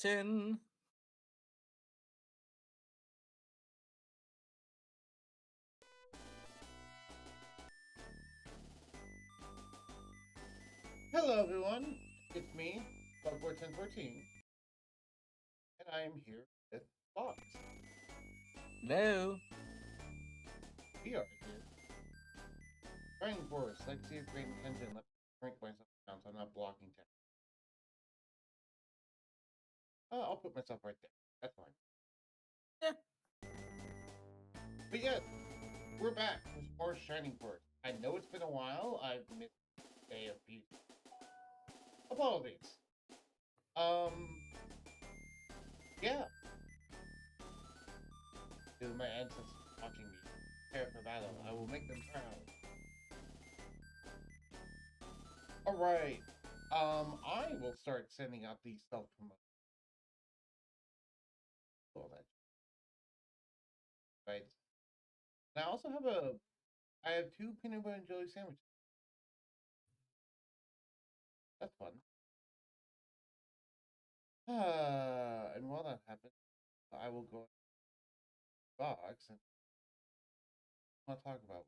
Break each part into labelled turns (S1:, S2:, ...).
S1: button.
S2: Hello, everyone. It's me, Bug1014, and I am here with Fox.
S1: Hello.
S2: We are here. Trying for sexy of great intention. Let me shrink myself down so I'm not blocking text. I'll put myself right there. That's fine.
S1: Yeah.
S2: But yes, we're back with more Shining Force. I know it's been a while. I've missed a day of peace. Apologies. Yeah. To my ancestors watching me prepare for battle, I will make them proud. Alright. I will start sending out these self-promotions. All that. Right. And I have 2 peanut butter and jelly sandwiches. That's fun. And while that happens, I will go box and want to talk about.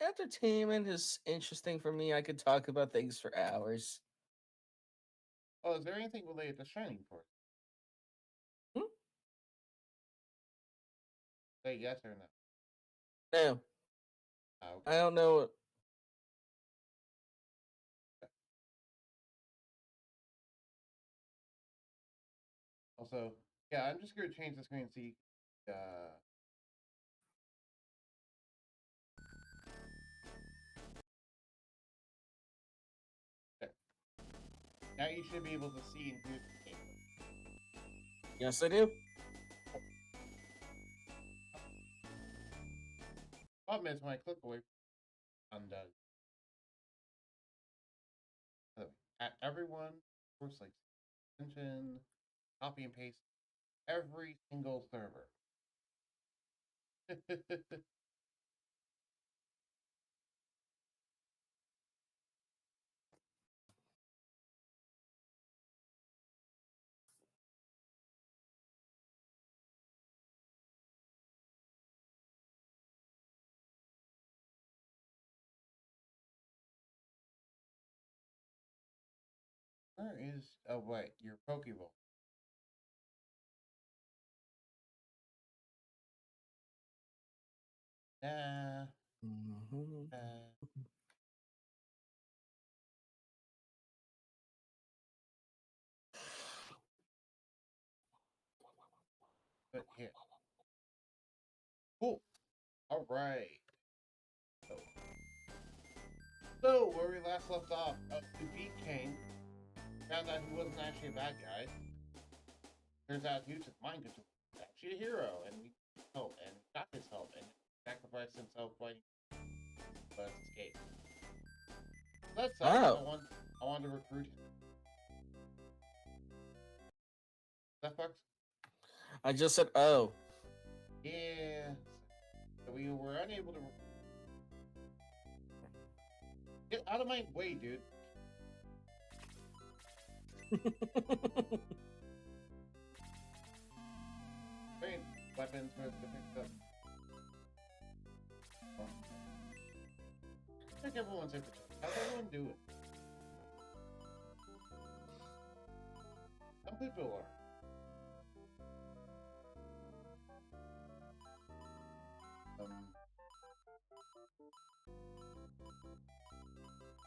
S1: Entertainment is interesting for me. I could talk about things for hours.
S2: Oh, is there anything related to Shining Force?
S1: Hmm?
S2: Say yes or no.
S1: No,
S2: Okay.
S1: I don't know.
S2: Also, yeah, I'm just gonna change the screen so you there. Now you should be able to see and hear the game.
S1: Yes, I do.
S2: Problem is when I click away undoes. Everyone, of course, like extension, copy and paste every single server. Where is wait, your Pokeball? Uh,
S1: Mhm.
S2: but here. Cool. All right. So where we last left off, we beat Kane. Found out he wasn't actually a bad guy. Turns out he was just mind control. He's actually a hero, and we help and got his help and sacrificed himself fighting. Let's escape. That sucks.
S1: Oh,
S2: I want to recruit him. That fucks.
S1: I just said oh.
S2: Yeah. So we were unable to. Get out of my way, dude. Great weapons for the pick up. Oh. I think everyone's infantry. How's everyone doing? Some people are.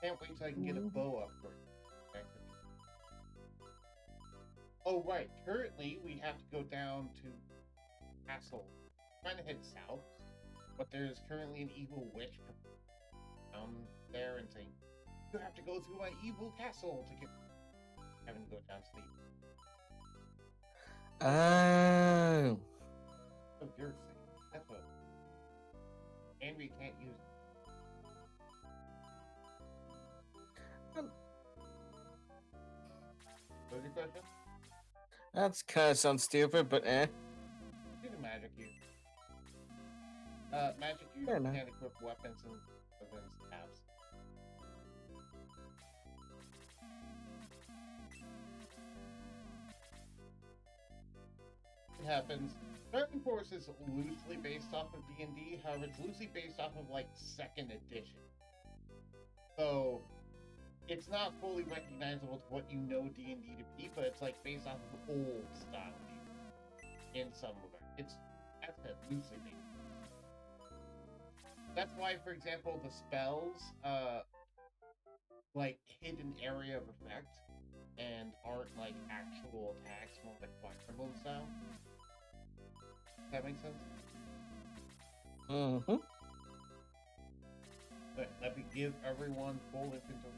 S2: Can't wait till I can get a bow up for you. Oh, right. Currently, we have to go down to Castle. Trying to head south, but there's currently an evil witch down there and saying, you have to go through my evil castle to get. Having to go down to the.
S1: Oh.
S2: Oh, you're saying. That's what. And we can't use it. What was your question?
S1: That's kind of sounds stupid, but eh.
S2: Do the magic use. Magic use
S1: Fair enough.
S2: can't equip weapons and stabs. happens. Driving Force is loosely based off of D&D, however, it's loosely based off of, like, 2nd edition. So, it's not fully recognizable to what you know D&D to be, but it's, like, based off of old style D&D in some regard. It's, as I said, loosely based. That's why, for example, the spells, like, hit an area of effect and aren't, like, actual attacks, more like Fire Emblem style. Does that make sense?
S1: Mm-hmm.
S2: But let me give everyone full inventory.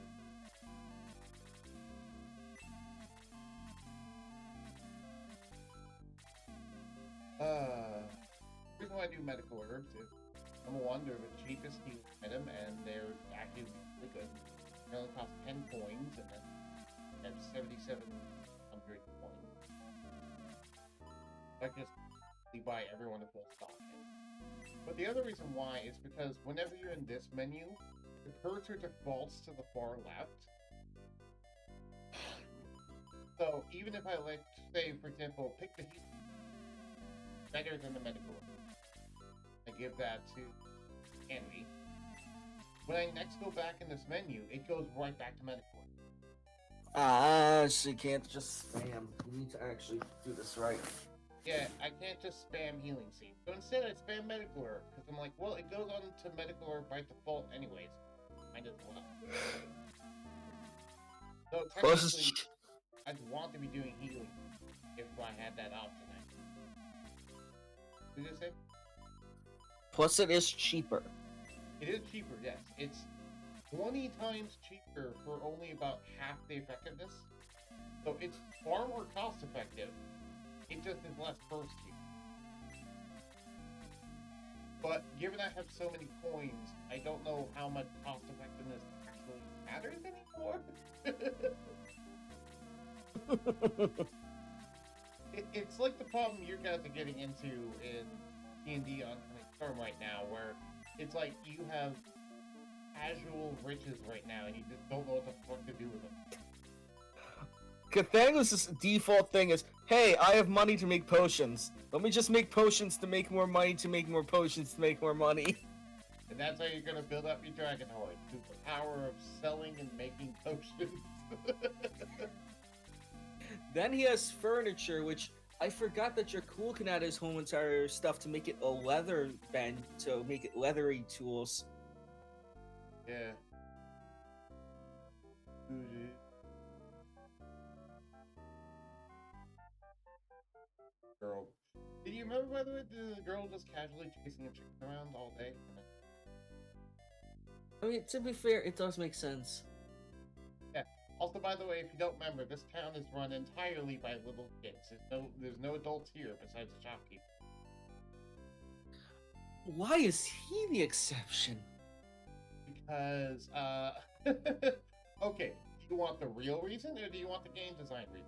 S2: The reason why I do medical herbs is, number one, they're the cheapest healing item, and they're actually really good. They only cost 10 coins, and then that's 7,700 coins. I just buy everyone a full stock. But the other reason why is because whenever you're in this menu, the cursor defaults to the far left. So even if I like, say, for example, pick the heat better than the medical, I give that to Envy. When I next go back in this menu, it goes right back to medical.
S1: So you can't just spam. You need to actually do this right.
S2: Yeah, I can't just spam healing scene. So instead I spam medical herb, because I'm like, well, it goes on to medical herb by default anyways. Might as well. So technically, I'd want to be doing healing if I had that option. What did you say?
S1: Plus it is cheaper.
S2: It is cheaper, yes. It's 20 times cheaper for only about half the effectiveness. So it's far more cost effective. It just is less burst here. But given I have so many coins, I don't know how much cost effectiveness actually matters anymore. It's like the problem you guys are getting into in D&D on Storm right now, where it's like you have casual riches right now and you just don't know what the fuck to do with them.
S1: Cathangos' default thing is, hey, I have money to make potions. Let me just make potions to make more money to make more potions to make more money.
S2: And that's how you're gonna build up your Dragon Horde, through the power of selling and making potions.
S1: Then he has furniture, which I forgot that your cool can add his whole entire stuff to make it a leather bend, to make it leathery tools.
S2: Yeah. Girl. Did you remember, by the way, the girl just casually chasing a chicken around all day?
S1: I mean, to be fair, it does make sense.
S2: Yeah. Also, by the way, if you don't remember, this town is run entirely by little kids. There's no adults here besides the shopkeeper.
S1: Why is he the exception?
S2: Because, okay, do you want the real reason, or do you want the game design reason?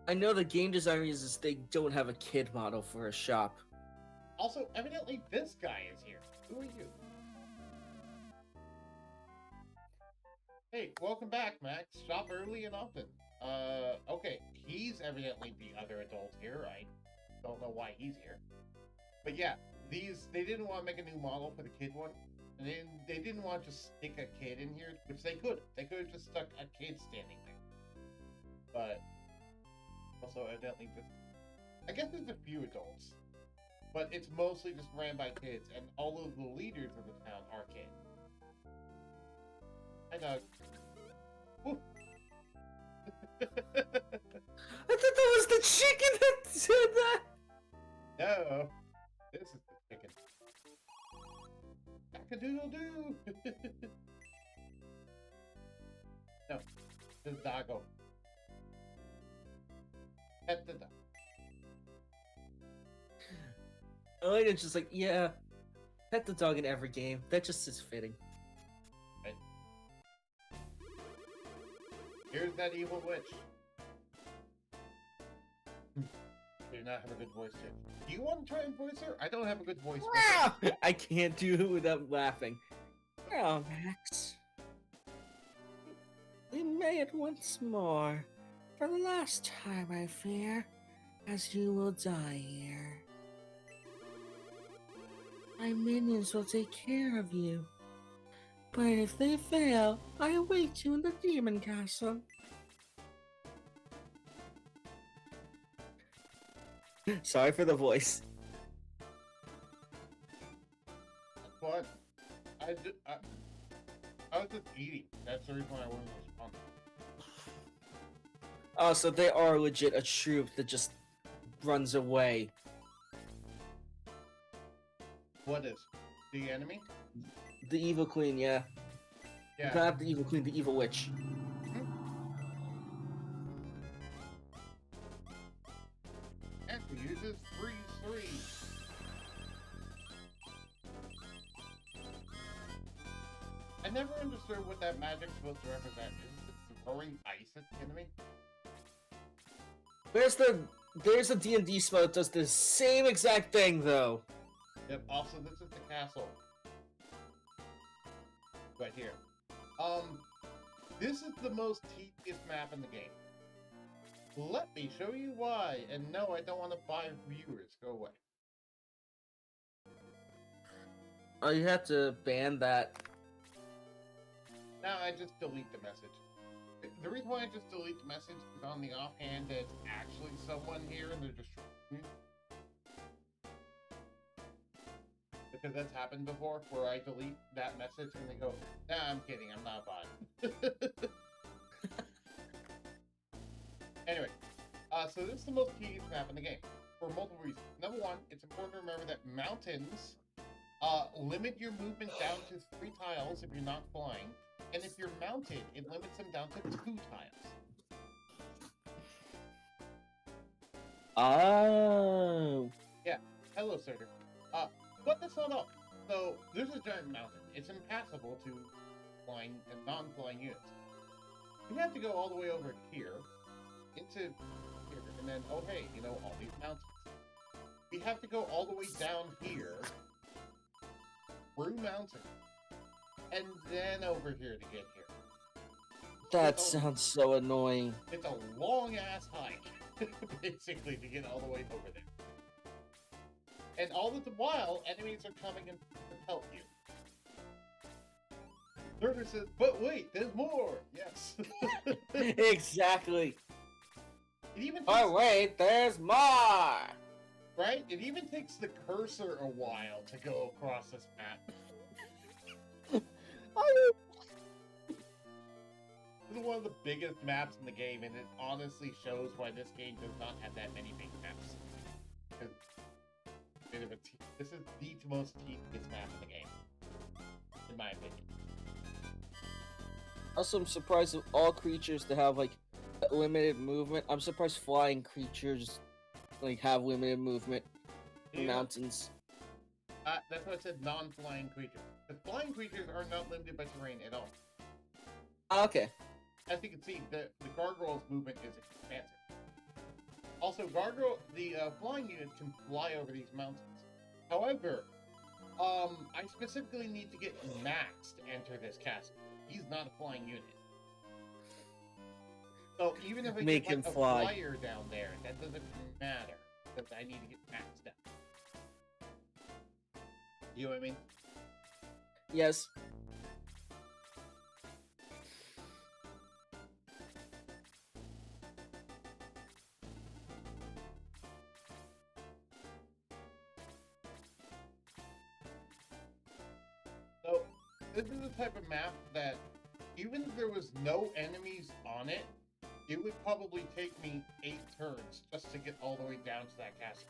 S1: I know the game design is they don't have a kid model for a shop.
S2: Also, evidently, this guy is here. Who are you? Hey, welcome back, Max. Shop early and often. Okay, he's evidently the other adult here. I don't know why he's here. But yeah, they didn't want to make a new model for the kid one. And they didn't want to just stick a kid in here, which they could. They could have just stuck a kid standing there. But also, evidently, I guess there's a few adults. But it's mostly just ran by kids, and all of the leaders of the town are kids. Hi, Doug.
S1: I thought that was the chicken that said that!
S2: No, this is the chicken. Cock-a-doodle-doo! No, this is Doggo. Pet the dog.
S1: Oh, it's just like, yeah, pet the dog in every game. That just is fitting.
S2: Right. Here's that evil witch. Do not have a good voice yet. Do you want to try and voice her? I don't have a good voice.
S1: I can't do it without laughing. Oh, Max. We made it once more. For the last time, I fear. as you will die here. My minions will take care of you. But if they fail, I await you in the demon castle. Sorry for the voice.
S2: But I was just eating. That's the reason why I wasn't responding.
S1: Oh, so they are legit a troop that just runs away.
S2: What is the enemy?
S1: The evil queen, yeah.
S2: Yeah.
S1: Not the evil queen, the evil witch.
S2: And he uses freeze 3. I never understood what that magic's supposed to represent. Is it throwing ice at the enemy?
S1: There's a D&D spell that does the same exact thing though.
S2: Yep. Also, this is the castle. Right here. This is the most tedious map in the game. Let me show you why. And no, I don't want to buy viewers. Go away.
S1: Oh, you have to ban that.
S2: Now I just delete the message. The reason why I just delete the message is on the offhand that it's actually someone here and they're just trolling me. Because that's happened before, where I delete that message and they go, nah, I'm kidding, I'm not buying. Anyway, so this is the most tedious map in the game, for multiple reasons. Number one, it's important to remember that mountains limit your movement down to 3 tiles if you're not flying, and if you're mounted, it limits them down to 2 tiles.
S1: Oh.
S2: Yeah, hello, sir. But that's not all. So, there's a giant mountain. It's impassable to flying and non-flying units. You have to go all the way over here, into here, and then, oh hey, you know, all these mountains. We have to go all the way down here, through mountains, and then over here to get here.
S1: That sounds so annoying.
S2: It's a long-ass hike, basically, to get all the way over there. And all the while, enemies are coming in to help you. Murder says, but wait, there's more! Yes.
S1: Exactly.
S2: It even takes,
S1: Oh wait, there's more!
S2: right? It even takes the cursor a while to go across this map. This is one of the biggest maps in the game, and it honestly shows why this game does not have that many big maps. This is the most tedious map in the game, in my opinion.
S1: Also, I'm surprised of all creatures to have like limited movement. I'm surprised flying creatures like have limited movement in mountains.
S2: That's why I said non-flying creatures. The flying creatures are not limited by terrain at all.
S1: Okay.
S2: As you can see, the gargoyle's movement is expansive. Also, the flying unit can fly over these mountains. However, I specifically need to get Max to enter this castle. He's not a flying unit. So even if I
S1: Make
S2: get
S1: him
S2: like, a
S1: fly.
S2: flyer down there, that doesn't matter. Because I need to get Max down. You know what I mean?
S1: Yes.
S2: So, this is the type of map that, even if there was no enemies on it, it would probably take me 8 turns just to get all the way down to that castle.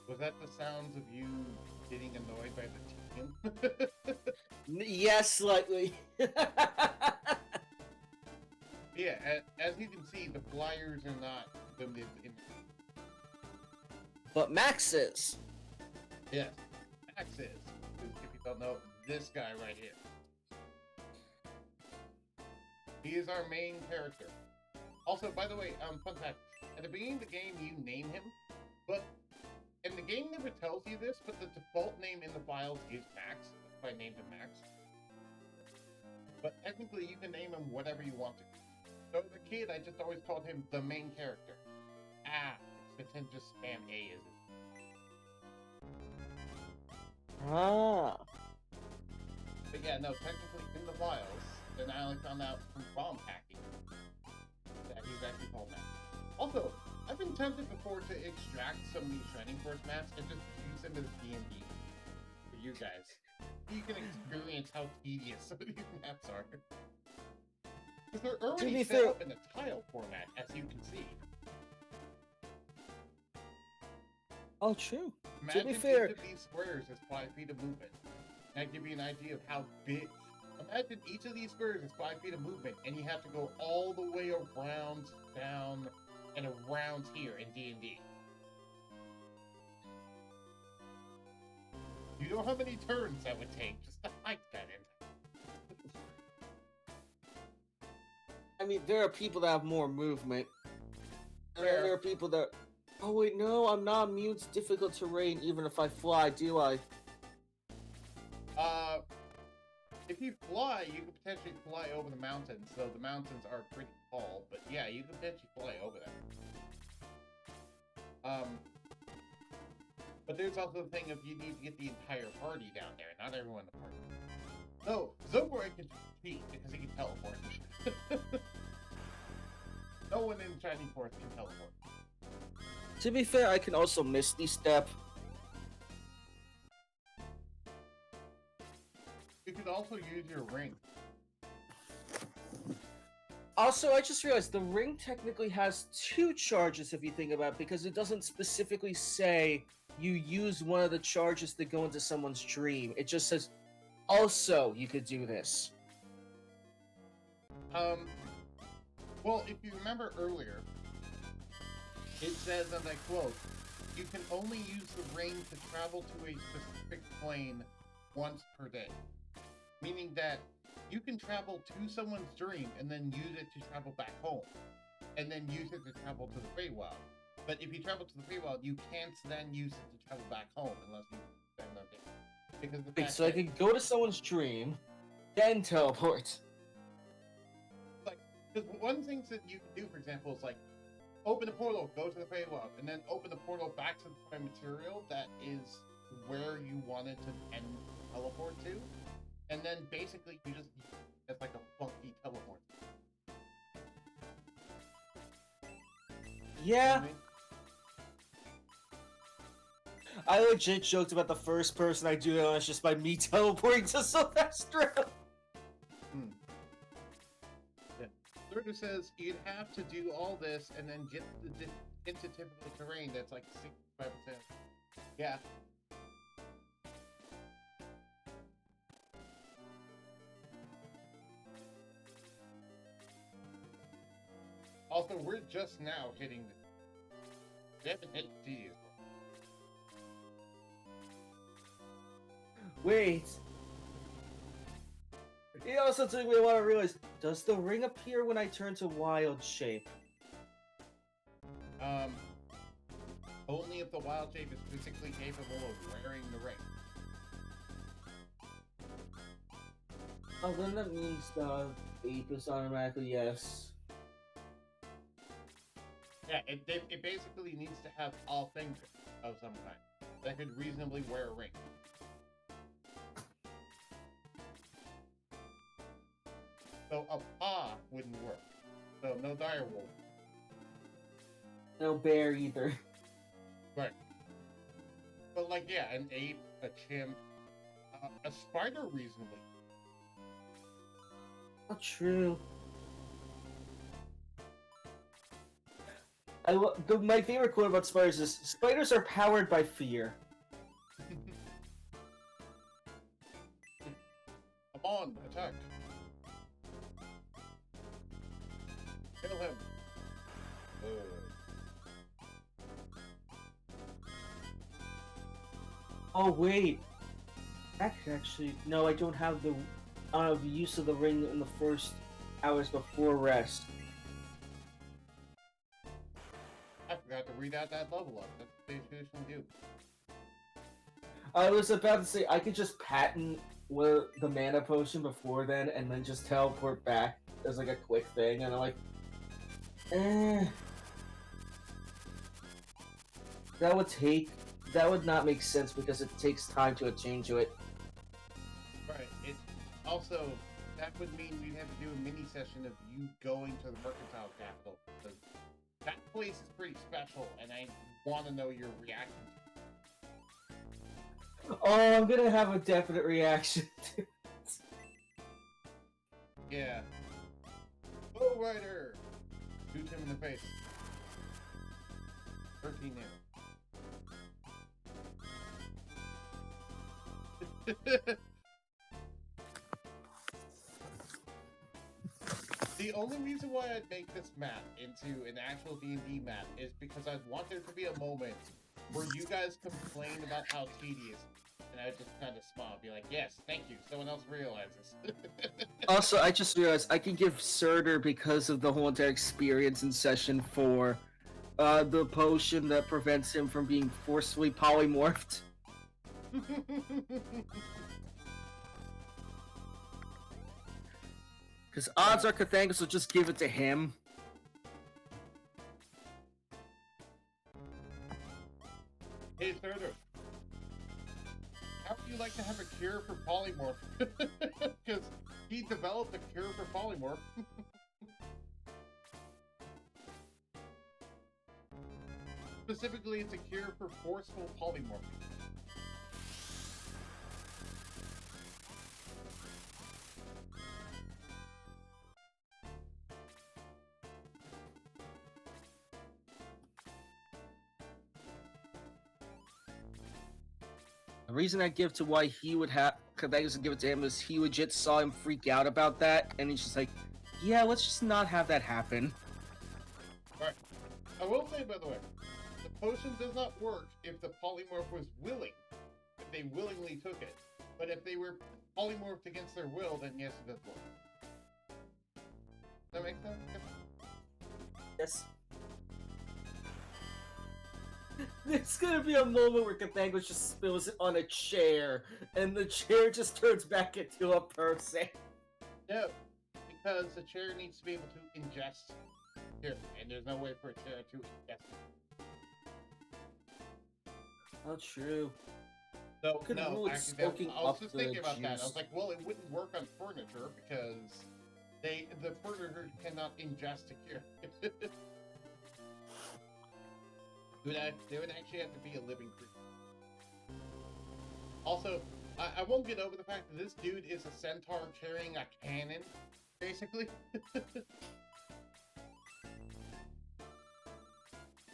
S2: Was that the sounds of you getting annoyed by the team?
S1: Yes, slightly.
S2: Yeah, as you can see, the flyers are not limited in.
S1: But Max is.
S2: Yes, Max is. If you don't know, this guy right here. He is our main character. Also, by the way, fun fact, at the beginning of the game, you name him, but and the game never tells you this, but the default name in the files is Max. That's why I named him Max. But technically, you can name him whatever you want to. So as a kid, I just always called him the main character. It's to just spam A, is it?
S1: Ah.
S2: But yeah, no, technically in the files, then I only found out from bomb hacking that he's actually called Max. Also, I've been tempted before to extract some of these Shining Force maps and just use them as D&D for you guys. You can experience how tedious some of these maps are. Because they're already set up in a tile format, as you can see.
S1: Oh, true.
S2: Imagine
S1: to be fair,
S2: each of these squares is 5 feet of movement. That give you an idea of how big. Imagine each of these squares is 5 feet of movement, and you have to go all the way around, down, and around here in D&D. You know how many turns that would take just to hike that in?
S1: I mean, there are people that have more movement. And then
S2: Fair.
S1: there are people that... Oh wait, no, I'm not immune to difficult terrain even if I fly, do I?
S2: If you fly, you could potentially fly over the mountains, though the mountains are pretty tall, but yeah, you could potentially fly over them. But there's also the thing of you need to get the entire party down there, not everyone in the party. No, Zogor can cheat because he can teleport. No one in Shining Force can teleport.
S1: To be fair, I can also Misty Step.
S2: You could also use your ring.
S1: Also, I just realized the ring technically has 2 charges if you think about it, because it doesn't specifically say you use one of the charges to go into someone's dream. It just says, also, you could do this.
S2: Well, if you remember earlier, it says, and I quote, you can only use the ring to travel to a specific plane once per day. Meaning that you can travel to someone's dream and then use it to travel back home. And then use it to travel to the Feywild. But if you travel to the Feywild, you can't then use it to travel back home unless you spend no day. Because the fact
S1: So I could go to someone's dream, then teleport.
S2: Because one thing that you can do, for example, is like open a portal, go to the Feywild, and then open the portal back to the prime material that is where you wanted to end teleport to, and then basically you just it's like a funky teleport.
S1: Yeah.
S2: You know what I mean?
S1: I legit joked about the first person I do that on is just by me teleporting to Sylvester.
S2: Lurker says you'd have to do all this and then get into typical terrain that's like 65%. Yeah. Also, we're just now hitting the... We haven't hit D yet.
S1: Wait. It also took me a while to realize, does the ring appear when I turn to wild shape?
S2: Only if the wild shape is physically capable of wearing the ring.
S1: Oh, then that means the ape is automatically yes.
S2: Yeah, it basically needs to have all things of some kind that could reasonably wear a ring. So a paw wouldn't work. So no direwolf.
S1: No bear either.
S2: Right. But like, yeah, an ape, a chimp, a spider reasonably.
S1: Not true. My favorite quote about spiders is, spiders are powered by fear.
S2: Come on, attack. Kill him.
S1: Oh wait. Actually, no, I don't have the use of the ring in the first hours before rest.
S2: I forgot to read out that level up. That's what they traditionally do.
S1: I was about to say I could just patent the mana potion before then, and then just teleport back as like a quick thing, and I'm like, eh, that would not make sense because it takes time to attune to it.
S2: Right. It also that would mean we'd have to do a mini session of you going to the mercantile capital because that place is pretty special, and I want to know your reaction.
S1: Oh, I'm gonna have a definite reaction to it.
S2: Yeah. Bow Rider! Shoot him in the face. 13 now. The only reason why I'd make this map into an actual D&D map is because I'd want there to be a moment where you guys complain about how tedious, and I'd just kind of smile and be like, yes, thank you, someone else realizes.
S1: Also, I just realized I can give Surtur, because of the whole entire experience in Session 4, the potion that prevents him from being forcefully polymorphed. Because odds are Cathangus will just give it to him.
S2: Hey, Surtur. How would you like to have a cure for polymorph? Because he developed a cure for polymorph. Specifically, it's a cure for forceful polymorph.
S1: The reason I give to why he would have Cathangus would give it to him is he legit saw him freak out about that, and he's just like, yeah, let's just not have that happen.
S2: Right. I will say, by the way, the potion does not work if the polymorph was willing, if they willingly took it. But if they were polymorphed against their will, then yes, it does work. Does that make sense?
S1: Yes. There's gonna be a moment where Cathangus just spills it on a chair, and the chair just turns back into a person.
S2: No, because the chair needs to be able to ingest here, and there's no way for a chair to ingest it.
S1: Oh, true.
S2: So,
S1: Could
S2: no,
S1: rule it
S2: actually,
S1: soaking
S2: I was
S1: up
S2: just
S1: the
S2: thinking about that. I
S1: juice.
S2: was like, well, it wouldn't work on furniture because the furniture cannot ingest a chair. They would actually have to be a living creature. Also, I won't get over the fact that this dude is a centaur carrying a cannon, basically.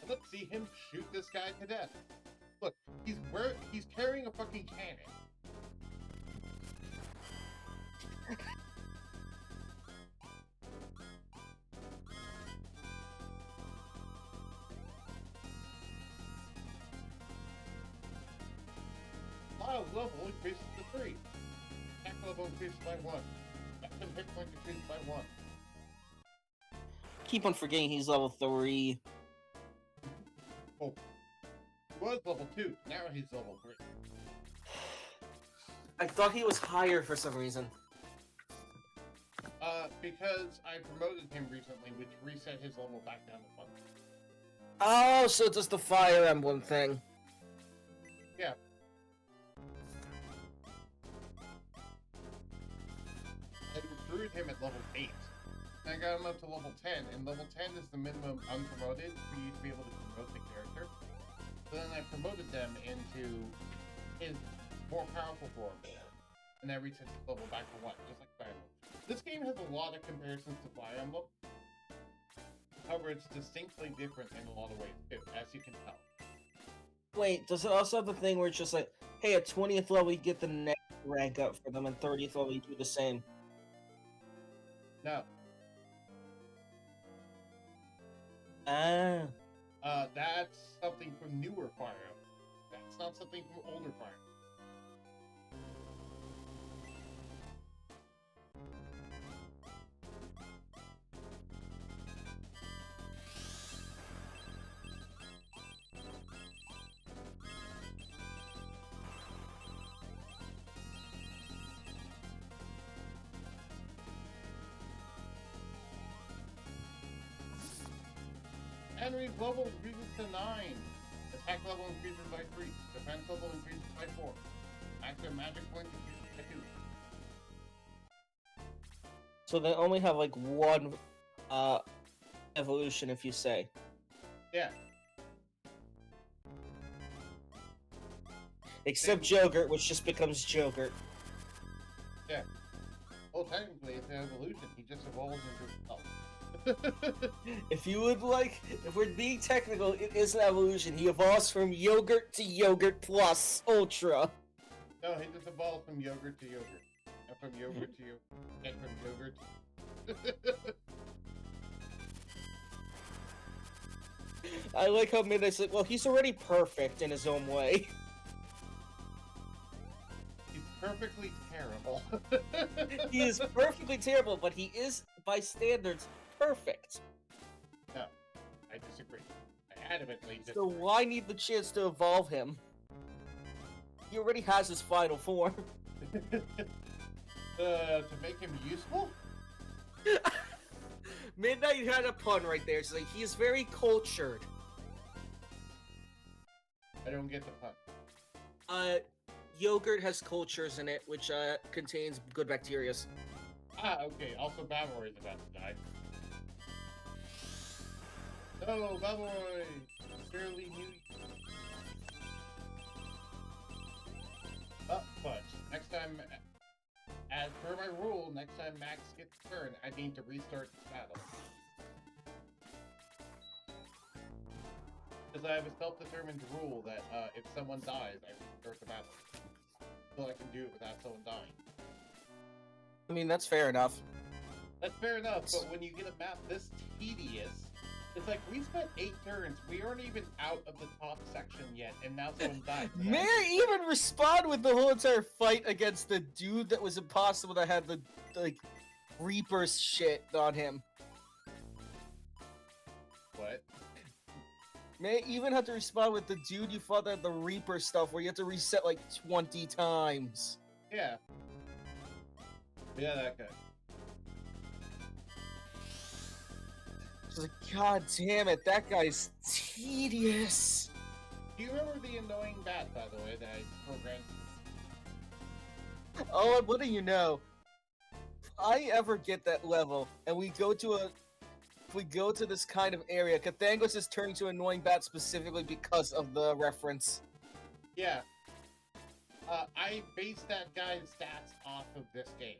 S2: Let's see him shoot this guy to death. Look, he's carrying a fucking cannon. Lyle's level increases to 3. Attack level increases by 1. Weapon hit point increases by 1.
S1: Keep on forgetting he's level 3.
S2: Oh. He was level 2. Now he's level 3.
S1: I thought he was higher for some reason.
S2: Because I promoted him recently, which reset his level back down to 1.
S1: Oh, so it does the Fire Emblem thing.
S2: Yeah. I recruited him at level 8. And I got him up to level 10, and level 10 is the minimum unpromoted for you to be able to promote the character. So then I promoted them into his more powerful form. And that resets his level back to 1, just like Fire Emblem. This game has a lot of comparisons to Fire Emblem. However, it's distinctly different in a lot of ways too, as you can tell.
S1: Wait, does it also have the thing where it's just like, hey, at 20th level you get the next rank up for them, and 30th level you do the same?
S2: No.
S1: Ah.
S2: That's something from newer Fire Emblem. That's not something from older Fire Emblem. Enemy's level increases to 9. Attack level increases by 3. Defense level increases by 4. Active magic points increases by 2.
S1: So they only have like one evolution, if you say.
S2: Yeah.
S1: Except Jogurt, which just becomes Jogurt.
S2: Yeah. Well, technically, it's an evolution. He just evolves into himself.
S1: If you would like, if we're being technical, it is an evolution. He evolves from Yogurt to Yogurt Plus Ultra.
S2: No, he just evolves from yogurt to yogurt. And from yogurt to yogurt. And from yogurt to...
S1: I like how Midnight's like, well, he's already perfect in his own way.
S2: He's perfectly terrible.
S1: He is perfectly terrible, but he is, by standards, perfect.
S2: No, I disagree. I adamantly disagree.
S1: So why need the chance to evolve him? He already has his final form.
S2: To make him useful?
S1: Midnight had a pun right there. It's like, he is very cultured.
S2: I don't get the pun.
S1: Yogurt has cultures in it, which contains good bacteria.
S2: Ah, okay. Also, Babboy is about to die. No, Babboy! Fairly new. But next time, as per my rule, next time Max gets a turn, I need to restart the battle. Because I have a self-determined rule that if someone dies, I restart the battle. So I can do it without someone dying.
S1: I mean, that's fair enough.
S2: That's fair enough, but when you get a map this tedious, it's like, we spent 8 turns, we aren't even out of the top section yet, and now someone died.
S1: May I even respond with the whole entire fight against the dude that was impossible that had the, like, Reaper's shit on him?
S2: What?
S1: May I even have to respond with the dude you fought that had the Reaper stuff where you have to reset like 20 times?
S2: Yeah. Yeah, that guy.
S1: Just like, god damn it, that guy's tedious.
S2: Do you remember the annoying bat, by the way, that I programmed?
S1: Oh, what do you know? If I ever get that level and we go to this kind of area, Cathangos is turning to annoying bat specifically because of the reference.
S2: Yeah. I based that guy's stats off of this game.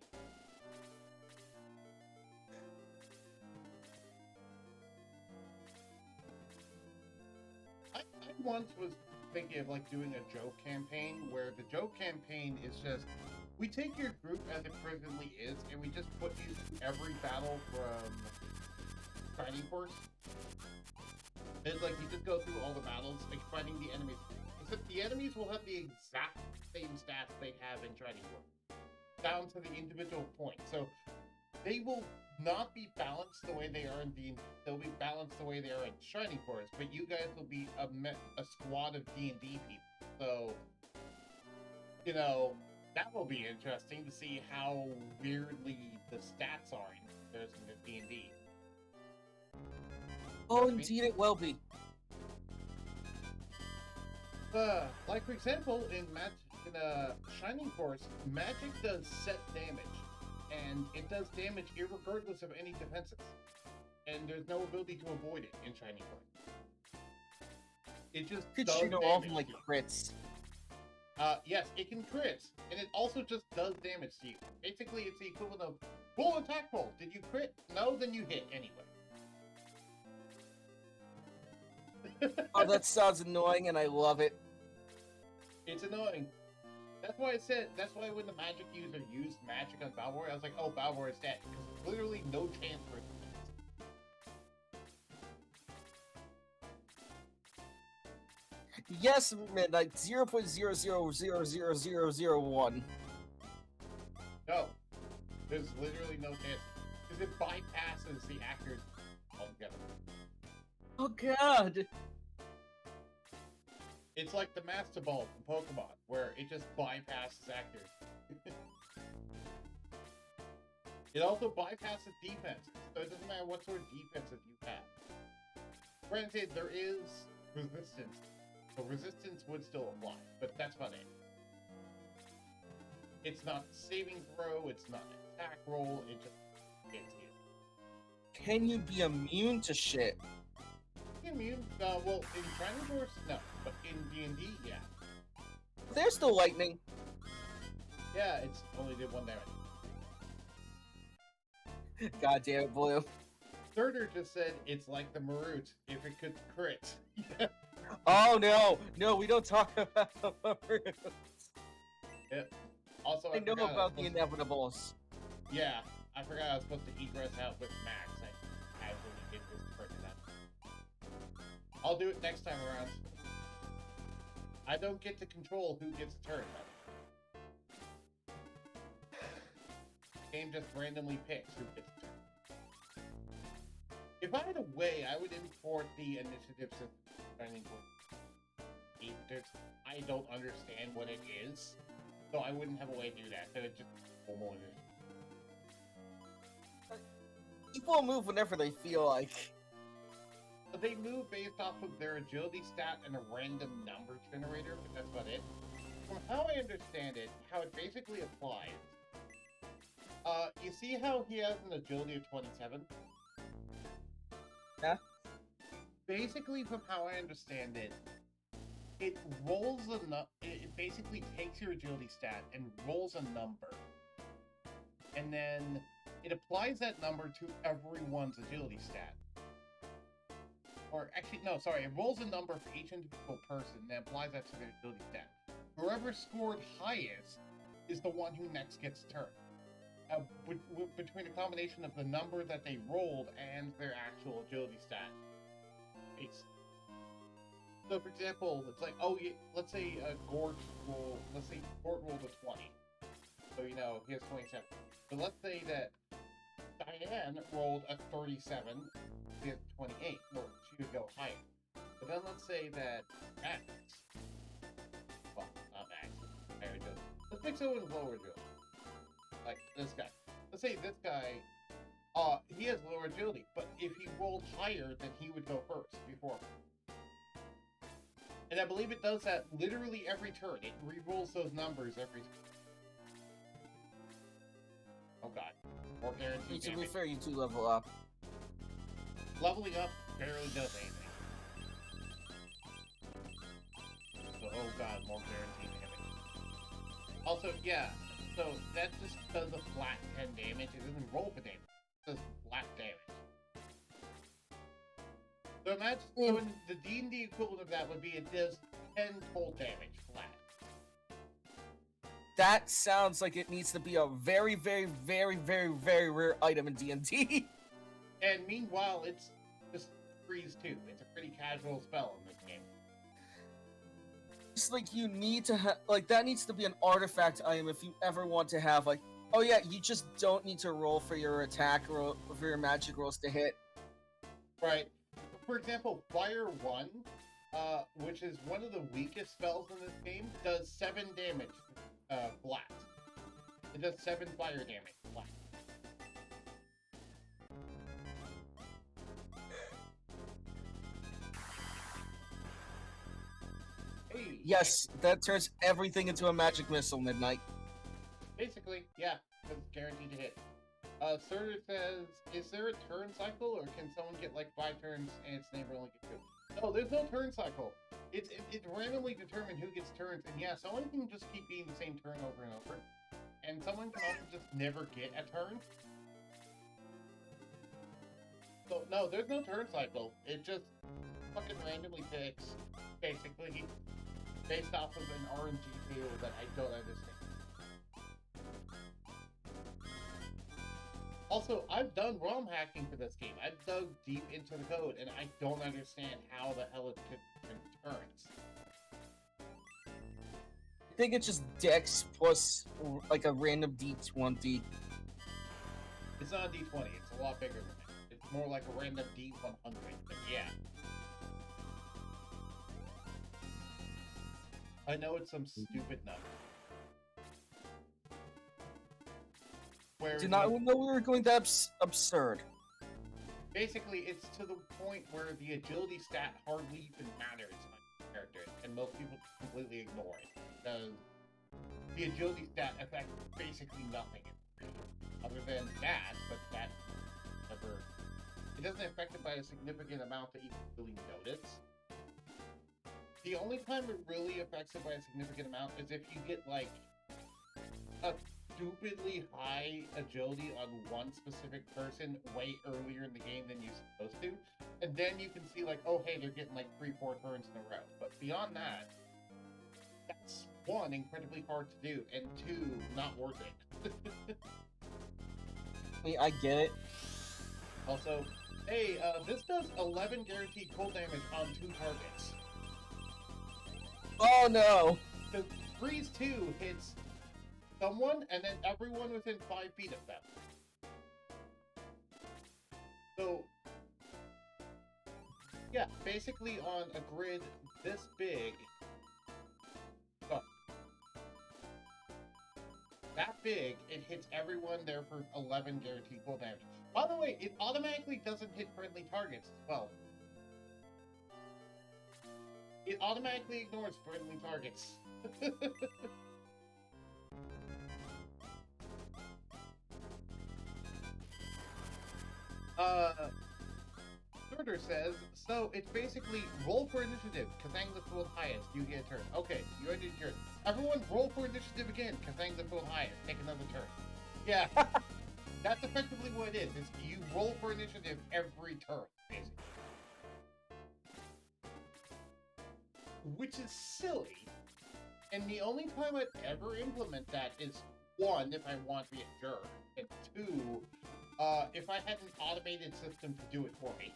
S2: I once was thinking of like doing a joke campaign where the joke campaign is just, we take your group as it presently is and we just put you through every battle from Shining Force. It's like you just go through all the battles, like fighting the enemies. Except the enemies will have the exact same stats they have in Shining Force, down to the individual point. So they will not be balanced the way they are in D&D. They'll be balanced the way they are in Shining Force, but you guys will be a squad of D&D people. So, you know, that will be interesting to see how weirdly the stats are in comparison to D&D.
S1: Oh, indeed it will be.
S2: Like for example, in Shining Force, magic does set damage, and it does damage irregardless of any defenses, and there's no ability to avoid it in Shining Force. It just
S1: Could
S2: does
S1: shoot
S2: damage.
S1: off like crits.
S2: Yes, it can crit, and it also just does damage to you. Basically, it's the equivalent of full attack roll. Did you crit? No, then you hit anyway.
S1: Oh, that sounds annoying, and I love it.
S2: It's annoying. That's why I said, that's why when the magic user used magic on Balboa, I was like, oh, Balboa is dead. Because there's literally no chance for it to hit.
S1: Yes, Midnight, 0.000001.
S2: No. There's literally no chance. Because it bypasses the accuracy altogether.
S1: Oh god!
S2: It's like the Master Ball from Pokemon, where it just bypasses accuracy. It also bypasses defense, so it doesn't matter what sort of defenses you have. Granted, there is resistance, so resistance would still apply, but that's about it. It's not saving throw, it's not an attack roll, it just hits you.
S1: Can you be immune to shit?
S2: Immune? Well, in Shining Force, no, but in D&D, yeah.
S1: There's still lightning.
S2: Yeah, it's only did 1 damage.
S1: God damn it, Blue.
S2: Surtur just said it's like the Marut if it could crit.
S1: Oh no, no, we don't talk about the Maroons.
S2: Yep. Also,
S1: I know
S2: forgot
S1: about the
S2: was
S1: inevitables.
S2: Yeah, I forgot I was supposed to egress out with Max. I actually did this for that. I'll do it next time around. I don't get to control who gets a turn, though. The game just randomly picks who gets a turn. If I had a way, I would import the initiative system. I don't understand what it is, so I wouldn't have a way to do that. So it's just normal initiative.
S1: People move whenever they feel like.
S2: But they move based off of their agility stat and a random number generator, but that's about it. From how I understand it, how it basically applies. You see how he has an agility of 27?
S1: Yeah.
S2: Basically, from how I understand it, it rolls it basically takes your agility stat and rolls a number. And then it applies that number to everyone's agility stat. Or actually, no, sorry, it rolls a number for each individual person and then applies that to their agility stat. Whoever scored highest is the one who next gets a turn. Between a combination of the number that they rolled and their actual agility stat. So, for example, it's like, oh, let's say Gort rolled a 20. So, you know, he has 27. But let's say that Diane rolled a 37, he has 28. Well, she would go higher. But then let's say that Max, well, not Max, let's pick someone lower agility. Like this guy. Let's say this guy, he has lower agility, but if he rolled higher, then he would go first before. And I believe it does that literally every turn. It re-rolls those numbers every turn. Oh god. More guaranteed
S1: To be
S2: damage.
S1: fair, you two level up.
S2: Leveling up barely does anything. So, oh god, more guaranteed damage. Also, yeah, so that just does a flat 10 damage. It doesn't roll for damage. It does flat damage. So imagine, so the D&D equivalent of that would be it does 10 total damage flat.
S1: That sounds like it needs to be a very, very, very, very, very rare item in D&D.
S2: And meanwhile, it's just freeze too. It's a pretty casual spell in this game.
S1: It's like you need to have, like, that needs to be an artifact item if you ever want to have, like, oh yeah, you just don't need to roll for your attack roll, for your magic rolls to hit.
S2: Right. For example, Fire 1, which is one of the weakest spells in this game, does 7 damage flat. It does 7 fire damage flat. Hey,
S1: Yes, that turns everything into a magic missile, Midnight.
S2: basically, yeah, it's guaranteed to hit. Surtur says, is there a turn cycle, or can someone get like 5 turns and its neighbor only get 2? No, there's no turn cycle. It's randomly determined who gets turns, and yeah, someone can just keep being the same turn over and over. And someone can also just never get a turn. So, no, there's no turn cycle. It just fucking randomly picks, basically, based off of an RNG table that I don't understand. Also, I've done ROM hacking for this game. I've dug deep into the code, and I don't understand how the hell it could turns.
S1: I think it's just Dex plus, like, a random D20.
S2: It's not a D20, it's a lot bigger than that. It's more like a random D100, but yeah. I know it's some stupid number.
S1: Did not know we were going that absurd.
S2: basically, it's to the point where the agility stat hardly even matters on your character, and most people completely ignore it because the agility stat affects basically nothing other than that, but that never. It doesn't affect it by a significant amount that you can really notice. The only time it really affects it by a significant amount is if you get like a stupidly high agility on one specific person way earlier in the game than you're supposed to, and then you can see like, oh hey, they're getting like 3-4 turns in a row. But beyond that, that's one, incredibly hard to do, and two, not worth it.
S1: I get it.
S2: Also, hey, this does 11 guaranteed cold damage on 2 targets.
S1: Oh no!
S2: The Freeze 2 hits someone and then everyone within 5 feet of them. So, yeah, basically on a grid this big, that big, it hits everyone there for 11 guaranteed cold damage. By the way, it automatically doesn't hit friendly targets as well. It automatically ignores friendly targets. Sorter says, so it's basically roll for initiative. Kazang the full highest, you get a turn. Okay, you already did your turn. Everyone roll for initiative again. Kazang the full highest, take another turn. Yeah, that's effectively what it is. It's you roll for initiative every turn, basically. Which is silly. And the only time I'd ever implement that is, one, if I want to be a jerk, and two, if I had an automated system to do it for me.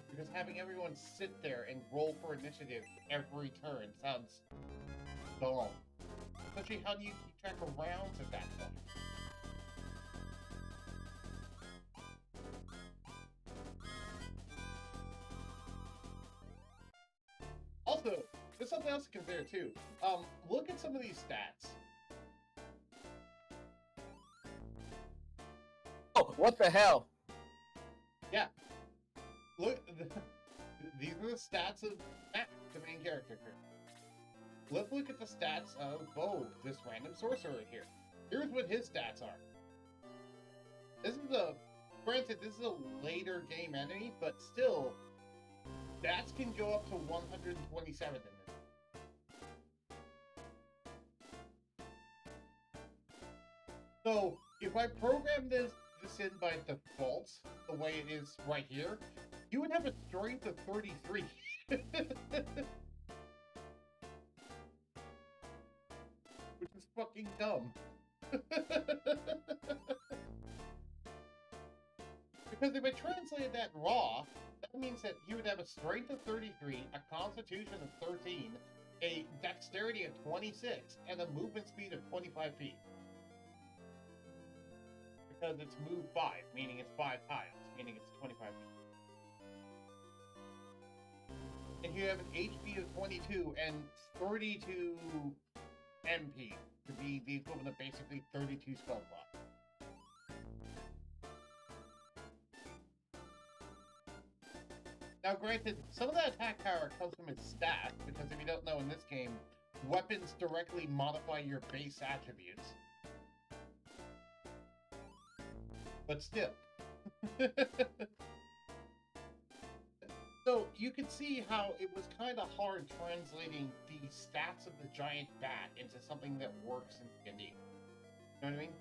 S2: Because having everyone sit there and roll for initiative every turn sounds dumb. Especially, how do you keep track of rounds at that point? Also, there's something else to consider too. Look at some of these stats.
S1: Oh, what the hell?
S2: Yeah. Look, these are the stats of Mac, the main character. Let's look at the stats of, this random sorcerer here. Here's what his stats are. Granted, this is a later game enemy, but still, stats can go up to 127 in this. So, if I program this in by default, the way it is right here, you would have a strength of 33. Which is fucking dumb. Because if I translated that raw, that means that he would have a strength of 33, a constitution of 13, a dexterity of 26, and a movement speed of 25 feet. Because it's move 5, meaning it's 5 tiles, meaning it's 25 feet. And you have an HP of 22 and 32 MP to be the equivalent of basically 32 spell slots. Now granted, some of that attack power comes from his stats, because if you don't know, in this game, weapons directly modify your base attributes. But still. So you can see how it was kind of hard translating the stats of the giant bat into something that works in D&D. You know what I mean?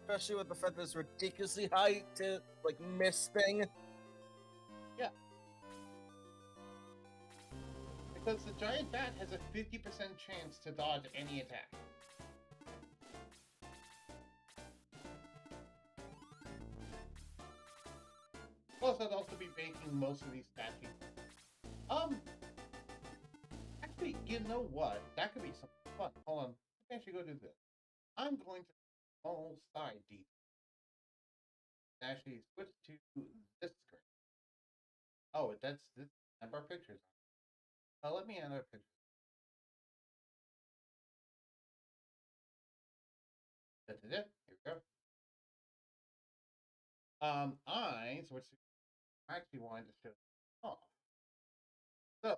S1: Especially with the fact that it's ridiculously high to, like, miss thing.
S2: Yeah. Because the giant bat has a 50% chance to dodge any attack. Plus, I'd also be making most of these stats. Actually, you know what? That could be something fun. Hold on. Let me actually go do this. I'm going to all side deep. Actually, switch to this screen. Oh, that's this. Have our pictures. Let me add our pictures. Here we go. I switched. I actually wanted to show off. So,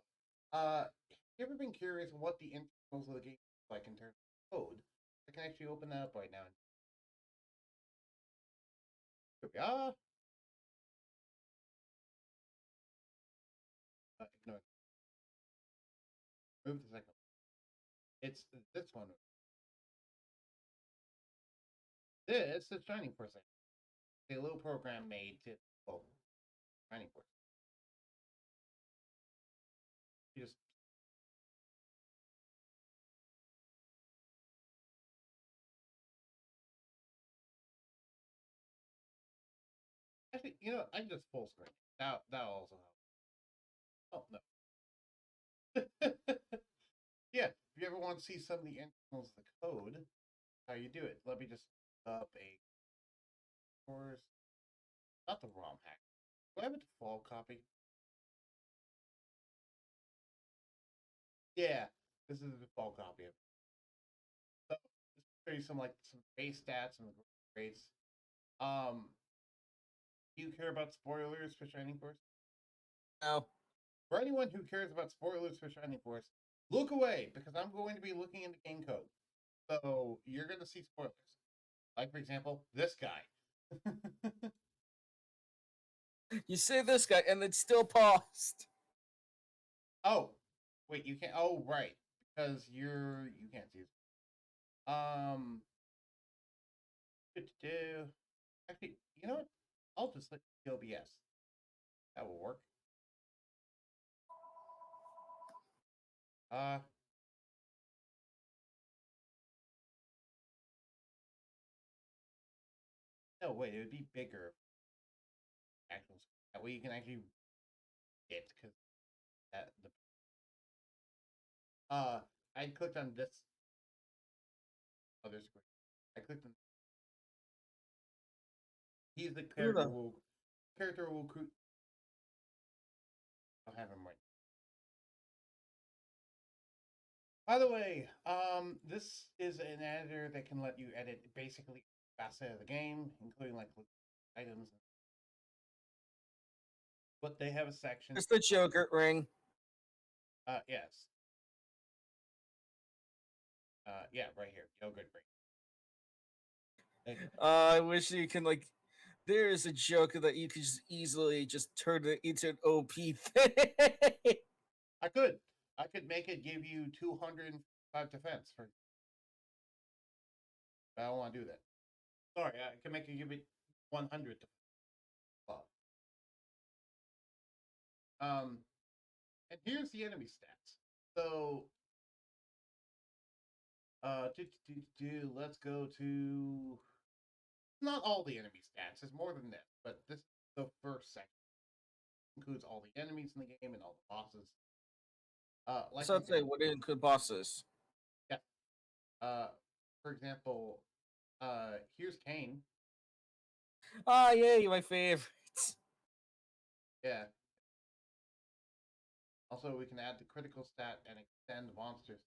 S2: have you ever been curious what the internals of the game look like in terms of code? I can actually open that up right now. Here we are. Ignore. Move the second. It's this one. This is Shining Force. A little program made to Shining Force. You just actually, I can just full screen. That also helps. Oh no. Yeah, if you ever want to see some of the internals of the code, how you do it. Let me just up a course. Not the ROM hack. Do I have a default copy? Yeah, this is a default copy of it. So just show you some base stats and the grades. Do you care about spoilers for Shining Force?
S1: No.
S2: For anyone who cares about spoilers for Shining Force, look away because I'm going to be looking into game code. So you're going to see spoilers. Like, for example, this guy.
S1: You say this guy, and it's still paused.
S2: Oh, wait, you can't. Oh, right. Because you can't see. Actually, you know what? I'll just let OBS. That will work. No, wait, it would be bigger. Actual that way you can actually get because that the I clicked on this other screen. I clicked on. He's the character will I'll have him right. By the way, this is an editor that can let you edit basically facet of the game, including like items. But they have a section.
S1: It's the Joker ring.
S2: Yes. Yeah, right here, yogurt ring.
S1: I wish you can There is a Joker that you could just easily just turn it into an OP thing.
S2: I could make it give you 205 defense for. But I don't want to do that. Sorry, I can make it give it 100 defense. And here's the enemy stats. So, let's go to not all the enemy stats. There's more than this, but this is the first section. Includes all the enemies in the game and all the bosses.
S1: So I'd say what include bosses.
S2: Yeah. For example, here's Kane.
S1: Ah, yay, my favorite.
S2: Yeah. Also, we can add the critical stat and extend monsters.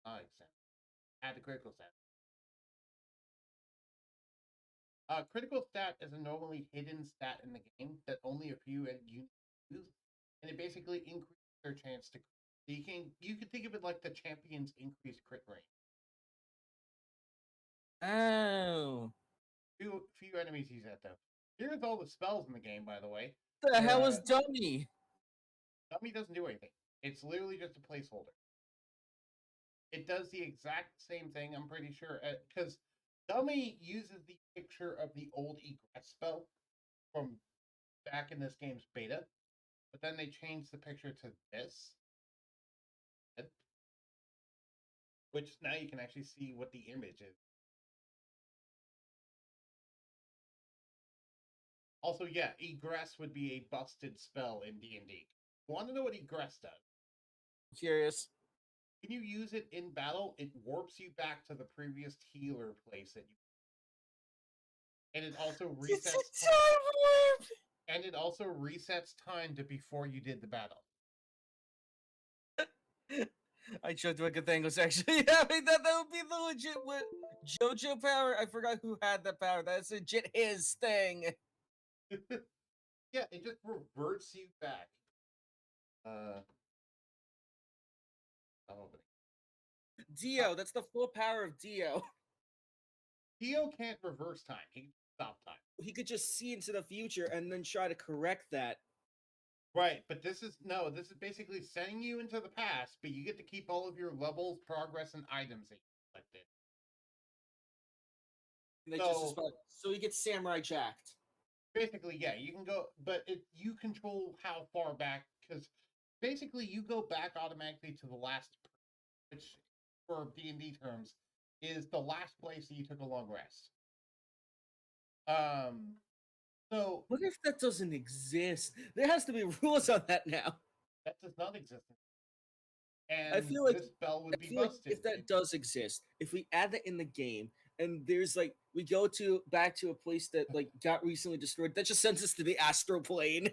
S2: Extend. Add the critical stat. Critical stat is a normally hidden stat in the game that only a few units use, and it basically increases their chance to. So you can think of it like the champion's increased crit rate.
S1: Oh.
S2: Few enemies use that though. Here's all the spells in the game, by the way.
S1: The hell is Dummy?
S2: Dummy doesn't do anything. It's literally just a placeholder. It does the exact same thing, I'm pretty sure, because Dummy uses the picture of the old egress spell from back in this game's beta, but then they changed the picture to this, which now you can actually see what the image is. Also, yeah, egress would be a busted spell in D&D. Want to know what egress does?
S1: Curious.
S2: When you use it in battle, it warps you back to the previous healer place that you. And it also resets
S1: time warp.
S2: And it also resets time to before you did the battle.
S1: I joked about good thing was actually having that. That would be the legit JoJo power. I forgot who had that power. That's legit his thing.
S2: Yeah, it just reverts you back. Oh,
S1: Dio, that's the full power of Dio.
S2: Dio can't reverse time. He can stop time.
S1: He could just see into the future and then try to correct that.
S2: Right, but this is basically sending you into the past, but you get to keep all of your levels, progress, and items that you collected.
S1: And they
S2: So
S1: so he gets samurai jacked.
S2: basically, yeah, you can go, but you control how far back, because basically you go back automatically to the last, which for D&D terms is the last place that you took a long rest. So
S1: What if that doesn't exist? There has to be rules on that now.
S2: that does not exist,
S1: I
S2: and
S1: feel like
S2: this spell would
S1: I
S2: be
S1: feel like
S2: busted.
S1: if that does exist, if we add that in the game, and there's like we go back to a place that like got recently destroyed, that just sends us to the astral plane.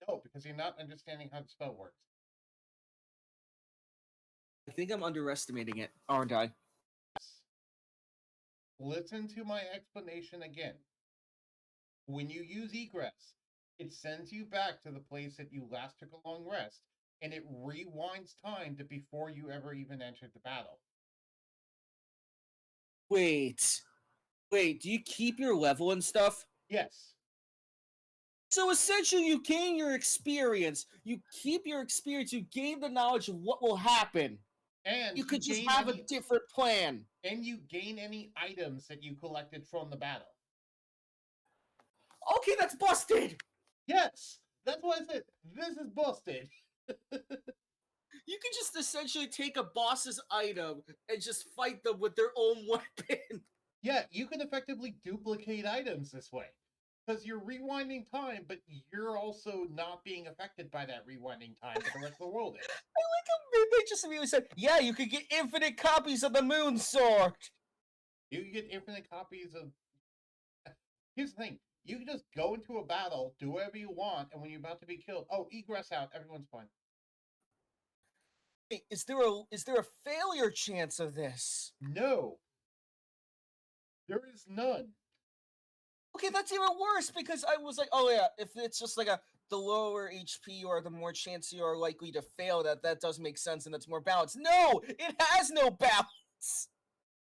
S2: No, because you're not understanding how the spell works.
S1: I think I'm underestimating it, aren't I?
S2: Listen to my explanation again. When you use egress, it sends you back to the place that you last took a long rest, and it rewinds time to before you ever even entered the battle.
S1: Wait, do you keep your level and stuff?
S2: Yes.
S1: So essentially, you gain your experience. You keep your experience. You gain the knowledge of what will happen.
S2: And
S1: You
S2: you
S1: could just
S2: gain
S1: have a
S2: any
S1: different plan.
S2: items that you collected from the battle.
S1: Okay, that's busted.
S2: Yes. That's why I said this is busted.
S1: You can just essentially take a boss's item and just fight them with their own weapon.
S2: Yeah, you can effectively duplicate items this way. Because you're rewinding time, but you're also not being affected by that rewinding time, but the rest of the world is.
S1: I like how they just immediately said, yeah, you could get infinite copies of the Moon Sword.
S2: You can get infinite copies of. Here's the thing: you can just go into a battle, do whatever you want, and when you're about to be killed, oh, egress out, everyone's fine.
S1: Wait, is there a failure chance of this?
S2: No, there is none.
S1: Okay, that's even worse because I was like, oh yeah, if it's just like the lower HP or the more chance you are likely to fail, that does make sense and it's more balanced. No, it has no balance.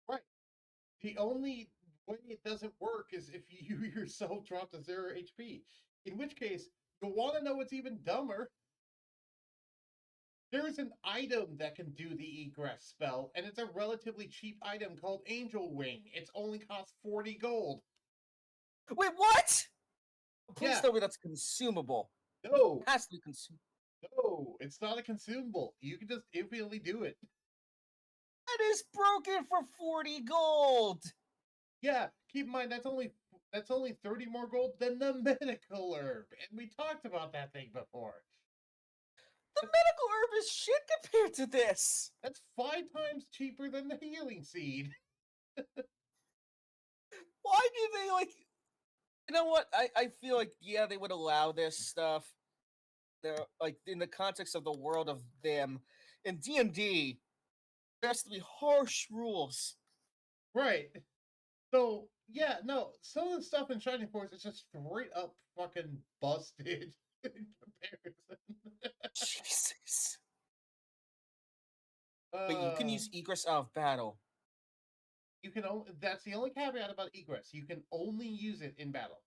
S2: Right. The only way it doesn't work is if you yourself drop to 0 HP. In which case, you'll want to know what's even dumber. There is an item that can do the egress spell, and it's a relatively cheap item called Angel Wing. It's only costs 40 gold.
S1: Wait, what? Please
S2: Yeah,
S1: tell me that's consumable.
S2: no,
S1: It has to be consumable.
S2: no, it's not a consumable. You can just infinitely do it.
S1: That is broken for 40 gold.
S2: Yeah, keep in mind that's only 30 more gold than the medical herb, and we talked about that thing before.
S1: The medical herb is shit compared to this.
S2: That's 5 times cheaper than the healing seed.
S1: Why do they like? You know what? I feel like yeah, they would allow this stuff. They're like in the context of the world of them in D&D. There has to be harsh rules.
S2: Right. So yeah, no, some of the stuff in Shining Force is just straight up fucking busted in comparison.
S1: Jesus. But you can
S2: uh,
S1: use egress out of battle.
S2: you can only that's the only caveat about egress. You can only use it in battle.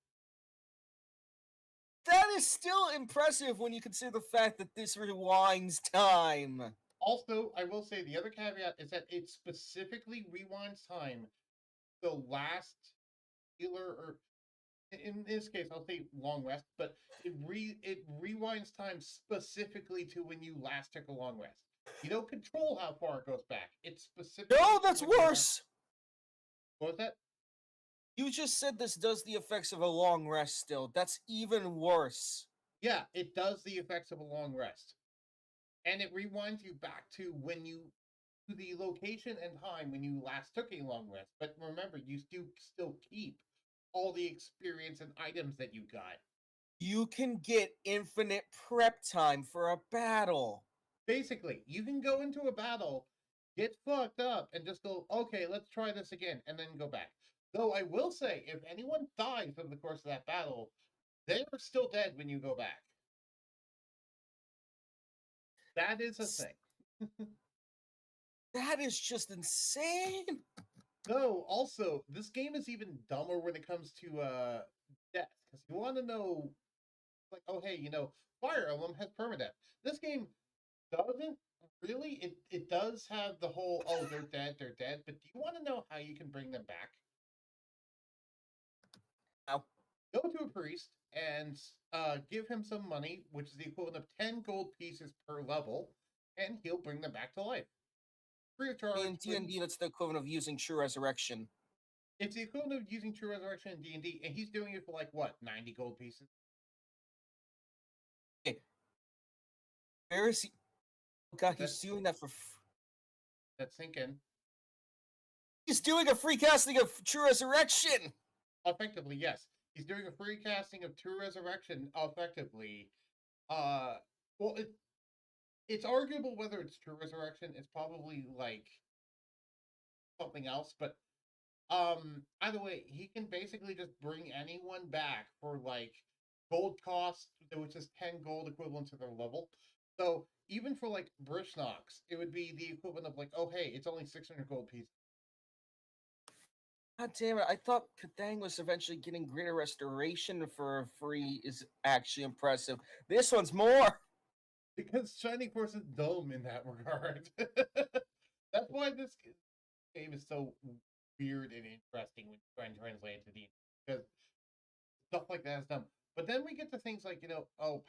S1: That is still impressive when you consider the fact that this rewinds time.
S2: Also, I will say the other caveat is that it specifically rewinds time the last healer, or in this case I'll say long rest, but it rewinds time specifically to when you last took a long rest. You don't control how far it goes back. It's specifically
S1: No, that's worse.
S2: What was that?
S1: You just said this does the effects of a long rest still. That's even worse.
S2: Yeah, it does the effects of a long rest. And it rewinds you back to to the location and time when you last took a long rest. But remember, you do still keep all the experience and items that you got.
S1: You can get infinite prep time for a battle.
S2: Basically, you can go into a battle, get fucked up, and just go, okay, let's try this again, and then go back. Though I will say, if anyone dies over the course of that battle, they are still dead when you go back. That is a thing.
S1: That is just insane.
S2: Though, also, this game is even dumber when it comes to death. Because you want to know, like, oh, hey, Fire Emblem has permadeath. This game doesn't really. It does have the whole, oh, they're dead. But do you want to know how you can bring them back?
S1: Ow.
S2: Go to a priest and give him some money, which is the equivalent of 10 gold pieces per level, and he'll bring them back to life. Free of charge.
S1: In D&D, that's the equivalent of using True Resurrection.
S2: It's the equivalent of using True Resurrection in D&D, and he's doing it for, like, what, 90 gold pieces?
S1: Hey, where is he? Oh god, he's doing that for...
S2: That's sinking.
S1: He's doing a free casting of True Resurrection!
S2: Effectively, yes. He's doing a free casting of True Resurrection, effectively. Well, it's arguable whether it's True Resurrection. It's probably, like, something else, but either way, he can basically just bring anyone back for, like, gold cost, which is 10 gold equivalent to their level. So even for, like, Brishnox, it would be the equivalent of, like, oh, hey, it's only 600 gold pieces.
S1: God damn it, I thought Kadang was eventually getting greater restoration for free is actually impressive. This one's more!
S2: Because Shining Force is dumb in that regard. That's why this game is so weird and interesting when you try and translate it to D, because stuff like that is dumb. But then we get to things like,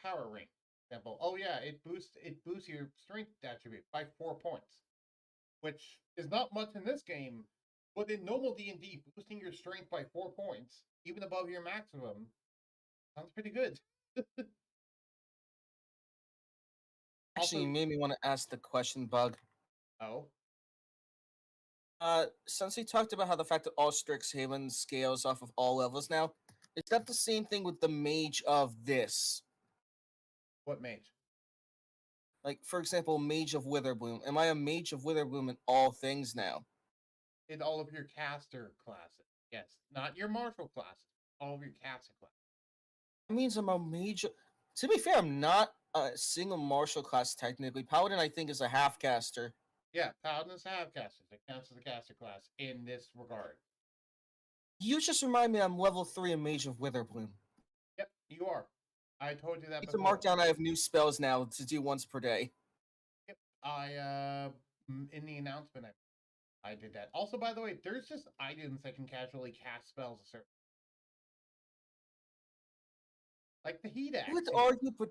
S2: Power Ring, for example. Oh yeah, it boosts your strength attribute by 4 points, which is not much in this game, but in normal D&D, boosting your strength by 4 points, even above your maximum, sounds pretty good.
S1: Actually, you
S2: Also,
S1: made me want to ask the question, Bug.
S2: oh,
S1: Since we talked about how the fact that all Strixhaven scales off of all levels now, is that the same thing with the mage of this?
S2: what mage?
S1: Like, for example, Mage of Witherbloom. Am I a Mage of Witherbloom in all things now?
S2: In all of your caster classes. Yes, not your martial classes, all of your caster classes.
S1: That means I'm a Mage. To be fair, I'm not a single martial class technically. Paladin, I think, is a half caster.
S2: Yeah, paladins have casters. It counts as a caster class in this regard.
S1: You just remind me I'm level 3 in Mage of Witherbloom.
S2: Yep, you are. I told you that
S1: Need to
S2: before.
S1: mark down I have new spells now to do once per day.
S2: Yep, in the announcement, I did that. Also, by the way, there's just items that can casually cast spells a certain, like the heat
S1: I would
S2: axe.
S1: argue, but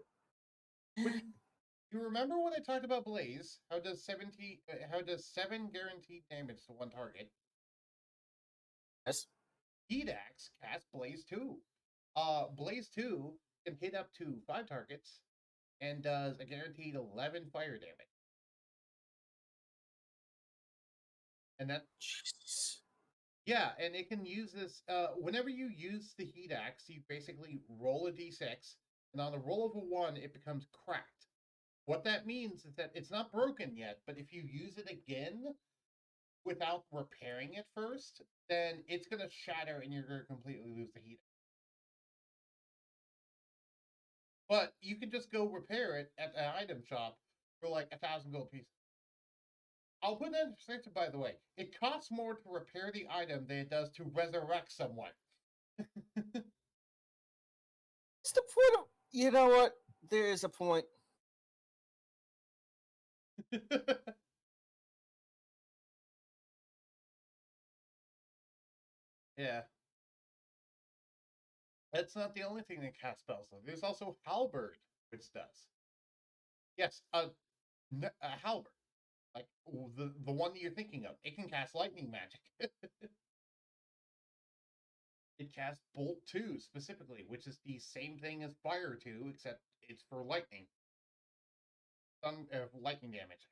S2: Which, you remember when I talked about Blaze? How does 7 guaranteed damage to one target?
S1: yes.
S2: Heat axe casts Blaze 2. Blaze 2 can hit up to 5 targets and does a guaranteed 11 fire damage. And that,
S1: Jesus.
S2: yeah, and it can use this, whenever you use the heat axe, you basically roll a d6, and on a roll of a 1, it becomes cracked. What that means is that it's not broken yet, but if you use it again without repairing it first, then it's going to shatter and you're going to completely lose the heat. But you can just go repair it at an item shop for like 1,000 gold pieces. I'll put that in perspective, by the way. It costs more to repair the item than it does to resurrect someone.
S1: What's the point of... You know what? There is a point.
S2: Yeah. That's not the only thing that casts spells, though. There's also Halberd, which does. Yes, Halberd. Like the one that you're thinking of. It can cast lightning magic. It casts Bolt 2 specifically, which is the same thing as Fire 2, except it's for lightning. Lightning damage.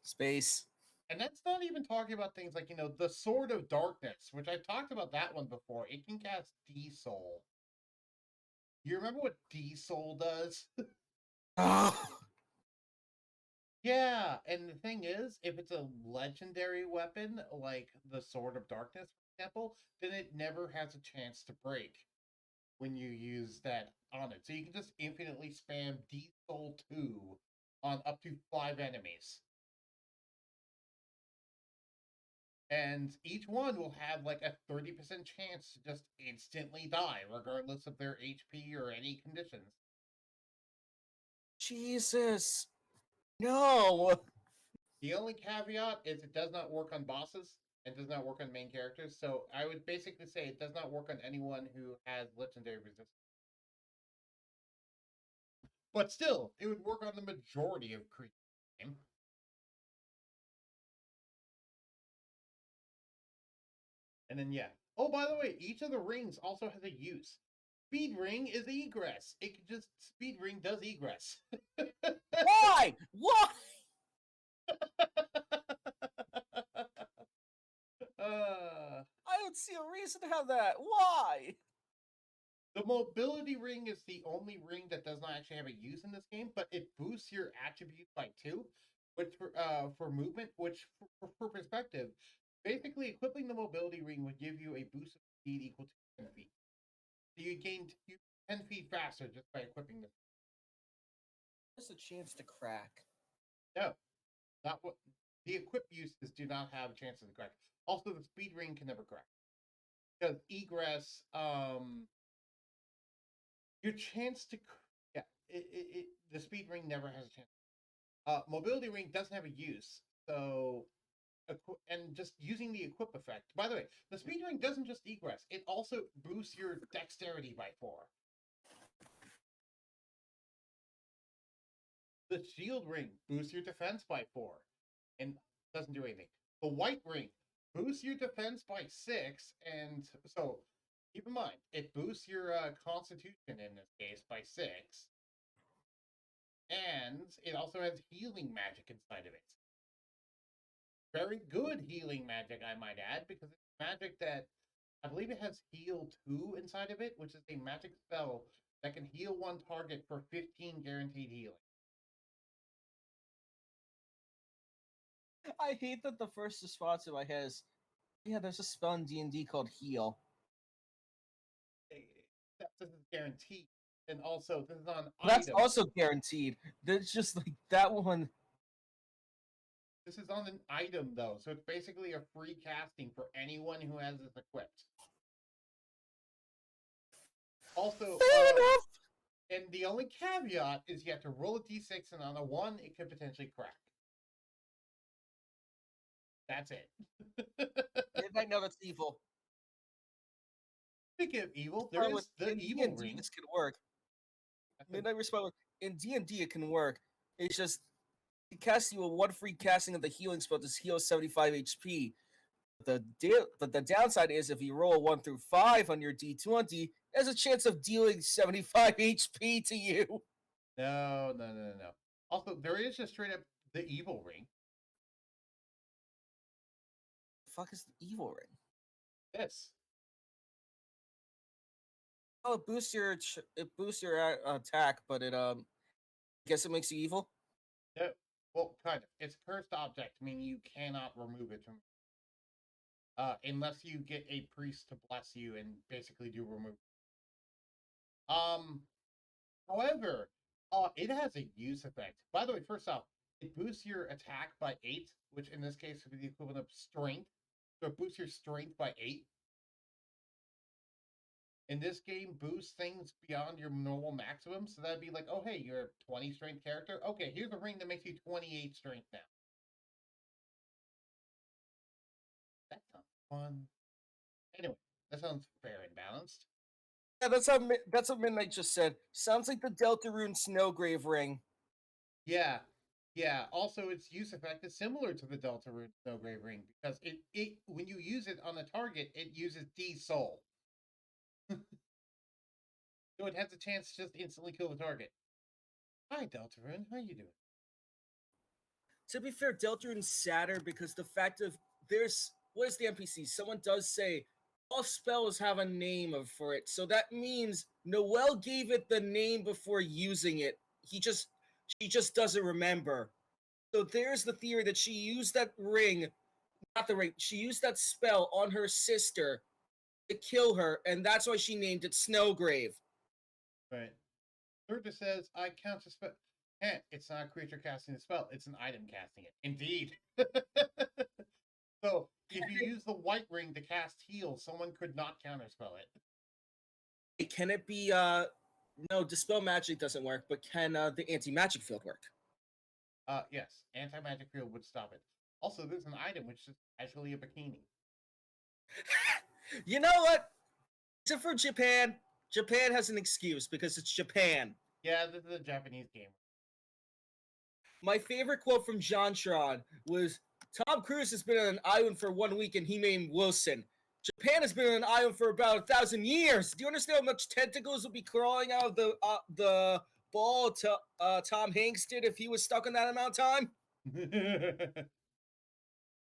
S1: Space.
S2: And that's not even talking about things like, the Sword of Darkness, which I've talked about that one before. It can cast D-Soul. You remember what D-Soul does? Yeah, and the thing is, if it's a legendary weapon like the Sword of Darkness, for example, then it never has a chance to break when you use that on it. So you can just infinitely spam D Soul 2 on up to 5 enemies. And each one will have like a 30% chance to just instantly die, regardless of their HP or any conditions.
S1: Jesus. No.
S2: The only caveat is it does not work on bosses. It does not work on main characters. So I would basically say it does not work on anyone who has legendary resistance. But still, it would work on the majority of creatures. And then yeah. Oh, by the way, each of the rings also has a use. Speed ring is egress. It can just speed ring does egress.
S1: Why? Why? I don't see a reason to have that. Why?
S2: The mobility ring is the only ring that does not actually have a use in this game, but it boosts your attribute by 2, which for movement, which for perspective, basically equipping the mobility ring would give you a boost of speed equal to 10 feet. So you gain 10 feet faster just by equipping this.
S1: There's a chance to crack.
S2: No, not what the equip uses do not have a chance to crack. Also, the speed ring can never crack because egress, your chance to, yeah, the speed ring never has a chance. Mobility ring doesn't have a use, so and just using the equip effect. By the way, the speed ring doesn't just egress; it also boosts your dexterity by 4. The shield ring boosts your defense by 4, and doesn't do anything. The white ring boosts your defense by 6, and so keep in mind it boosts your constitution in this case by 6, and it also has healing magic inside of it. Very good healing magic, I might add, because it's magic that I believe it has heal 2 inside of it, which is a magic spell that can heal one target for 15 guaranteed healing.
S1: I hate that the first response in my head is, yeah, there's a spell in D&D called heal.
S2: This is guaranteed. And also, this is on
S1: That's
S2: item.
S1: also guaranteed. There's just like that one.
S2: This is on an item, though, so it's basically a free casting for anyone who has this equipped. Also,
S1: Fair enough.
S2: and the only caveat is you have to roll a d6, and on a 1, it could potentially crack. That's it.
S1: Midnight, no, that's evil.
S2: Speaking of evil, there is the evil
S1: D&D,
S2: ring.
S1: this can work. Midnight respond in D&D it can work. It's just it casts you a 1 free casting of the healing spell to heal 75 HP. But the downside is if you roll a 1 through 5 on your D20, there's a chance of dealing 75 HP to you.
S2: No. Also, there is just straight up the evil ring.
S1: The fuck is the evil ring?
S2: This.
S1: Oh, it boosts your attack, but it guess it makes you evil.
S2: No, well, kind of. It's a cursed object, meaning you cannot remove it from. Unless you get a priest to bless you and basically do remove. Um, However, it has a use effect. By the way, first off, it boosts your attack by 8, which in this case would be the equivalent of strength. So it boosts your strength by 8. In this game, boosts things beyond your normal maximum. So that'd be like, oh, hey, you're a 20 strength character. Okay, here's a ring that makes you 28 strength now. That sounds fun. Anyway, that sounds fair and balanced.
S1: Yeah, that's what Midnight just said. Sounds like the Deltarune Snowgrave ring.
S2: Yeah. Also, its use effect is similar to the Deltarune Snowgrave ring because it when you use it on a target, it uses D Soul. So it has a chance to just instantly kill the target. Hi, Deltarune. How you doing?
S1: To be fair, Deltarune's sadder because the fact of there's what is the NPC? Someone does say all spells have a name for it, so that means Noel gave it the name before using it. She just doesn't remember. So there's the theory that she used that ring, not the ring, she used that spell on her sister to kill her, and that's why she named it Snowgrave.
S2: Right. Third just says, I count a spell. It's not a creature casting a spell, it's an item casting it. Indeed. So, if you use the white ring to cast heal, someone could not counterspell it.
S1: Can it be, no, Dispel Magic doesn't work, but can the anti-magic field work?
S2: Yes, anti-magic field would stop it. Also, there's an item which is actually a bikini.
S1: You know what? Except for Japan, Japan has an excuse because it's Japan.
S2: Yeah, this is a Japanese game.
S1: My favorite quote from JonTron was, Tom Cruise has been on an island for 1 week and he named Wilson. Japan has been on an island for about 1,000 years. Do you understand how much tentacles would be crawling out of the ball Tom Hanks did if he was stuck in that amount of time?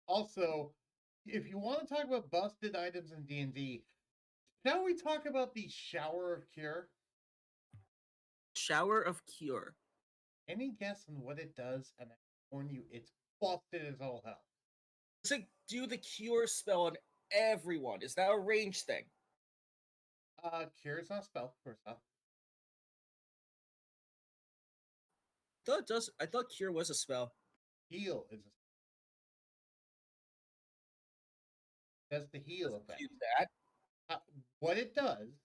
S2: Also, if you want to talk about busted items in D&D, shall we talk about the Shower of Cure?
S1: Shower of Cure.
S2: Any guess on what it does? And I warn you, it's busted as all hell.
S1: Does it do the Cure spell on everyone? Is that a range thing?
S2: Cure is not a spell, first off.
S1: I thought Cure was a spell.
S2: Heal is a spell. Does the heal effect.
S1: Do that.
S2: What it does,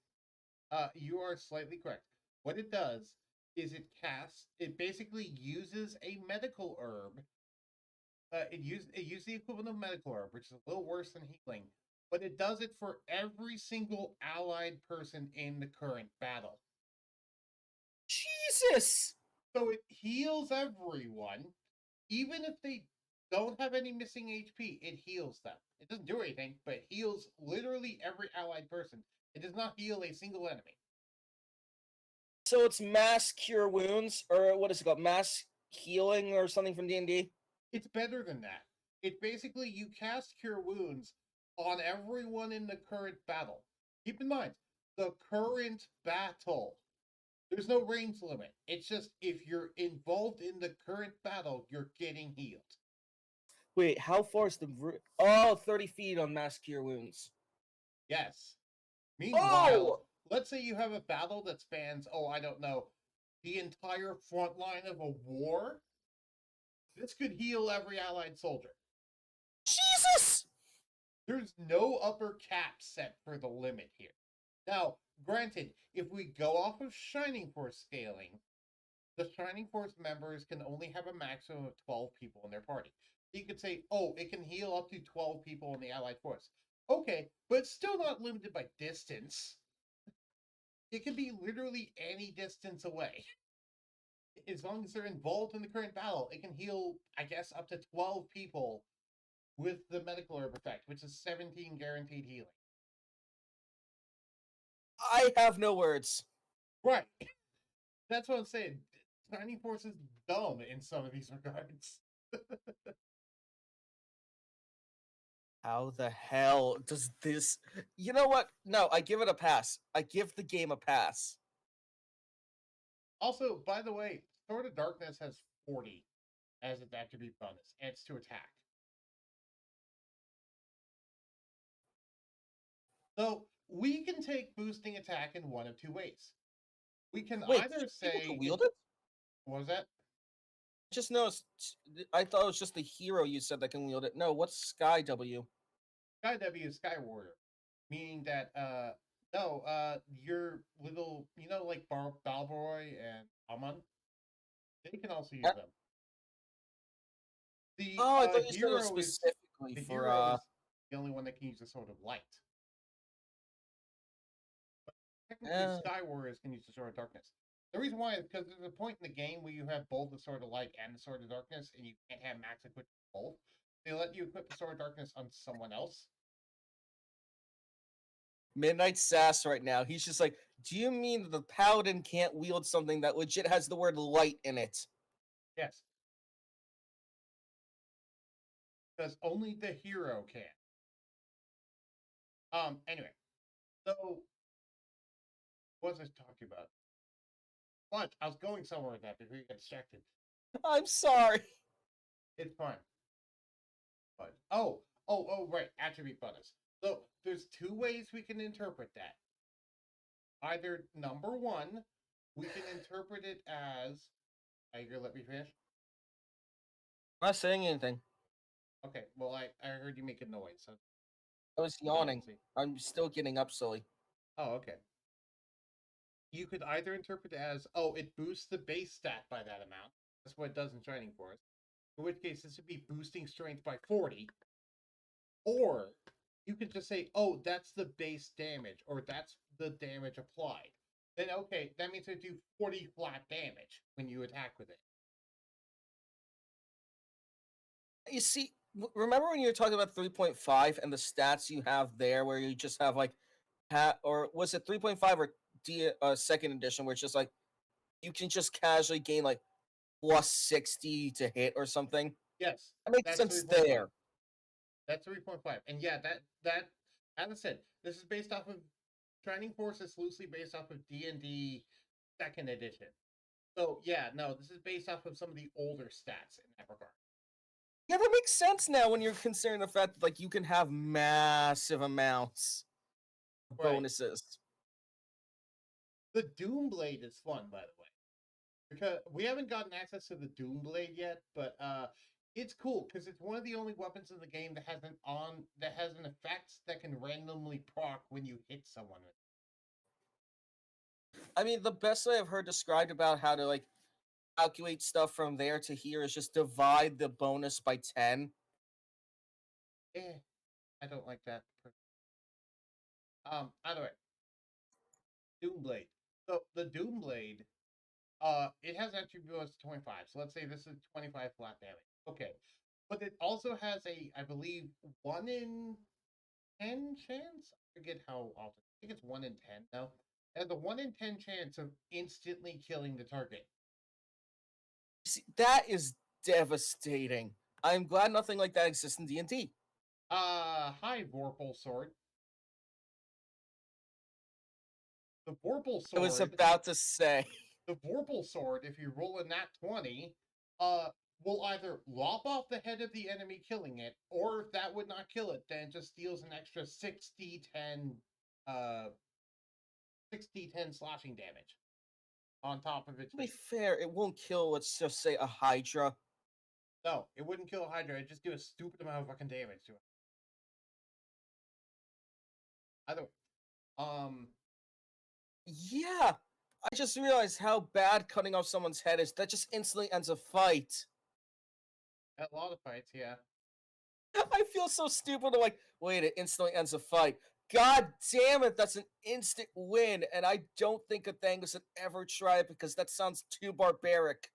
S2: you are slightly correct. What it does is it basically uses a medical herb. It uses the equivalent of medical herb, which is a little worse than healing, but it does it for every single allied person in the current battle.
S1: Jesus!
S2: So it heals everyone, even if they don't have any missing HP, it heals them. It doesn't do anything, but it heals literally every allied person. It does not heal a single enemy.
S1: So it's mass cure wounds, or what is it called? Mass healing or something from D&D?
S2: It's better than that. It basically, you cast Cure Wounds on everyone in the current battle. Keep in mind, the current battle. There's no range limit. It's just if you're involved in the current battle, you're getting healed.
S1: Wait, how far is the... Oh, 30 feet on mass cure wounds.
S2: Yes. Meanwhile,
S1: Oh!
S2: let's say you have a battle that spans, I don't know, the entire front line of a war. This could heal every allied soldier.
S1: Jesus!
S2: There's no upper cap set for the limit here. Now, granted, if we go off of Shining Force scaling, the Shining Force members can only have a maximum of 12 people in their party. You could say, it can heal up to 12 people in the allied force. Okay, but it's still not limited by distance. It can be literally any distance away. As long as they're involved in the current battle, it can heal, I guess, up to 12 people with the medical herb effect, which is 17 guaranteed healing.
S1: I have no words.
S2: Right. That's what I'm saying. Shining Force is dumb in some of these regards.
S1: How the hell does this... You know what? No, I give it a pass. I give the game a pass.
S2: Also, by the way, Sword of Darkness has 40 as its attribute bonus, and it's to attack. So, we can take boosting attack in one of two ways. We can either say...
S1: Can wield it?
S2: What was that?
S1: Just noticed, I thought it was just the hero you said that can wield it. No, what's Sky W?
S2: Sky W is Sky Warrior, meaning that, your little, like Balboy and Amon, they can also use them. The
S1: I thought you said it
S2: hero
S1: was specifically
S2: is,
S1: for...
S2: hero is the only one that can use the Sword of Light. But technically, Sky Warriors can use the Sword of Darkness. The reason why is because there's a point in the game where you have both the Sword of Light and the Sword of Darkness, and you can't have max equip both. They let you equip the Sword of Darkness on someone else.
S1: Midnight Sass right now. He's just like, do you mean the paladin can't wield something that legit has the word light in it?
S2: Yes. Because only the hero can. Anyway. So, what was I talking about? But I was going somewhere with that before you got distracted.
S1: I'm sorry.
S2: It's fine. But right, attribute bonus. So there's two ways we can interpret that. Either number one, we can interpret it as. Are you gonna let me finish?
S1: I'm not saying anything.
S2: Okay. Well, I heard you make a noise. So
S1: I was yawning.
S2: see.
S1: I'm still getting up silly.
S2: Oh, okay. You could either interpret it as, oh, it boosts the base stat by that amount. That's what it does in Shining Force. In which case, this would be boosting strength by 40. Or you could just say, oh, that's the base damage, or that's the damage applied. Then, okay, that means it do 40 flat damage when you attack with it.
S1: You see, remember when you were talking about 3.5 and the stats you have there, where you just have like, or was it 3.5 or second edition, where it's just like you can just casually gain like plus 60 to hit or something?
S2: Yes,
S1: That makes
S2: that's
S1: sense
S2: 3.5.
S1: there.
S2: That's 3.5. And yeah, that as I said, this is based off of Shining Force is loosely based off of D&D second edition. So yeah, no, this is based off of some of the older stats in that regard.
S1: Yeah, that makes sense now when you're considering the fact that like you can have massive amounts of
S2: Right.
S1: bonuses.
S2: The Doomblade is fun, by the way, because we haven't gotten access to the Doomblade yet, but it's cool because it's one of the only weapons in the game that has an effect that can randomly proc when you hit someone.
S1: I mean, the best way I've heard described about how to like calculate stuff from there to here is just divide the bonus by 10.
S2: I don't like that. Either way, Doomblade. So the Doomblade, it has attribute bonus 25. So let's say this is 25 flat damage. Okay, but it also has I believe 1 in 10 chance. I forget how often. I think it's 1 in 10 now. And the 1 in 10 chance of instantly killing the target.
S1: See, that is devastating. I'm glad nothing like that exists in D&D.
S2: Hi, Vorpul Sword. The Vorpul
S1: I was
S2: Sword.
S1: about to say.
S2: The Vorpul Sword, if you roll a nat 20, will either lop off the head of the enemy killing it, or if that would not kill it, then it just deals an extra 6d10 slashing damage on top of its
S1: To be
S2: base.
S1: fair, it won't kill, let's just say, a Hydra.
S2: No, it wouldn't kill a Hydra, it'd just do a stupid amount of fucking damage to it. Either way,
S1: Yeah, I just realized how bad cutting off someone's head is. That just instantly ends a fight.
S2: a lot of fights, yeah.
S1: I feel so stupid. I'm like, wait, it instantly ends a fight. God damn it, that's an instant win. And I don't think Athangus would ever try it because that sounds too barbaric.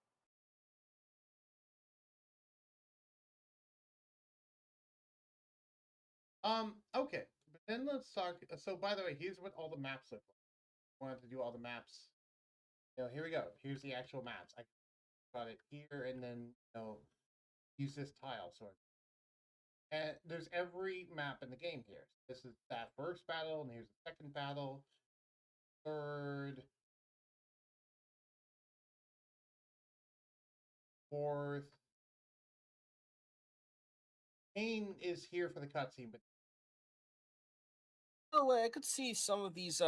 S2: Okay. But then let's talk. So, by the way, here's what all the maps look like. I wanted to do all the maps. Here we go. Here's the actual maps. I got it here, and then use this tile sort. And there's every map in the game here. This is that first battle, and here's the second battle, third, fourth. Main is here for the cutscene, but
S1: By the way, I could see some of these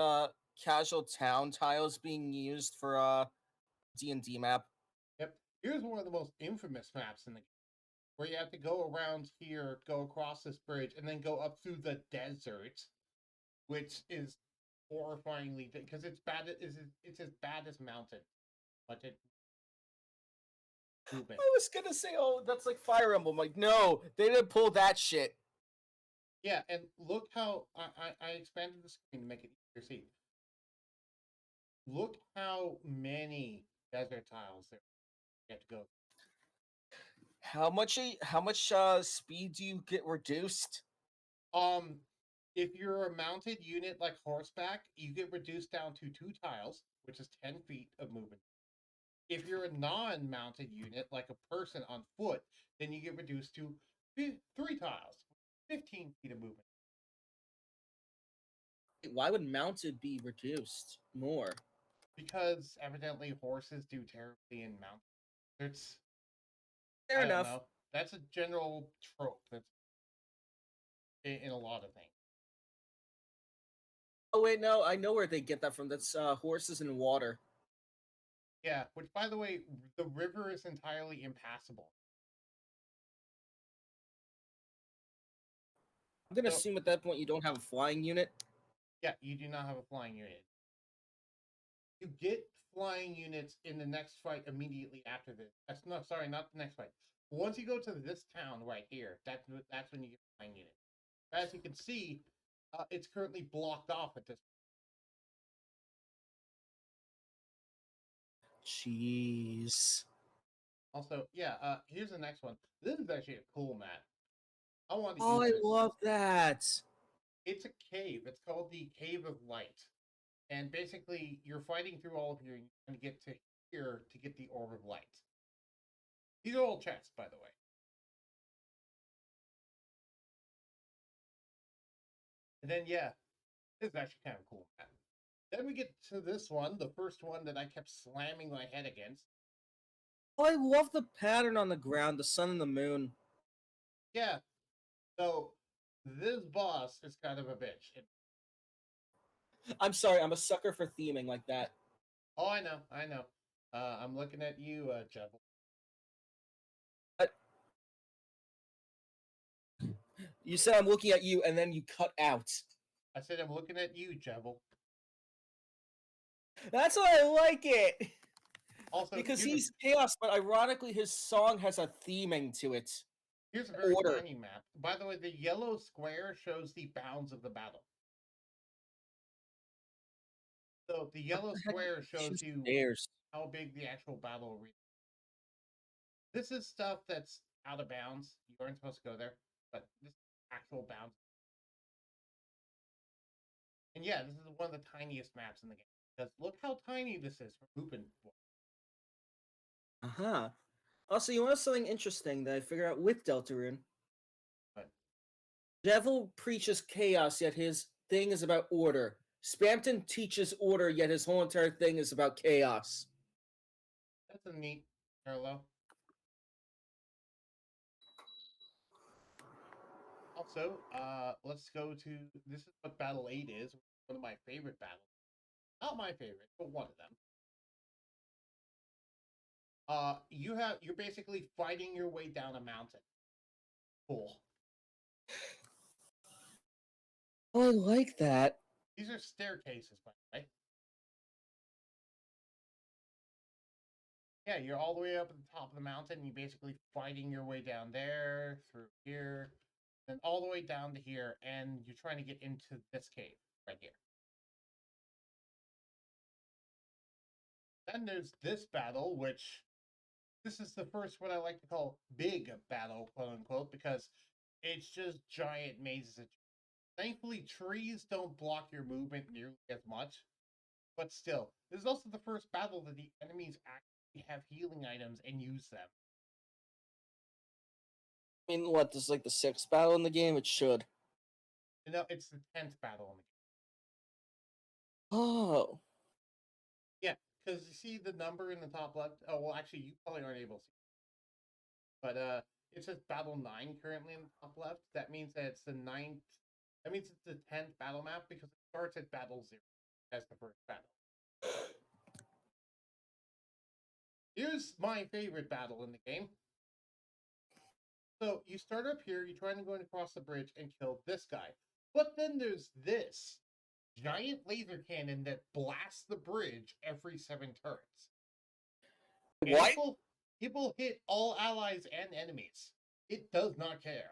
S1: casual town tiles being used for D&D map.
S2: yep. Here's one of the most infamous maps in the game, where you have to go around here, go across this bridge, and then go up through the desert, which is horrifyingly because it's bad. It's as bad as Mountain, but it.
S1: I was gonna say, oh, that's like Fire Emblem. Like, no, they didn't pull that shit.
S2: Yeah, and look how I expanded the screen to make it easier to see. Look how many desert tiles there you have to go.
S1: How much speed do you get reduced?
S2: If you're a mounted unit like horseback, you get reduced down to 2 tiles, which is 10 feet of movement. If you're a non-mounted unit like a person on foot, then you get reduced to 3 tiles, 15 feet of movement.
S1: Why would mounted be reduced more?
S2: Because evidently horses do terribly in mountains.
S1: Fair
S2: I don't
S1: enough.
S2: know. that's a general trope that's in a lot of things.
S1: Oh wait, no, I know where they get that from. That's horses and water.
S2: Yeah, which by the way, the river is entirely impassable.
S1: I'm gonna
S2: So
S1: assume at that point you don't have a flying unit.
S2: yeah, you do not have a flying unit. You get flying units in the next fight immediately after this. That's not sorry, not the next fight. Once you go to this town right here, that's when you get flying units. As you can see, it's currently blocked off at this.
S1: Jeez.
S2: Also, yeah, here's the next one. This is actually a cool map. I want to
S1: Oh,
S2: use
S1: I
S2: this.
S1: love that.
S2: It's a cave. It's called the Cave of Light. And basically, you're fighting through all of your and get to here to get the Orb of Light. These are all chests, by the way. And then, yeah, this is actually kind of cool map. Then we get to this one, the first one that I kept slamming my head against.
S1: Oh, I love the pattern on the ground, the sun and the moon.
S2: Yeah, so this boss is kind of a bitch.
S1: I'm sorry, I'm a sucker for theming like that.
S2: Oh, I know, I know. I'm looking at you, Jebel.
S1: But you said I'm looking at you, and then you cut out.
S2: I said I'm looking at you, Jebel.
S1: That's why I like it.
S2: Also,
S1: Because he's chaos, but ironically, his song has a theming to it.
S2: here's a very
S1: Order.
S2: tiny map. By the way, the yellow square shows the bounds of the battle. So the
S1: What
S2: yellow
S1: the heck?
S2: square
S1: Two
S2: shows you
S1: stairs.
S2: how big the actual battle arena. This is stuff that's out of bounds. You aren't supposed to go there, but this is actual bounds. And yeah, this is one of the tiniest maps in the game. Because look how tiny this is for moving.
S1: Uh huh. Also, you want something interesting that I figured out with Deltarune?
S2: But
S1: Devil preaches chaos, yet his thing is about order. Spamton teaches order, yet his whole entire thing is about chaos.
S2: that's a neat parallel. Also, let's go to this is what Battle 8 is. One of my favorite battles. Not my favorite, but one of them. You're basically fighting your way down a mountain. Cool.
S1: Oh, I like that.
S2: These are staircases, by the way. Yeah, you're all the way up at the top of the mountain. You're basically fighting your way down there, through here, then all the way down to here, and you're trying to get into this cave right here. Then there's this battle, which this is the first what I like to call big battle, quote unquote, because it's just giant mazes. Thankfully, trees don't block your movement nearly as much, but still, this is also the first battle that the enemies actually have healing items and use them.
S1: I mean, what, this is like the sixth battle in the game? It should.
S2: No, it's the 10th battle in the game.
S1: Oh.
S2: Yeah, because you see the number in the top left. Oh, well, actually, you probably aren't able to see. But it says battle 9 currently in the top left. That means that it's the 9th. That means it's the 10th battle map because it starts at battle 0 as the first battle. Here's my favorite battle in the game. So you start up here, you're trying to go across the bridge and kill this guy. But then there's this giant laser cannon that blasts the bridge every 7 turns. And
S1: What?
S2: it will hit all allies and enemies. It does not care.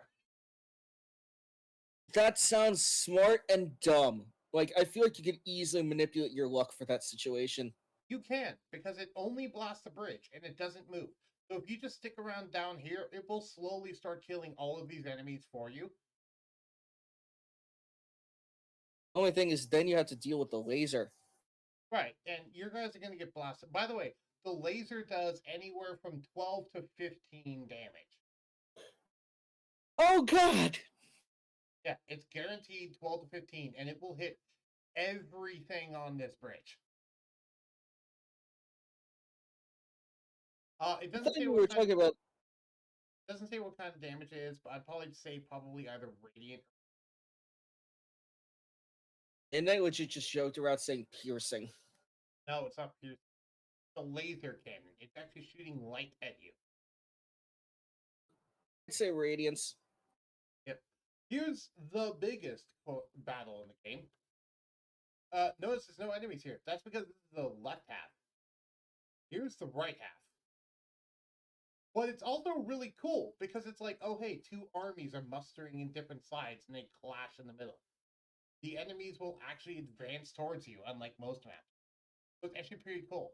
S1: That sounds smart and dumb. Like, I feel like you could easily manipulate your luck for that situation.
S2: You can, because it only blasts the bridge and it doesn't move. So if you just stick around down here, it will slowly start killing all of these enemies for you.
S1: Only thing is, then you have to deal with the laser.
S2: Right, and your guys are going to get blasted. By the way, the laser does anywhere from 12 to 15 damage.
S1: Oh, God!
S2: Yeah, it's guaranteed 12 to 15, and it will hit everything on this bridge. It
S1: I
S2: doesn't
S1: thought
S2: say
S1: you
S2: what
S1: were
S2: kind.
S1: talking about.
S2: Doesn't say what kind of damage it is, but I'd probably say probably either radiant.
S1: And they legit just joked around saying piercing.
S2: No, it's not piercing. It's a laser cannon. It's actually shooting light at you.
S1: I'd say radiance.
S2: Yep. Here's the biggest battle in the game. Notice there's no enemies here. That's because this is the left half. Here's the right half. But it's also really cool because it's like, oh hey, two armies are mustering in different sides and they clash in the middle. The enemies will actually advance towards you, unlike most maps. So it's actually pretty cool.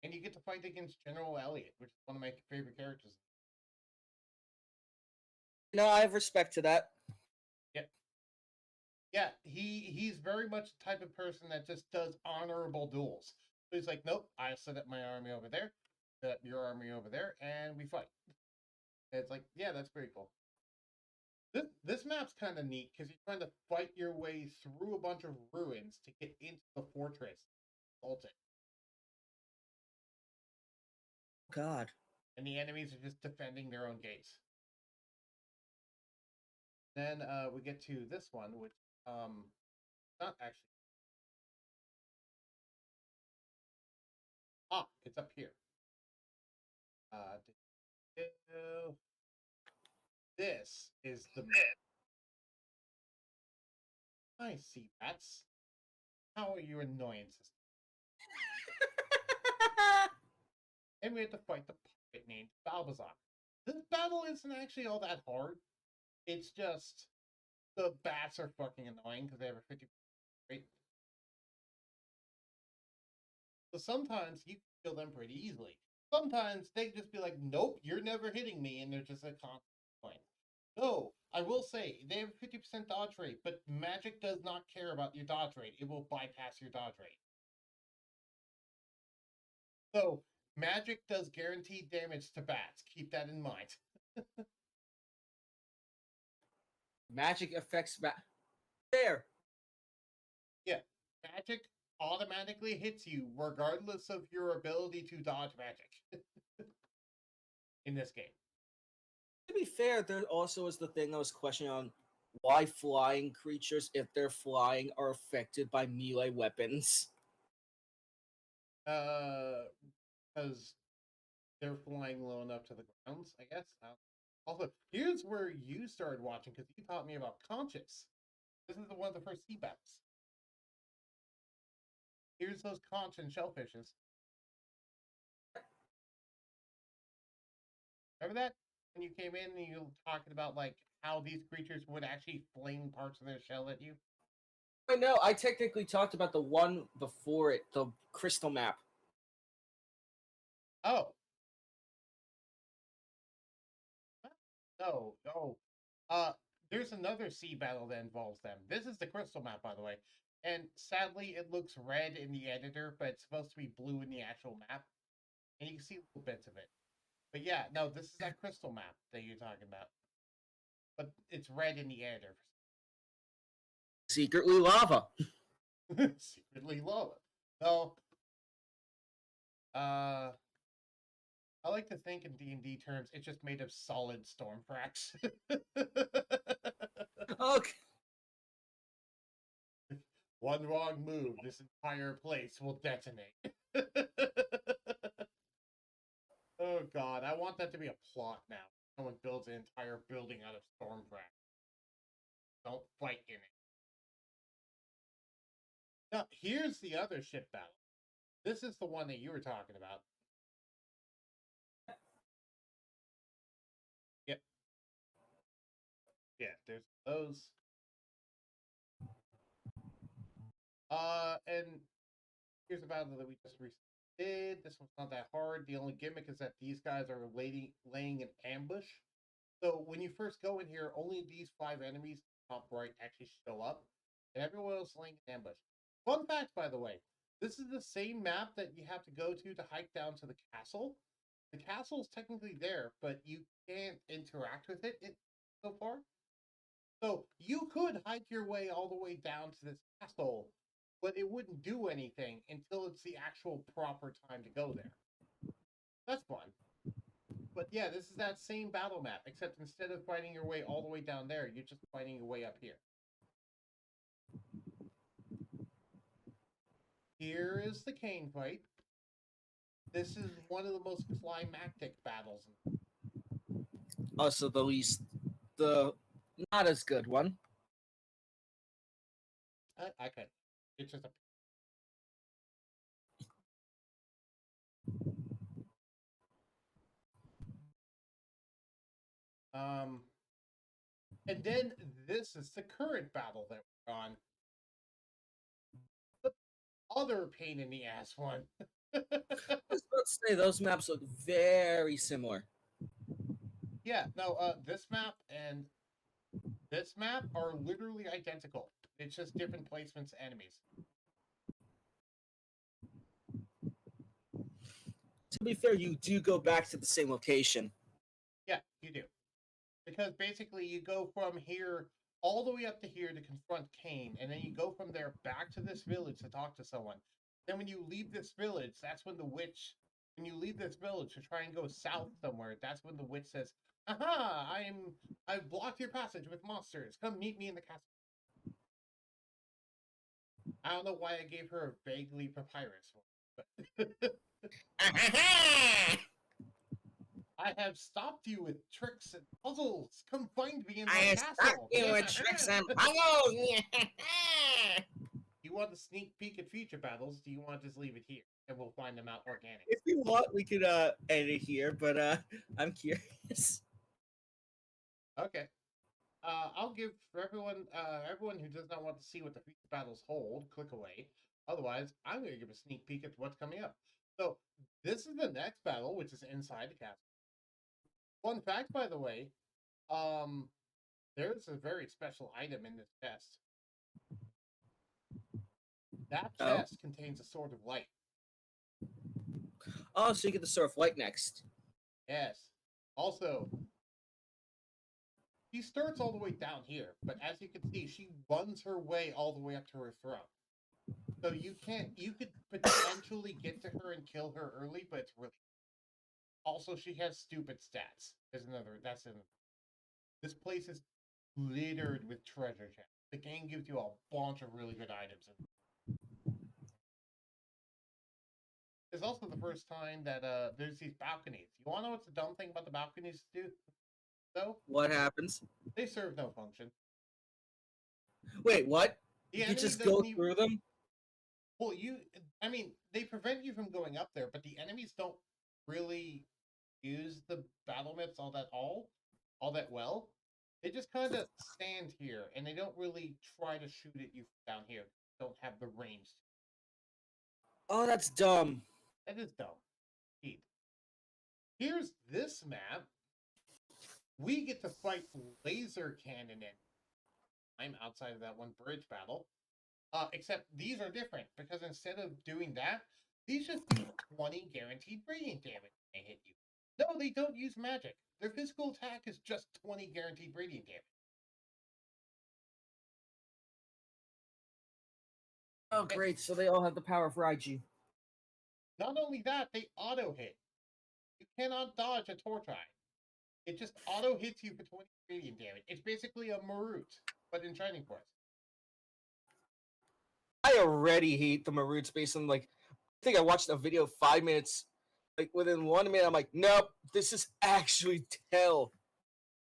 S2: And you get to fight against General Elliot, which is one of my favorite characters.
S1: No, I have respect to that.
S2: Yep. Yeah, he's very much the type of person that just does honorable duels. So he's like, nope, I set up my army over there, set up your army over there, and we fight. And it's like, yeah, that's pretty cool. This map's kind of neat because you're trying to fight your way through a bunch of ruins to get into the fortress. Ultimate.
S1: God.
S2: And the enemies are just defending their own gates. Then we get to this one, which not actually. It's up here. This is the map. I see bats. How are your annoyances? And we have to fight the pirate named Balbazar. This battle isn't actually all that hard. It's just the bats are fucking annoying because they have a 50% rate. So sometimes you can kill them pretty easily. Sometimes they just be like, nope, you're never hitting me, and they're just a constant point. No, I will say they have a 50% dodge rate, but magic does not care about your dodge rate. It will bypass your dodge rate. So magic does guaranteed damage to bats. Keep that in mind.
S1: Magic affects there.
S2: Yeah, magic automatically hits you regardless of your ability to dodge magic in this game.
S1: To be fair, there also is the thing I was questioning on why flying creatures, if they're flying, are affected by melee weapons.
S2: Because they're flying low enough to the grounds, I guess. Also, here's where you started watching because you taught me about Conscious. This is one of the first sea battles. Here's those conch and shellfishes. Remember that? When you came in and you were talking about like how these creatures would actually fling parts of their shell at you?
S1: I know, I technically talked about the one before it, the crystal map.
S2: Oh. No, no. There's another sea battle that involves them. This is the crystal map, by the way. And sadly, it looks red in the editor, but it's supposed to be blue in the actual map. And you can see little bits of it. But yeah, no, this is that crystal map that you're talking about. But it's red in the editor.
S1: Secretly lava.
S2: Secretly lava. So, I like to think in D&D terms, it's just made of solid storm cracks.
S1: Okay.
S2: One wrong move, this entire place will detonate. Oh god, I want that to be a plot now. Someone builds an entire building out of storm cracks. Don't fight in it. Now, here's the other ship battle. This is the one that you were talking about. Yep. Yeah, there's those. And here's a battle that we just recently did. This one's not that hard. The only gimmick is that these guys are laying an ambush. So when you first go in here, only these 5 enemies top right actually show up, and everyone else laying an ambush. Fun fact, by the way, this is the same map that you have to go to hike down to the castle. The castle is technically there, but you can't interact with it so far. So you could hike your way all the way down to this castle, but it wouldn't do anything until it's the actual proper time to go there. That's fun. But Yeah, this is that same battle map, except instead of fighting your way all the way down there, you're just fighting your way up here. Here is the cane fight. This is one of the most climactic battles.
S1: Also, the not as good one.
S2: I could. It's just a. And then this is the current battle that we're on. The other pain in the ass one.
S1: I was about to say those maps look very similar.
S2: Yeah, no, this map and this map are literally identical. It's just different placements of enemies.
S1: To be fair, you do go back to the same location.
S2: Yeah, you do. Because basically you go from here all the way up to here to confront Cain, and then you go from there back to this village to talk to someone. Then when you leave this village, that's when the witch, when you leave this village to try and go south somewhere, that's when the witch says, "Aha! I've blocked your passage with monsters. Come meet me in the castle." I don't know why I gave her a vaguely papyrus one, but I have stopped you with tricks and puzzles. Come find me in my castle.
S1: tricks and puzzles.
S2: You want to sneak peek at future battles? Do you want to just leave it here and we'll find them out organic?
S1: If you want, we could edit here, but I'm curious.
S2: Okay. I'll give for everyone who does not want to see what the future battles hold, click away. Otherwise, I'm going to give a sneak peek at what's coming up. So this is the next battle, which is inside the castle. Fun fact, by the way, there's a very special item in this chest. That chest contains a sword of light.
S1: Oh, so you get the Sword of Light next.
S2: Yes. Also, she starts all the way down here, but as you can see, she runs her way all the way up to her throne. So you could potentially get to her and kill her early, but it's really. Also, she has stupid stats. This place is littered with treasure chests. The game gives you a bunch of really good items. It's also the first time that there's these balconies. You want to know what's the dumb thing about the balconies, dude? Though
S1: What happens?
S2: they serve no function.
S1: Wait, what?
S2: The
S1: You
S2: enemy
S1: just
S2: doesn't
S1: go
S2: even.
S1: through them?
S2: Well, I mean, they prevent you from going up there, but the enemies don't really use the battle myths all that well. They just kind of stand here, and they don't really try to shoot at you from down here. Don't have the range.
S1: Oh, that's dumb.
S2: That is dumb. Indeed. Here's this map. We get to fight laser cannon in. I'm outside of that one bridge battle. Except these are different because instead of doing that, these just do 20 guaranteed radiant damage when they hit you. No, they don't use magic. Their physical attack is just 20 guaranteed radiant damage.
S1: Oh, great. So they all have the power of Rouge.
S2: Not only that, they auto hit. You cannot dodge a torch eye. It just auto hits you for 20 radiant damage. It's basically a Marut, but in Shining Force.
S1: I already hate the Maroots based on, like, I think I watched a video 5 minutes. Like, within 1 minute, I'm like, nope, this is actually hell.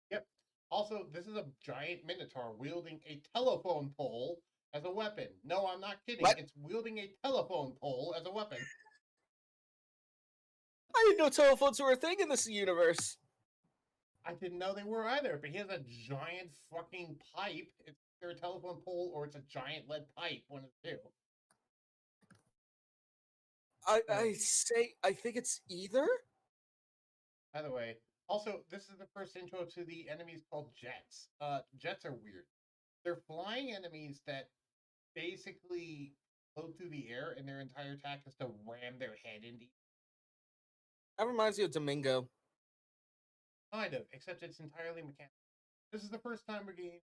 S2: Yep. Also, this is a giant minotaur wielding a telephone pole as a weapon. No, I'm not kidding.
S1: What?
S2: It's wielding a telephone pole as a weapon.
S1: I didn't know telephones were a thing in this universe.
S2: I didn't know they were either, but he has a giant fucking pipe. It's either a telephone pole or it's a giant lead pipe, one of the two.
S1: I think it's either.
S2: By the way, also, this is the first intro to the enemies called jets. Jets are weird. They're flying enemies that basically float through the air, and their entire attack is to ram their head into you.
S1: That reminds me of Domingo.
S2: Kind of, except it's entirely mechanical. This is the first time we're getting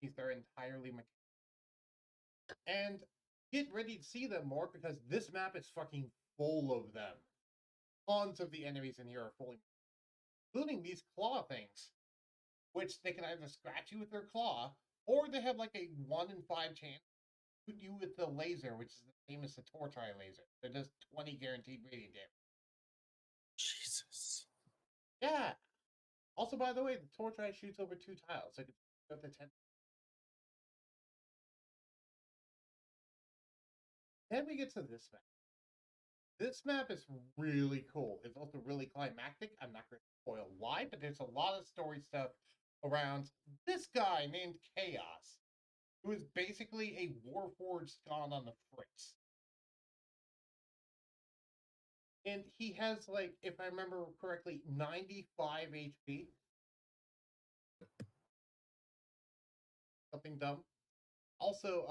S2: these that are entirely mechanical. And get ready to see them more because this map is fucking full of them. Tons of the enemies in here are fully. including these claw things, which they can either scratch you with their claw, or they have like a 1 in 5 chance to shoot you with the laser, which is the same as the Torcheye laser. That does 20 guaranteed radiant damage.
S1: Jesus.
S2: Yeah. Also, by the way, the Torcheye shoots over 2 tiles, so it can shoot up to 10. Then we get to this map. This map is really cool. It's also really climactic. I'm not going to spoil why, but there's a lot of story stuff around this guy named Chaos, who is basically a Warforged gone on the fritz. And he has, like, if I remember correctly, 95 HP. Something dumb. Also,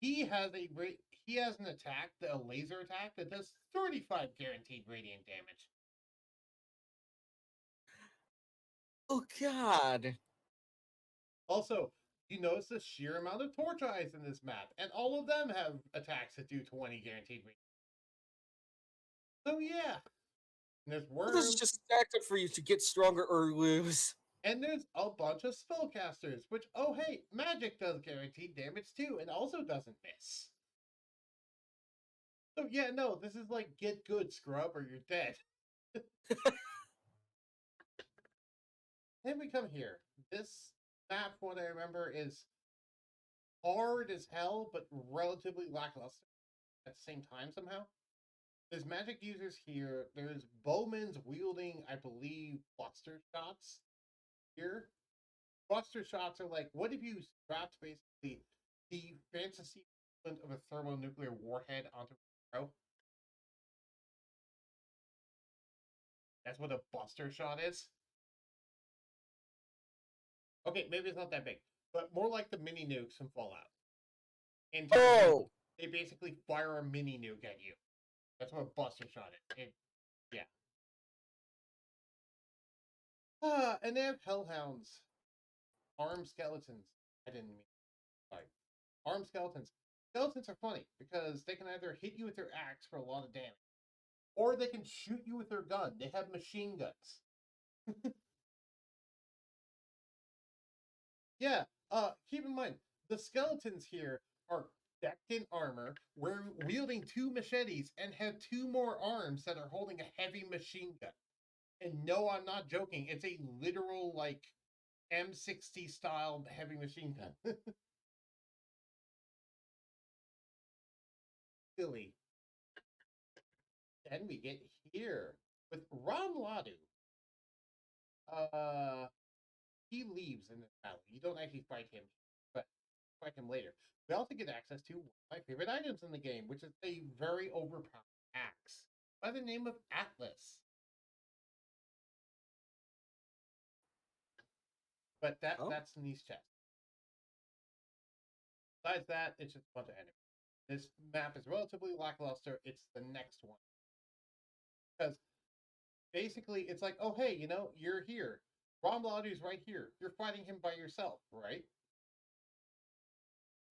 S2: he has an attack, a laser attack that does 35 guaranteed radiant damage.
S1: Oh God.
S2: Also, you notice the sheer amount of Torcheyes in this map, and all of them have attacks that do 20 guaranteed radiant. So yeah, and there's
S1: Well, this is
S2: worms,
S1: just stacked up for you to get stronger or lose.
S2: and there's a bunch of spellcasters. Which, oh hey, magic does guaranteed damage too, and also doesn't miss. So yeah, no, this is like get good, scrub, or you're dead. Then we come here. This map, what I remember, is hard as hell, but relatively lackluster at the same time somehow. There's magic users here. There's bowmans wielding, I believe, buster shots here. Buster shots are like, what if you strapped basically the fantasy equivalent of a thermonuclear warhead onto a arrow? That's what a buster shot is. Okay, maybe it's not that big, but more like the mini nukes from Fallout. And
S1: Oh,
S2: they basically fire a mini nuke at you. That's what a buster shot is. Yeah. And they have hellhounds, armed skeletons. I didn't mean sorry. Armed skeletons. Skeletons are funny because they can either hit you with their axe for a lot of damage, or they can shoot you with their gun. They have machine guns. Yeah. Keep in mind the skeletons here are decked in armor, wielding 2 machetes, and have 2 more arms that are holding a heavy machine gun. And no, I'm not joking. It's a literal like M60 style heavy machine gun. Silly. Then we get here with Ram Ladu. He leaves in this battle. You don't actually fight him, but fight him later. We also get access to one of my favorite items in the game, which is a very overpowered axe by the name of Atlas. But that's in these chests. Besides that, it's just a bunch of enemies. This map is relatively lackluster. It's the next one. Because basically, it's like, oh, hey, you're here. Ramladu's right here. You're fighting him by yourself, right?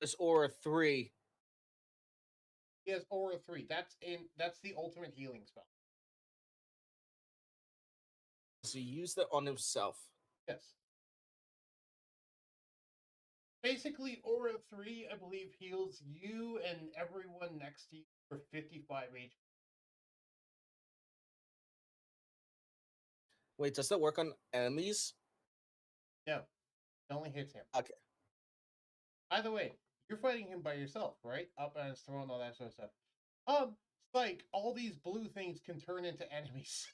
S1: this Aura 3.
S2: He has Aura 3. That's the ultimate healing spell.
S1: So he used that on himself.
S2: Yes. Basically, Aura 3, I believe, heals you and everyone next to you for 55 HP.
S1: Wait, does that work on enemies?
S2: No, it only hits him.
S1: Okay.
S2: By the way, you're fighting him by yourself, right? Up on his throne, all that sort of stuff. Like, all these blue things can turn into enemies.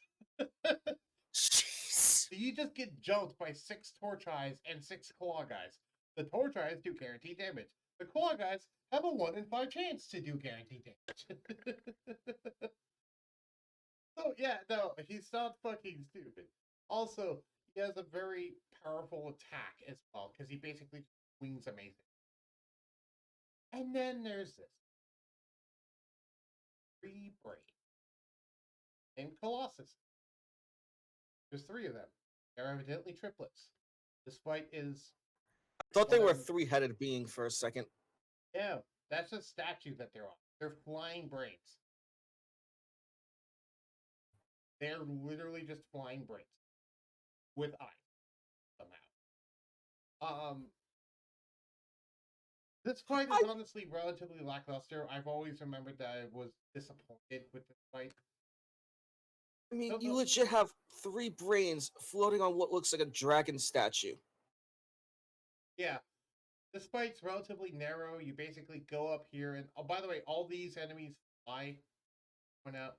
S1: Jeez.
S2: So you just get jumped by 6 Torcheyes and 6 Claw guys. The Torcheyes do guaranteed damage. The Claw guys have a 1 in 5 chance to do guaranteed damage. So yeah, no, he's not fucking stupid. Also, he has a very powerful attack as well, because he basically swings amazing. And then there's this. 3 brain. Named Colossus. There's 3 of them. They're evidently triplets. This fight is...
S1: I thought they were a 3-headed being for a second.
S2: Yeah, that's a statue that they're on. They're flying brains. They're literally just flying brains. with ice somehow. This fight is honestly relatively lackluster. I've always remembered that I was disappointed with this fight.
S1: I mean, you legit have 3 brains floating on what looks like a dragon statue.
S2: Yeah. This fight's relatively narrow. You basically go up here, and oh, by the way, all these enemies fly. Point out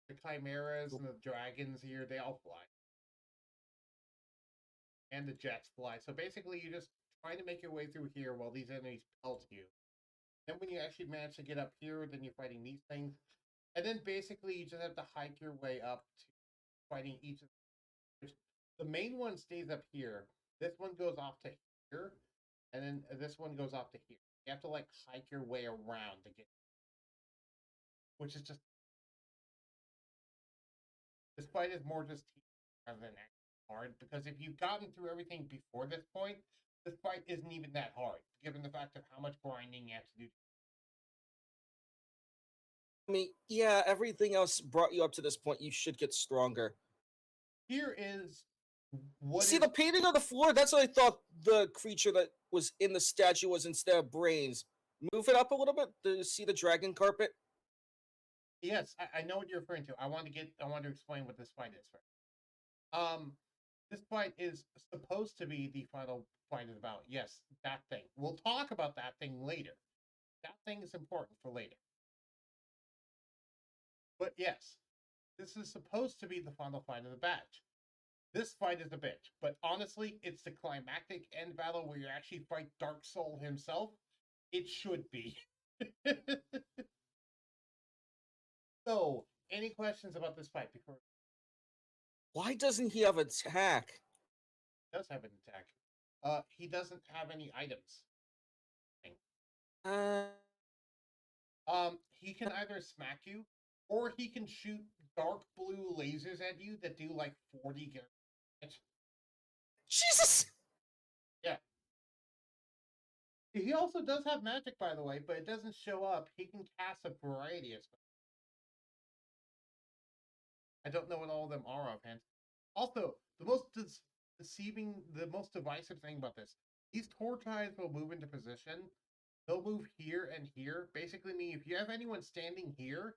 S2: the chimeras and the dragons here, they all fly. And the jets fly. So basically, you just try to make your way through here while these enemies pelt you. Then when you actually manage to get up here, then you're fighting these things. And then basically, you just have to hike your way up to fighting each of them. The main one stays up here. This one goes off to here. And then this one goes off to here. You have to like hike your way around to get, which is just, this fight is more just rather than hard, because if you've gotten through everything before this point, this fight isn't even that hard, given the fact of how much grinding you have to do.
S1: I mean, yeah, everything else brought you up to this point. You should get stronger.
S2: Here is what
S1: See the painting on the floor? That's what I thought the creature that was in the statue was instead of brains. Move it up a little bit to see the dragon carpet.
S2: Yes, I know what you're referring to. I want to explain what this fight is first. This fight is supposed to be the final fight is about. Yes, that thing. We'll talk about that thing later. That thing is important for later. But yes, this is supposed to be the final fight of the batch. This fight is a bitch, but honestly, it's the climactic end battle where you actually fight Dark Soul himself. It should be. So, any questions about this fight before?
S1: Why doesn't he have attack?
S2: He does have an attack. He doesn't have any items. He can either smack you, or he can shoot dark blue lasers at you that do like 40 damage.
S1: Jesus!
S2: Yeah. He also does have magic, by the way, but it doesn't show up. He can cast a variety of spells. I don't know what all of them are offhand. Also, the most deceiving, the most divisive thing about this, these torch eyes will move into position. They'll move here and here. Basically, meaning if you have anyone standing here,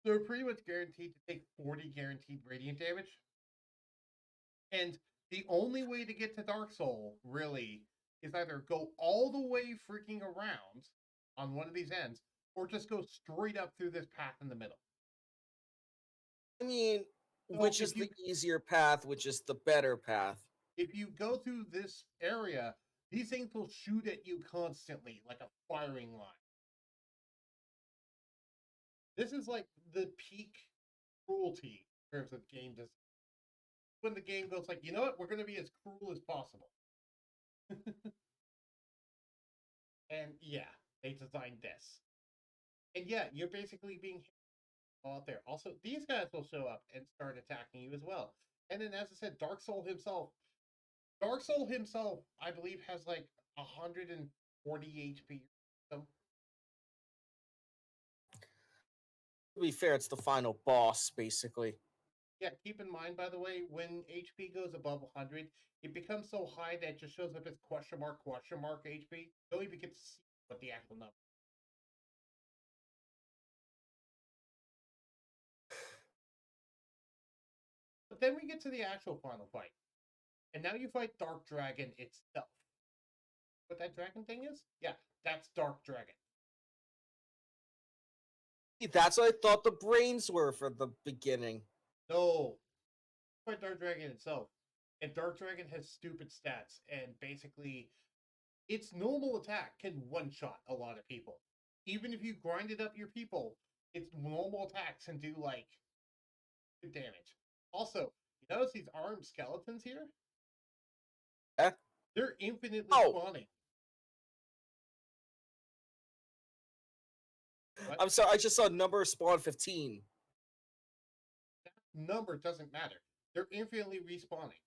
S2: they're pretty much guaranteed to take 40 guaranteed radiant damage. And the only way to get to Dark Soul, really, is either go all the way freaking around on one of these ends, or just go straight up through this path in the middle.
S1: I mean, which is the easier path, which is the better path?
S2: If you go through this area, these things will shoot at you constantly, like a firing line. This is like the peak cruelty in terms of game design. When the game goes like, you know what, we're going to be as cruel as possible. And yeah, they designed this. And yeah, you're basically being out there. Also, these guys will show up and start attacking you as well. And then, as I said, Dark Soul himself, I believe, has like 140 HP. So,
S1: to be fair, it's the final boss, basically.
S2: Yeah, keep in mind, by the way, when HP goes above 100, it becomes so high that it just shows up as question mark HP. You don't even get to see what the actual number. But then we get to the actual final fight. And now you fight Dark Dragon itself. What that dragon thing is? Yeah, that's Dark Dragon.
S1: That's what I thought the brains were for the beginning.
S2: No. Fight Dark Dragon itself. And Dark Dragon has stupid stats. And basically, its normal attack can one-shot a lot of people. Even if you grinded up your people, its normal attacks can do, like, good damage. Also, you notice these armed skeletons here?
S1: Yeah.
S2: They're infinitely spawning. What?
S1: I'm sorry, I just saw number spawn 15.
S2: That number doesn't matter. They're infinitely respawning.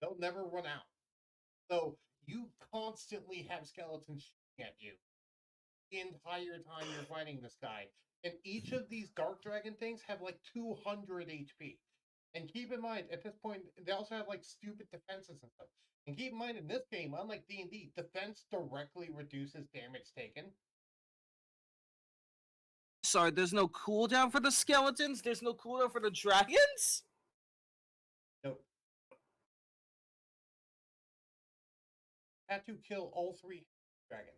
S2: They'll never run out. So you constantly have skeletons shooting at you the entire time you're fighting this guy. And each of these Dark Dragon things have like 200 HP. And keep in mind, at this point, they also have like stupid defenses and stuff. And keep in mind, in this game, unlike D&D, defense directly reduces damage taken.
S1: Sorry, there's no cooldown for the skeletons? There's no cooldown for the dragons?
S2: Nope. Had to kill all 3 dragons.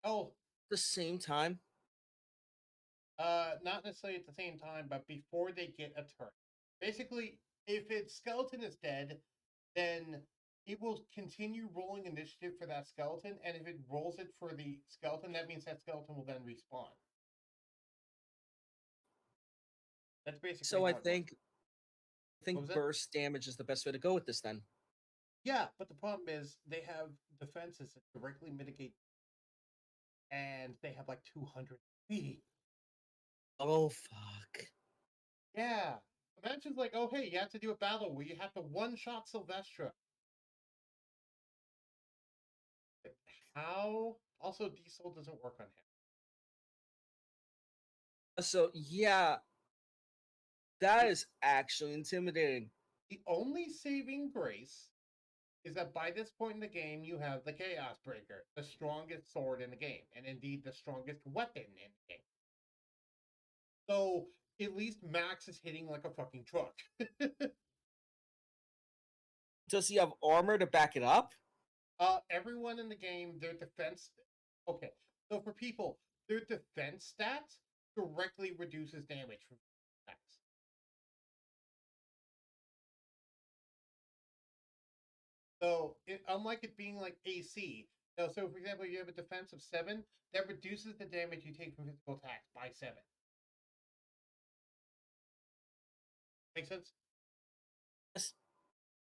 S2: Oh,
S1: The same time?
S2: not necessarily at the same time, but before they get a turn. Basically, if its skeleton is dead, then it will continue rolling initiative for that skeleton, and if it rolls it for the skeleton, that means that skeleton will then respawn. That's basically
S1: So
S2: how
S1: I
S2: it works.
S1: think
S2: What was that?
S1: burst damage is the best way to go with this then.
S2: Yeah, but the problem is they have defenses that directly mitigate, and they have like 200 feet.
S1: Oh fuck.
S2: Yeah. Imagine like, oh hey, you have to do a battle where you have to one-shot Sylvestra. How? Also, Diesel doesn't work on him.
S1: So yeah, that is actually intimidating.
S2: The only saving grace is that by this point in the game, you have the Chaos Breaker, the strongest sword in the game, and indeed the strongest weapon in the game. So at least Max is hitting like a fucking truck.
S1: Does he have armor to back it up?
S2: Everyone in the game, their defense. Okay, so for people, their defense stats directly reduces damage from attacks. So, unlike it being like AC, so for example, you have a defense of 7, that reduces the damage you take from physical attacks by 7. Make sense?
S1: Yes.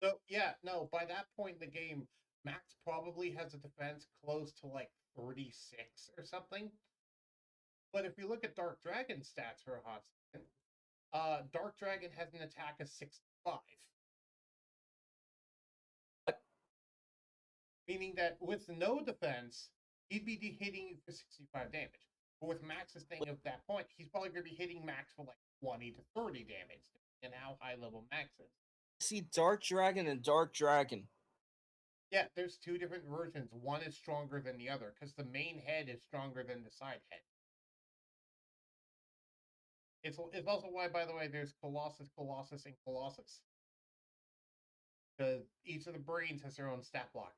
S2: So, yeah, no, by that point in the game, Max probably has a defense close to like 36 or something. But if you look at Dark Dragon stats for a hot second, Dark Dragon has an attack of 65. Meaning that with no defense, he'd be hitting you for 65 damage. But with Max's thing at that point, he's probably going to be hitting Max for like 20 to 30 damage, depending on how high level Max is.
S1: See, Dark Dragon and Dark Dragon.
S2: Yeah, there's 2 different versions. One is stronger than the other, because the main head is stronger than the side head. It's also why, by the way, there's Colossus, Colossus, and Colossus. Because each of the brains has their own stat block.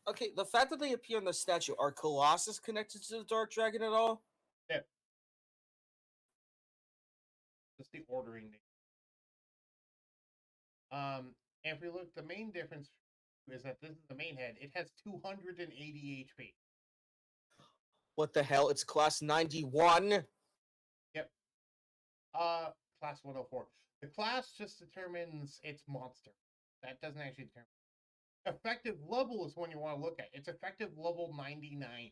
S1: Okay, the fact that they appear in the statue, are Colossus connected to the Dark Dragon at all?
S2: Yeah. Just the ordering. And if we look, the main difference is that this is the main head. It has 280 HP.
S1: What the hell? It's class 91?
S2: Yep. Class 104. The class just determines its monster. That doesn't actually determine. Effective level is one you want to look at. It's effective level 99.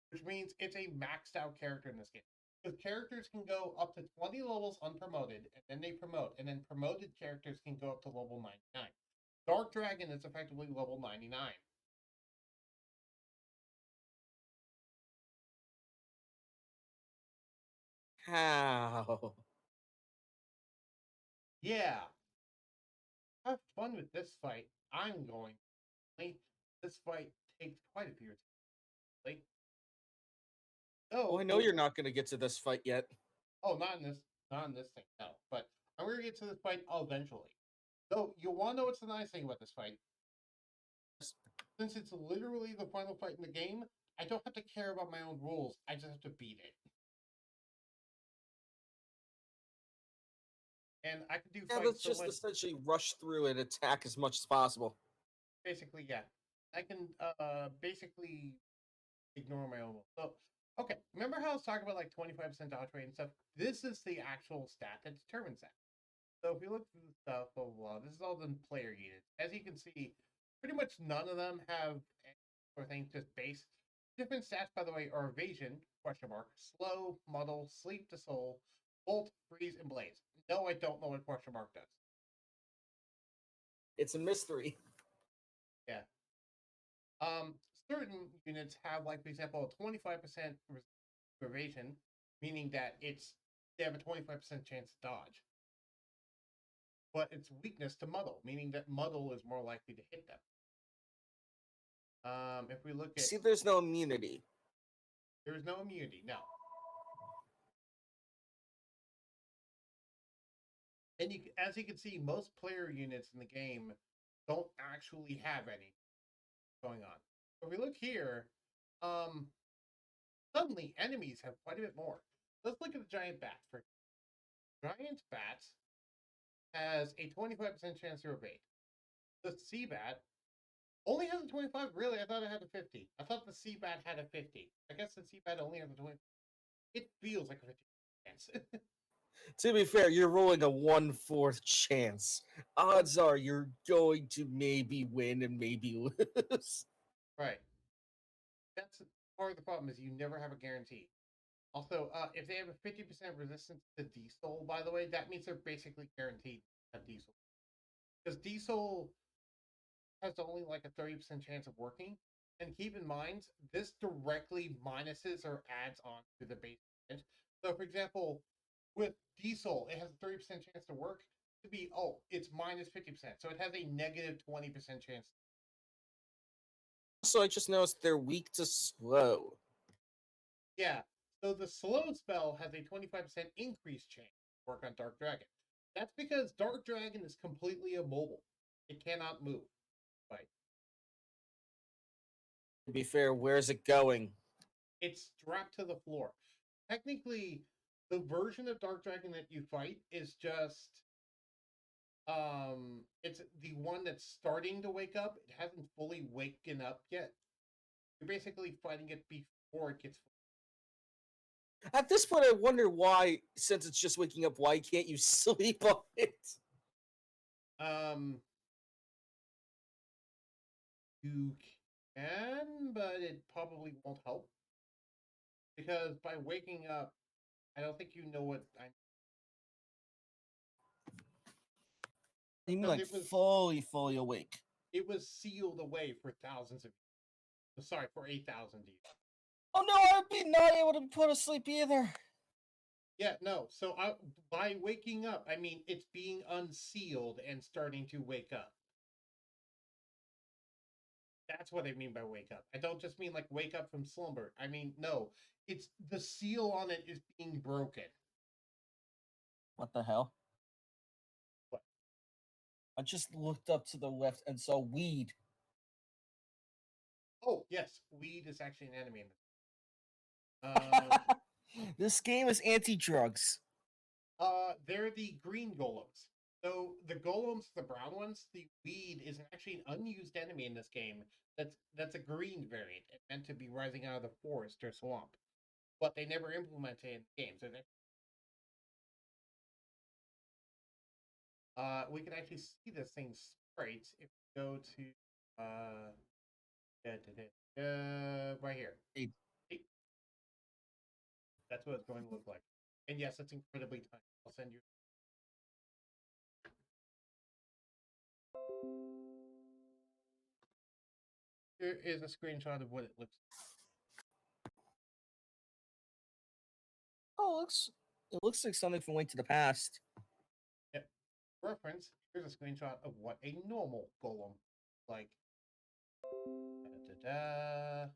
S2: Which means it's a maxed out character in this game. Because characters can go up to 20 levels unpromoted, and then they promote, and then promoted characters can go up to level 99. Dark Dragon is effectively level 99.
S1: How?
S2: Yeah. Have fun with this fight. I'm going. This fight takes quite a few years.
S1: Oh, I know you're not going to get to this fight yet.
S2: Oh, not in this thing, no. But I'm going to get to this fight eventually. So, you want to know what's the nice thing about this fight? Since it's literally the final fight in the game, I don't have to care about my own rules. I just have to beat it. And I can do
S1: Yeah,
S2: fights
S1: let's just essentially rush through and attack as much as possible.
S2: Basically, yeah. I can basically ignore my own rules. So, okay, remember how I was talking about like 25% dodge rate and stuff? This is the actual stat that determines that. So if you look through the stuff, blah, blah, blah, this is all the player units. As you can see, pretty much none of them have anything, just base. Different stats, by the way, are evasion, question mark, slow, muddle, sleep to soul, bolt, freeze, and blaze. No, I don't know what question mark does.
S1: It's a mystery.
S2: Yeah. certain units have, like, for example, a 25% evasion, meaning that they have a 25% chance to dodge. But it's weakness to muddle, meaning that muddle is more likely to hit them. If we look at...
S1: See, there's no immunity.
S2: There is no immunity, no. And as you can see, most player units in the game don't actually have any going on. If we look here, suddenly enemies have quite a bit more. Let's look at the giant bat. Giant bat has a 25% chance to evade. The sea bat only has a 25. Really, I thought it had a 50. I thought the sea bat had a 50. I guess the sea bat only has a 20. It feels like a 50 chance.
S1: To be fair, you're rolling a 1/4 chance. Odds are you're going to maybe win and maybe lose.
S2: Right. That's part of the problem, is you never have a guarantee. Also, if they have a 50% resistance to diesel, by the way, that means they're basically guaranteed to have diesel. Because diesel has only like a 30% chance of working. And keep in mind, this directly minuses or adds on to the base damage. So, for example, with diesel, it has a 30% chance to work. To be, it's minus 50%. So it has a negative 20% chance.
S1: Also, I just noticed they're weak to slow.
S2: Yeah. So the slow spell has a 25% increased chance to work on Dark Dragon. That's because Dark Dragon is completely immobile. It cannot move. Right.
S1: To be fair, where's it going?
S2: It's strapped to the floor. Technically, the version of Dark Dragon that you fight is just it's the one that's starting to wake up. It hasn't fully waken up yet. You're basically fighting it before it gets...
S1: At this point, I wonder why, since it's just waking up, why can't you sleep on it?
S2: You can, but it probably won't help. Because by waking up, I don't think you know what I'm...
S1: You mean
S2: Because
S1: like fully awake?
S2: It was sealed away for thousands of years. Sorry, for 8,000 years.
S1: Oh no, I'd be not able to put to sleep either.
S2: Yeah, no. So by waking up, I mean it's being unsealed and starting to wake up. That's what I mean by wake up. I don't just mean like wake up from slumber. I mean, no. It's the seal on it is being broken.
S1: What the hell?
S2: What?
S1: I just looked up to the left and saw weed.
S2: Oh, yes. Weed is actually an enemy in
S1: This game is anti-drugs.
S2: They're the green golems. So the golems, the brown ones, the weed is actually an unused enemy in this game. That's a green variant. It's meant to be rising out of the forest or swamp, but they never implemented it in the game. So we can actually see this thing sprite if we go to right here.
S1: Eight.
S2: That's what it's going to look like. And yes, it's incredibly tiny. I'll send you. Here is a screenshot of what it looks like.
S1: Oh, it looks like something from Link to the Past.
S2: Yep. Reference, here's a screenshot of what a normal golem like. Da-da-da.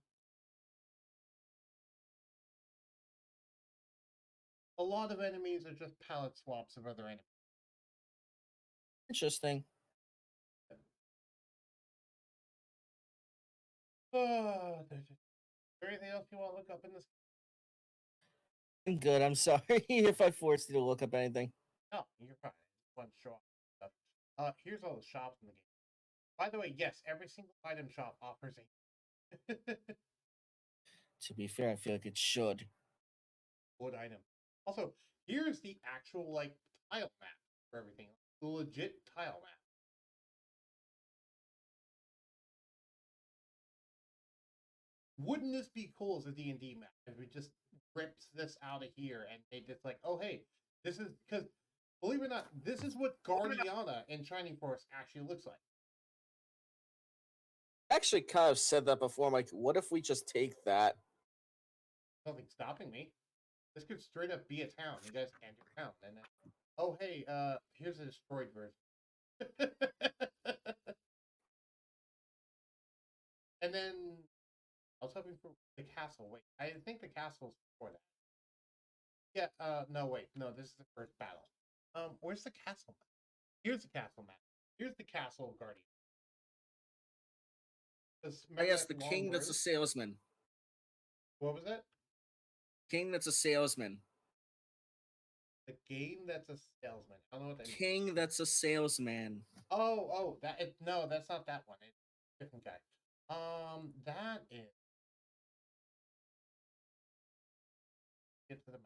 S2: A lot of enemies are just palette swaps of other enemies.
S1: Interesting.
S2: Is there anything else you want to look up in this?
S1: I'm good. I'm sorry if I forced you to look up anything.
S2: No, you're fine. I just want to show off stuff. Here's all the shops in the game. By the way, yes, every single item shop offers a
S1: To be fair, I feel like it should.
S2: wood item. Also, here's the actual like tile map for everything. The legit tile map. Wouldn't this be cool as a D&D map if we just rips this out of here and they just like, oh hey, this is because believe it or not, this is what Guardiana in Shining Force actually looks like.
S1: actually kind of said that before. I'm like, what if we just take that?
S2: Nothing stopping me. This could straight up be a town. You guys enter town, and then, oh hey, here's a destroyed version. And then I was hoping for the castle. Wait, I think the castle's before that. Yeah. No, wait. No, this is the first battle. Where's the castle map? Here's the castle map. Here's the castle of Guardian.
S1: I
S2: Remember
S1: guess
S2: that
S1: the
S2: long
S1: king that's a
S2: bridge?
S1: salesman.
S2: What was that?
S1: King that's a salesman.
S2: The game that's a salesman. I don't know what that means.
S1: King that's a salesman.
S2: Oh, no, that's not that one. It's a different guy. That is. Get to the map.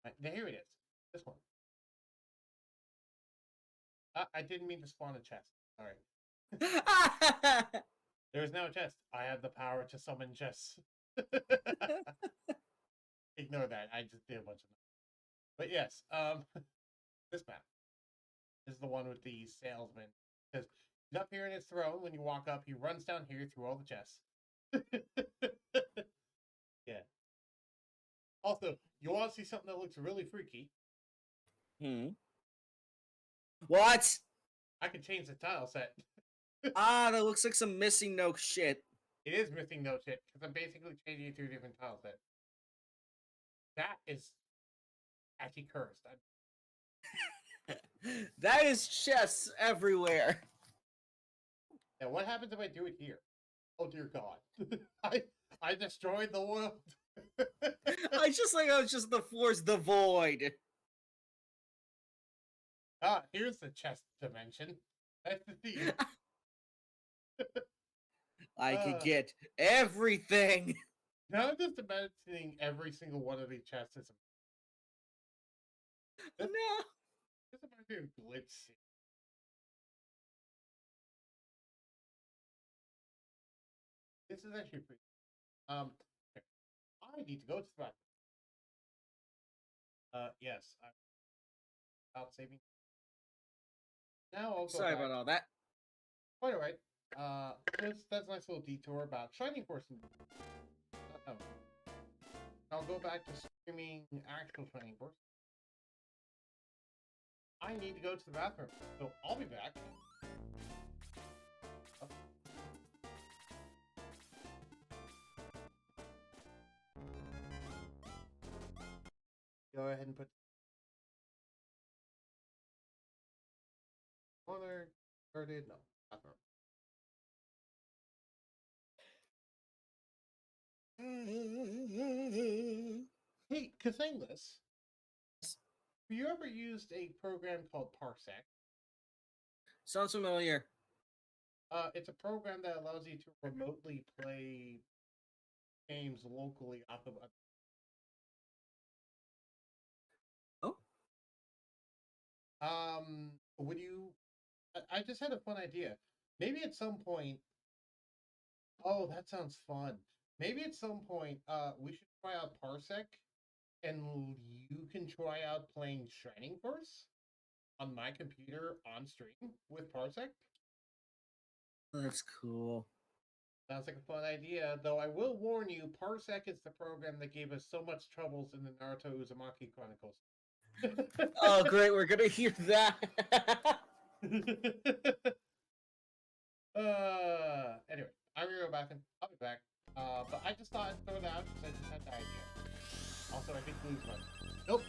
S2: Right, there it is. This one. I didn't mean to spawn a chest. All right. There's no chest. I have the power to summon chests. Ignore that. I just did a bunch of them. But yes, this map is the one with the salesman. Because he's up here in his throne. When you walk up, he runs down here through all the chests. Yeah. Also, you want to see something that looks really freaky?
S1: What?
S2: I can change the tile set.
S1: That looks like some missing no shit.
S2: It is missing no shit because I'm basically changing it to a different tile set. That is actually cursed.
S1: That is chests everywhere.
S2: Now, what happens if I do it here? Oh dear God! I destroyed the world.
S1: I just like how it's just the floor's devoid.
S2: Here's the chest dimension. That's the theme.
S1: I could get everything.
S2: Now I'm just imagining every single one of these chests is
S1: No.
S2: This might be a glitch. This is actually pretty. Okay. I need to go to the bathroom. Yes. I'm out saving. Now I'll go
S1: Sorry
S2: back.
S1: about all that.
S2: Quite alright. That's a nice little detour about Shining Force. I'll go back to streaming actual Shining Force. I need to go to the bathroom, so I'll be back. Oh. Go ahead and put corner started. No, bathroom. Hey, Casangus, have you ever used a program called Parsec?
S1: Sounds familiar.
S2: It's a program that allows you to remotely play games locally off of. Would you? I just had a fun idea. Maybe at some point. Oh, that sounds fun. Maybe at some point, we should try out Parsec, and you can try out playing Shining Force on my computer on stream with Parsec.
S1: That's cool.
S2: Sounds like a fun idea, though I will warn you, Parsec is the program that gave us so much troubles in the Naruto Uzumaki Chronicles.
S1: Oh, great, we're gonna hear that.
S2: Anyway, I'm gonna go back and I'll be back. But I just thought I'd throw it out because I just had the idea. Also, I think Blue's right. Nope.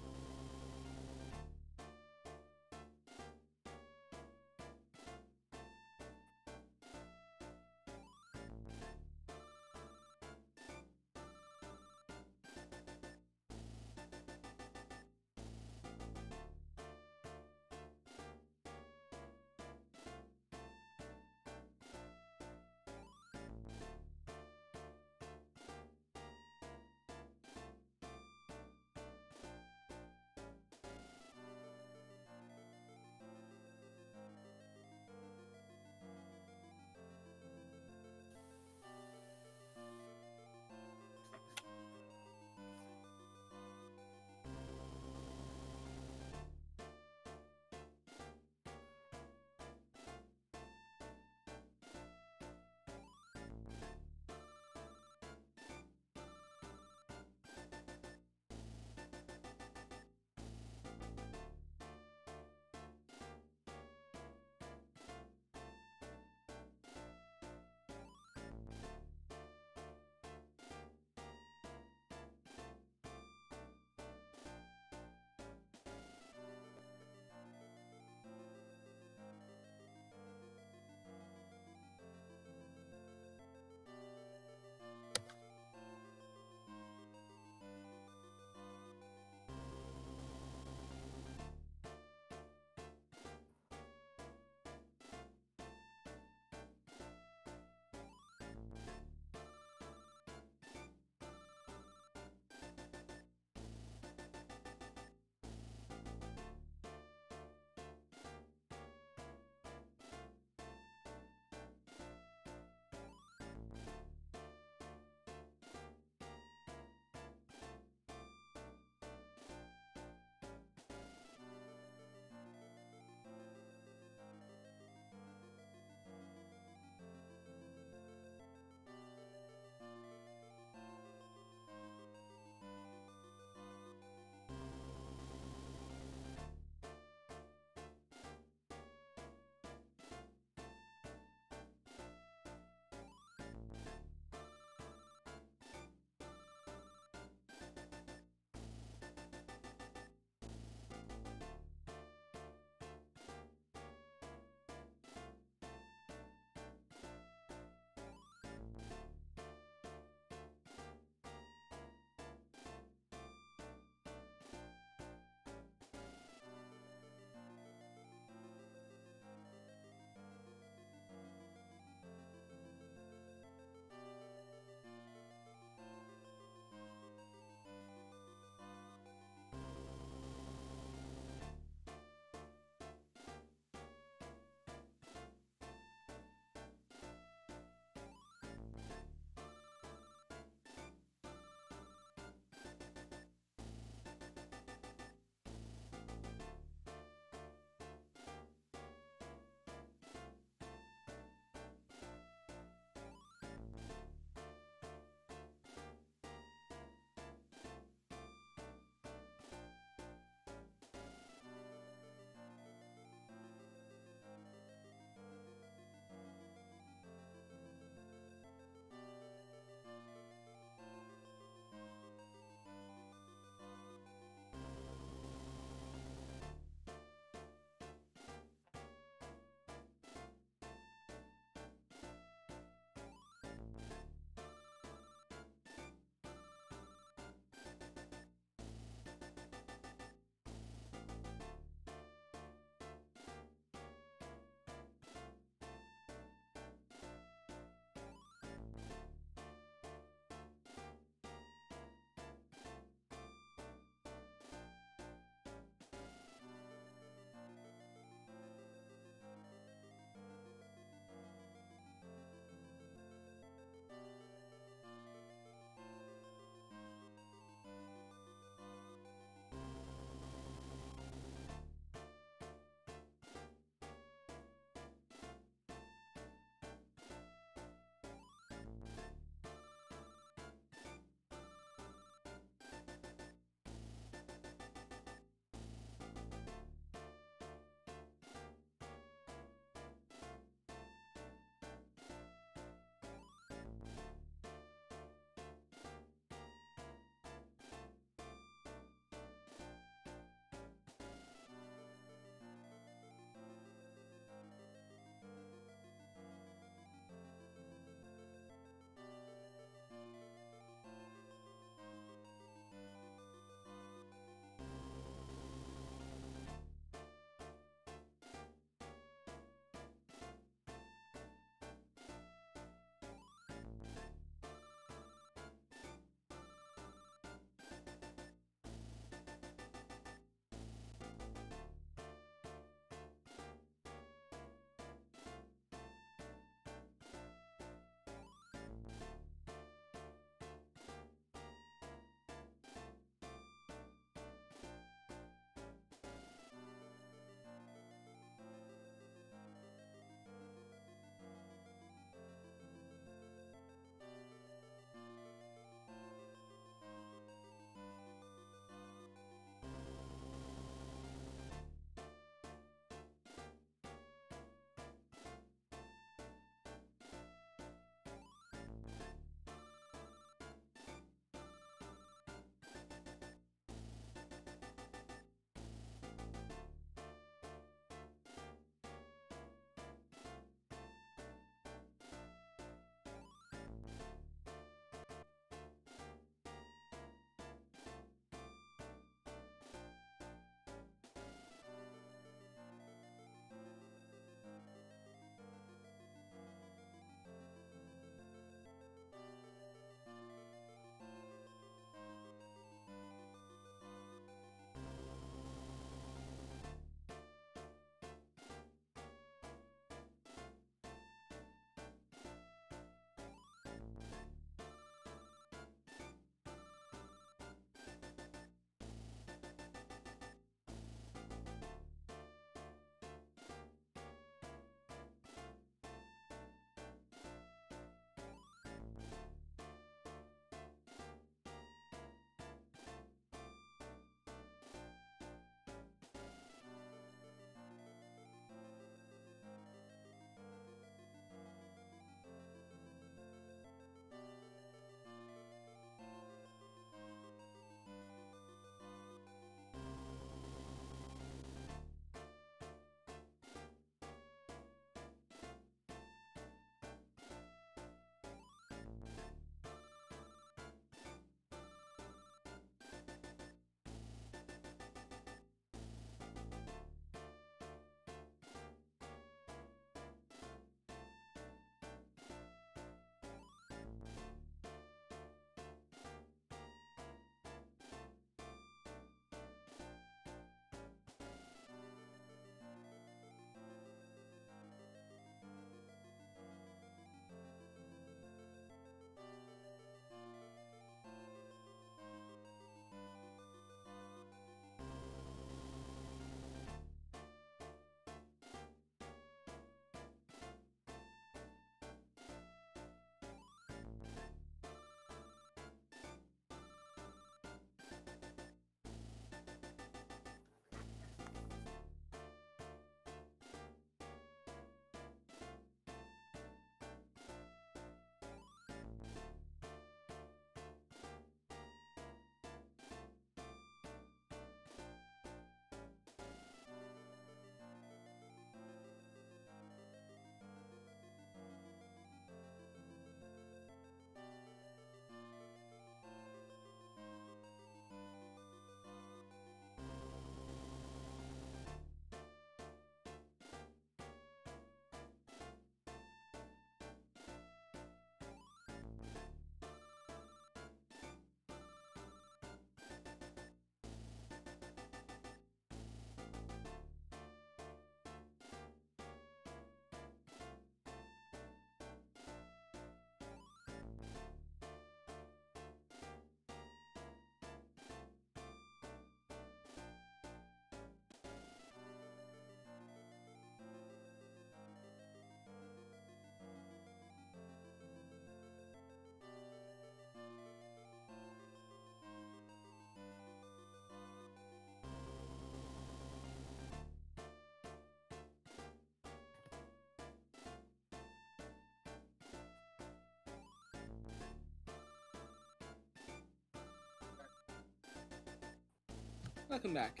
S1: Welcome back.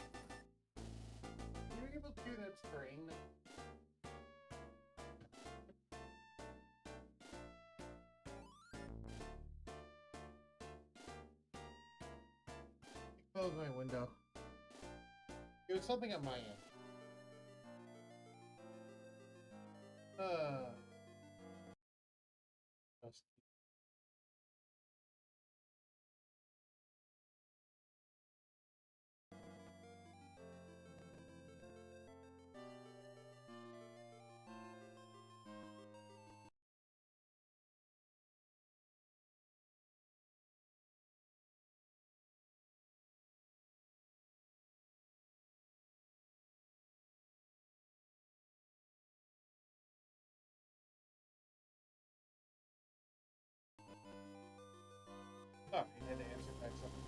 S2: You were able to do that string. Close my window. It was something at my end. Just- Oh, you had to answer back something.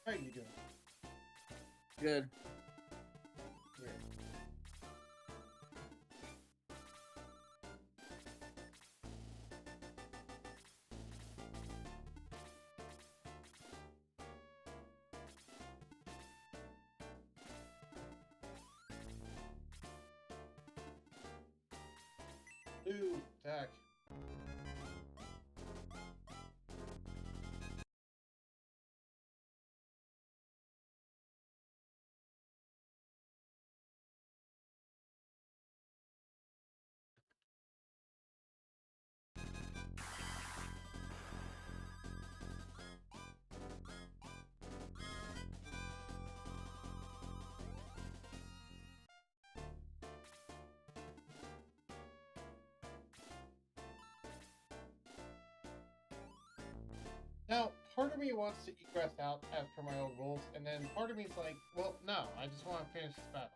S2: How are you doing?
S1: Good.
S2: Weird. Ooh, attack. Now, part of me wants to egress out as per my old rules, and then part of me is like, well, no, I just want to finish this battle.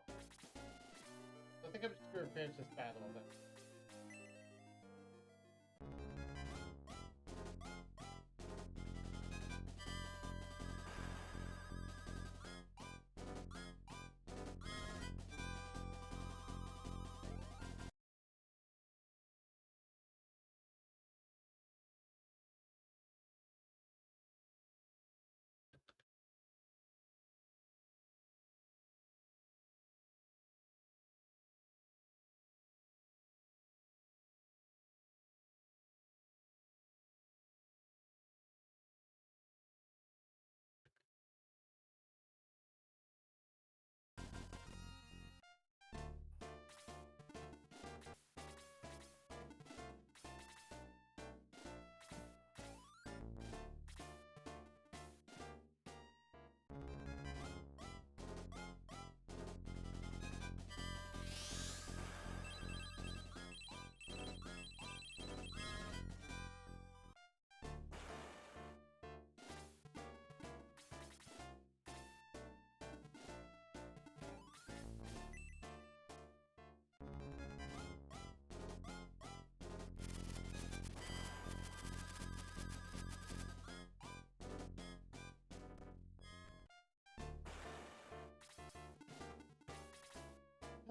S2: I think I'm just going to finish this battle. Then.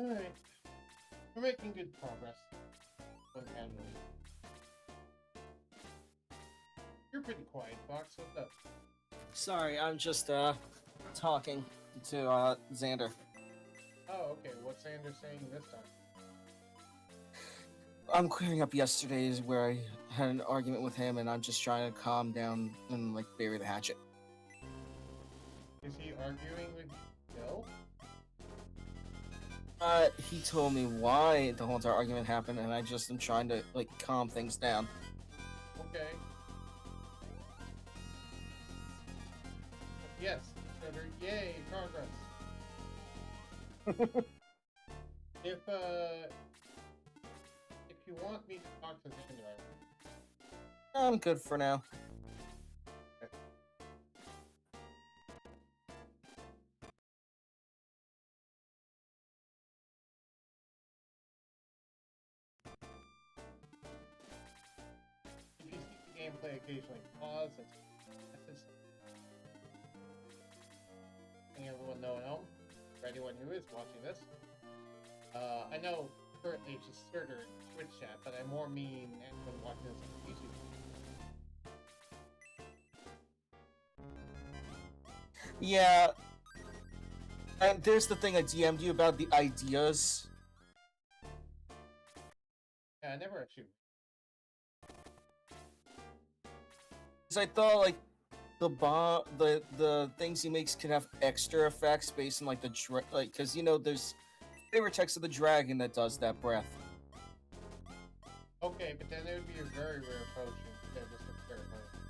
S2: Alright. We're making good progress. Casually. You're pretty quiet, Fox. What's up?
S1: Sorry, I'm just talking to Xander.
S2: Oh, okay. What's Xander saying this time?
S1: I'm clearing up yesterday's where I had an argument with him, and I'm just trying to calm down and like bury the hatchet.
S2: Is he arguing with Bill?
S1: He told me why the whole entire argument happened, and I just am trying to like calm things down.
S2: Okay. Yes, Trevor. Yay, progress. If you want me to talk to Xander, I will.
S1: I'm good for now.
S2: If you see the gameplay occasionally pause, it's letting everyone know at home, for anyone who is watching this. I know currently it's just Surtur in Twitch chat, but I more mean anyone watching this on YouTube.
S1: Yeah, and there's the thing I DM'd you about the ideas.
S2: Yeah, I never actually.
S1: Because I thought like the things he makes can have extra effects based on like because there's favorite text of the dragon that does that breath.
S2: Okay, but then it would be a very rare potion instead of just a rare potion.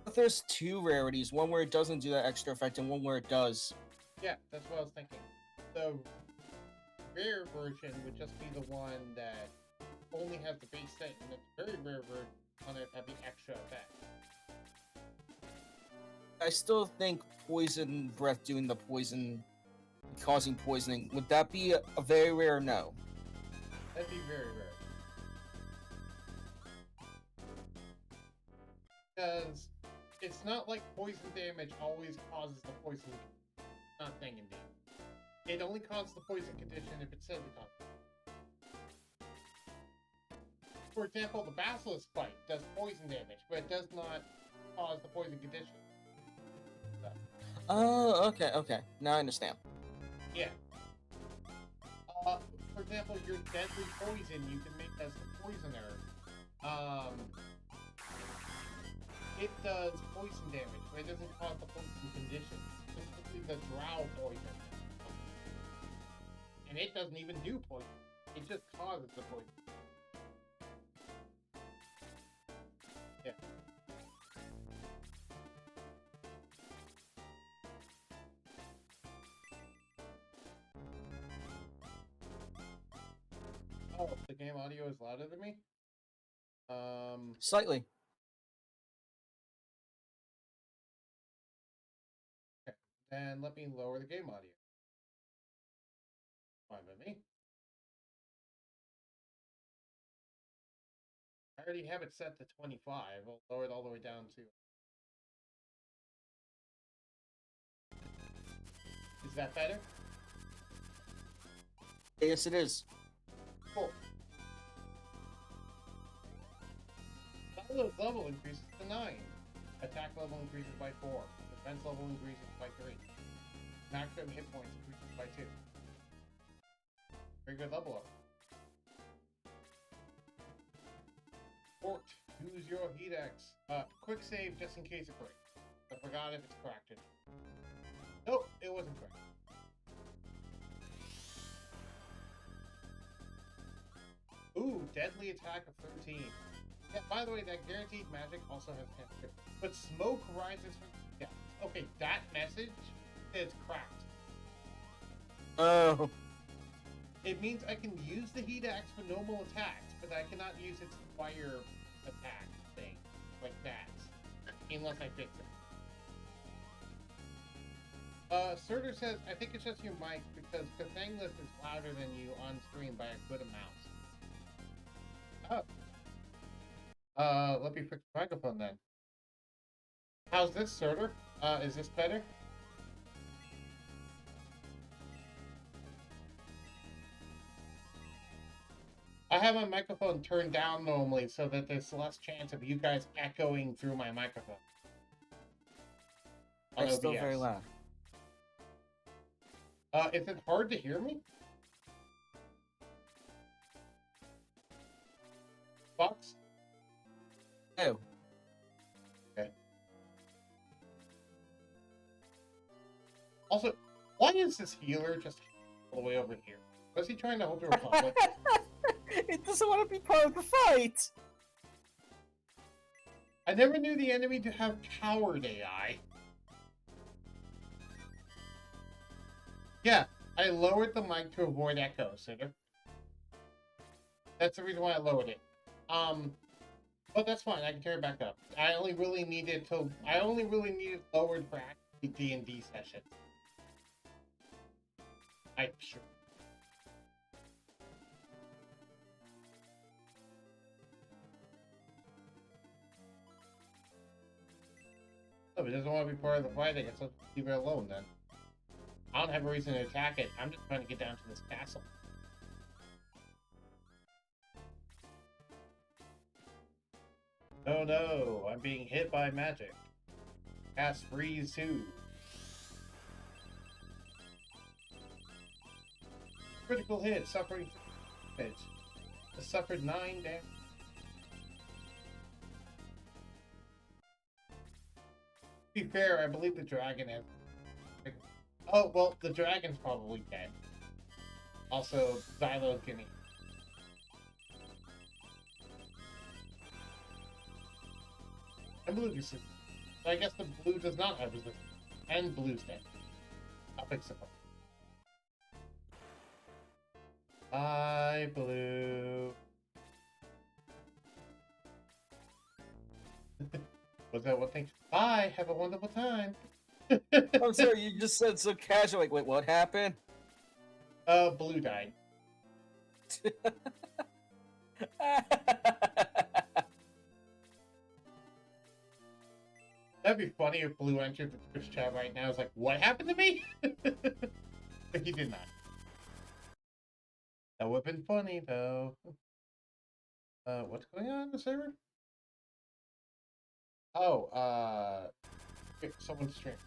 S1: But there's two rarities, one where it doesn't do that extra effect and one where it does.
S2: Yeah, that's what I was thinking. The rare version would just be the one that only has the base set, and the very rare version on it have the extra effect.
S1: I still think poison breath doing the poison, causing poisoning, would that be a very rare no?
S2: That'd be very rare. Because it's not like poison damage always causes the poison. Not thing indeed. It only causes the poison condition if it says it causes. For example, the Basilisk Bite does poison damage, but it does not cause the poison condition.
S1: Oh, okay. Now I understand.
S2: Yeah. For example, your deadly poison you can make as the poisoner. It does poison damage, but it doesn't cause the poison condition. Specifically the drow poison. And it doesn't even do poison. It just causes the poison. Yeah. Oh, the game audio is louder than me?
S1: Slightly.
S2: Okay. Then let me lower the game audio. Fine by me. I already have it set to 25. I'll lower it all the way down to... Is that better?
S1: Yes, it is.
S2: Cool. Paladin's level increases to 9. Attack level increases by 4. Defense level increases by 3. Maximum hit points increases by 2. Very good level up. Fort. Use your Hedex. Quick save just in case it breaks. I forgot if it's cracked. Nope, it wasn't cracked. Ooh, deadly attack of 13. Yeah, by the way, that guaranteed magic also has 10. But smoke rises from... Yeah. Okay, that message says cracked.
S1: Oh.
S2: It means I can use the heat axe for normal attacks, but I cannot use its fire attack thing. Like that. Unless I fix it. Surtur says, I think it's just your mic because Cathangless is louder than you on screen by a good amount. Oh. Let me fix the microphone then. How's this, Surtur? Is this better? I have my microphone turned down normally so that there's less chance of you guys echoing through my microphone.
S1: It's still very loud.
S2: Is it hard to hear me? Fox?
S1: Oh.
S2: Okay. Also, why is this healer just all the way over here? Was he trying to hold the Republic?
S1: It doesn't want to be part of the fight!
S2: I never knew the enemy to have coward AI. Yeah, I lowered the mic to avoid echo, Surtur. That's the reason why I lowered it. But that's fine, I can turn it back up. I only really need it lowered for actually D&D sessions. Sure. Oh, if it doesn't want to be part of the fight, I guess I'll leave it alone then. I don't have a reason to attack it. I'm just trying to get down to this castle. Oh no, I'm being hit by magic. Cast Freeze 2. Critical hit, suffering damage. Suffered 9 damage. To be fair, I believe the dragon has... Oh, well, the dragon's probably dead. Also, Xylo's getting... And blue is... So I guess the blue does not have resistance. And blue's dead. I'll fix it up. Bye, blue. Was that one thing? Bye, have a wonderful time.
S1: I'm sorry, you just said so casual. Like, wait, what happened?
S2: Blue died. That'd be funny if Blue entered the Twitch chat right now. It's like, what happened to me? But he did not. That would have been funny, though. What's going on in the server? Oh, someone's streaming.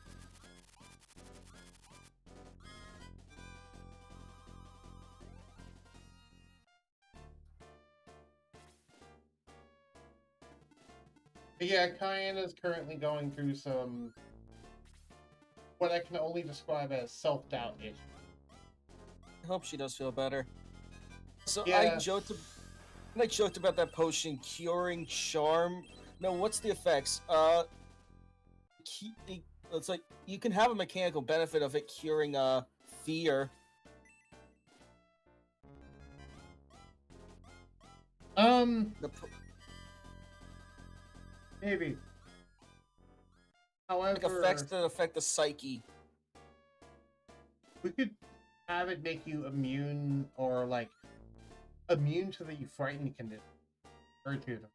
S2: But yeah, Cayenne is currently going through some, what I can only describe as self-doubt issues.
S1: I hope she does feel better. So
S2: Yeah.
S1: I joked about that potion curing charm. No, what's the effects? It's like you can have a mechanical benefit of it curing fear.
S2: Maybe.
S1: Like
S2: However,
S1: effects that affect the psyche.
S2: we could have it make you immune, or like immune to the frightened condition, or to them.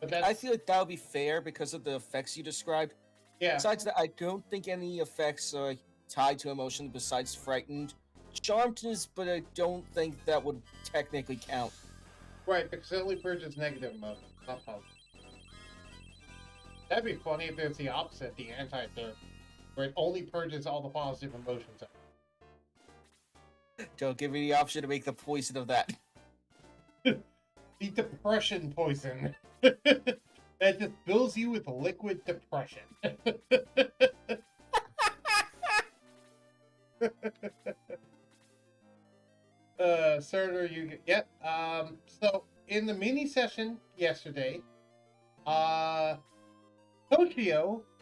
S2: But that's,
S1: I feel like that would be fair because of the effects you described.
S2: yeah,
S1: Besides that, I don't think any effects are tied to emotion besides frightened. Charmed is, but I don't think that would technically count.
S2: right, because it only purges negative emotions, not positive. That'd be funny if there's the opposite, the anti-therapy, where it only purges all the positive emotions.
S1: Don't give me the option to make the poison of that.
S2: The depression poison. That just fills you with liquid depression. Senator, yep. So in the mini session yesterday, Yugioh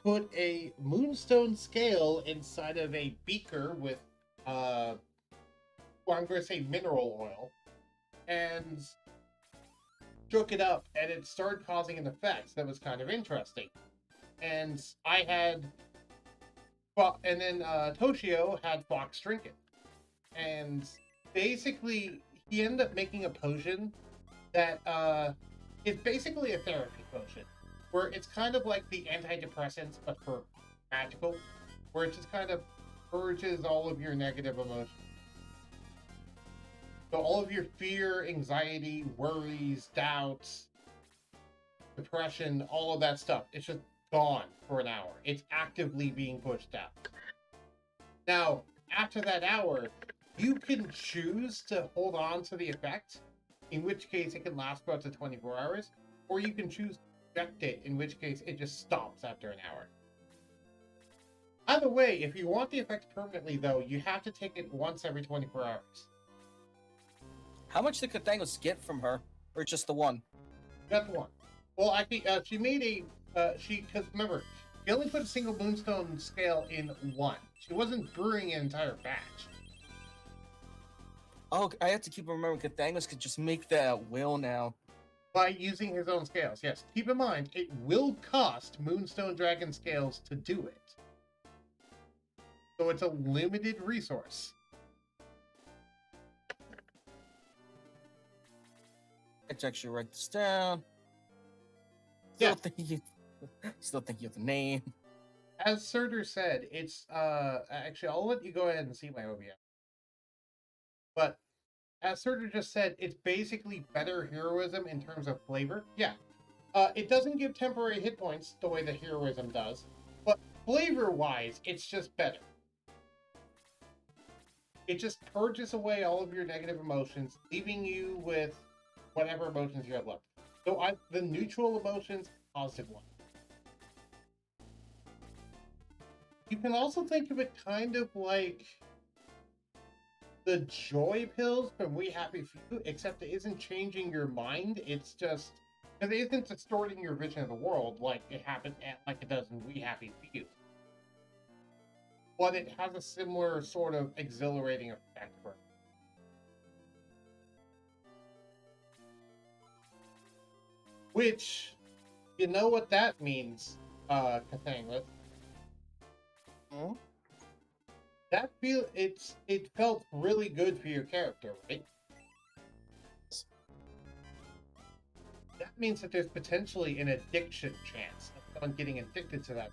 S2: put a moonstone scale inside of a beaker with, well, I'm going to say mineral oil, and shook it up, and it started causing an effect that was kind of interesting. And I had, well, and then Toshio had Fox drink it, and basically he ended up making a potion that is basically a therapy potion, where it's kind of like the antidepressants but for magical, where it just kind of purges all of your negative emotions. So all of your fear, anxiety, worries, doubts, depression, all of that stuff, it's just gone for an hour. It's actively being pushed out. Now, after that hour, you can choose to hold on to the effect, in which case it can last for up to 24 hours, or you can choose to reject it, in which case it just stops after an hour. Either way, if you want the effect permanently, though, you have to take it once every 24 hours.
S1: How much did Cathangos get from her? Or just the one?
S2: Got the one. Well, actually, she made a, because remember, she only put a single moonstone scale in one. She wasn't brewing an entire batch.
S1: Oh, I have to keep remembering Cathangos could just make that at will now.
S2: By using his own scales, yes. Keep in mind, it will cost Moonstone Dragon scales to do it. So it's a limited resource.
S1: I can actually write this down.
S2: Yeah.
S1: Still thinking of the name.
S2: As Surtur said, it's, actually, I'll let you go ahead and see my OBS. But, as Surtur just said, it's basically better heroism in terms of flavor. Yeah. It doesn't give temporary hit points the way the heroism does, but flavor-wise, it's just better. It just purges away all of your negative emotions, leaving you with whatever emotions you have left. So the neutral emotions, positive one. You can also think of it kind of like the joy pills from We Happy Few, except it isn't changing your mind. It's just because it isn't distorting your vision of the world like it does in We Happy Few. But it has a similar sort of exhilarating effect for it. Which, you know what that means, Cathanglet?
S1: Hmm?
S2: It felt really good for your character, right? That means that there's potentially an addiction chance of someone getting addicted to that.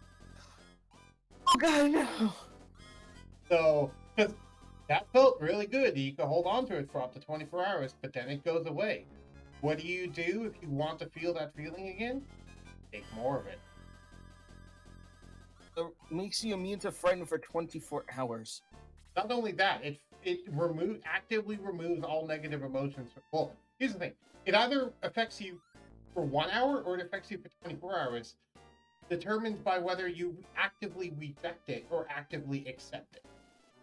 S1: Oh god, no!
S2: So, because that felt really good. You can hold on to it for up to 24 hours, but then it goes away. What do you do if you want to feel that feeling again? Take more of it.
S1: It makes you immune to frightened for 24 hours.
S2: Not only that, it actively removes all negative emotions. Well, here's the thing: it either affects you for 1 hour or it affects you for 24 hours, determined by whether you actively reject it or actively accept it.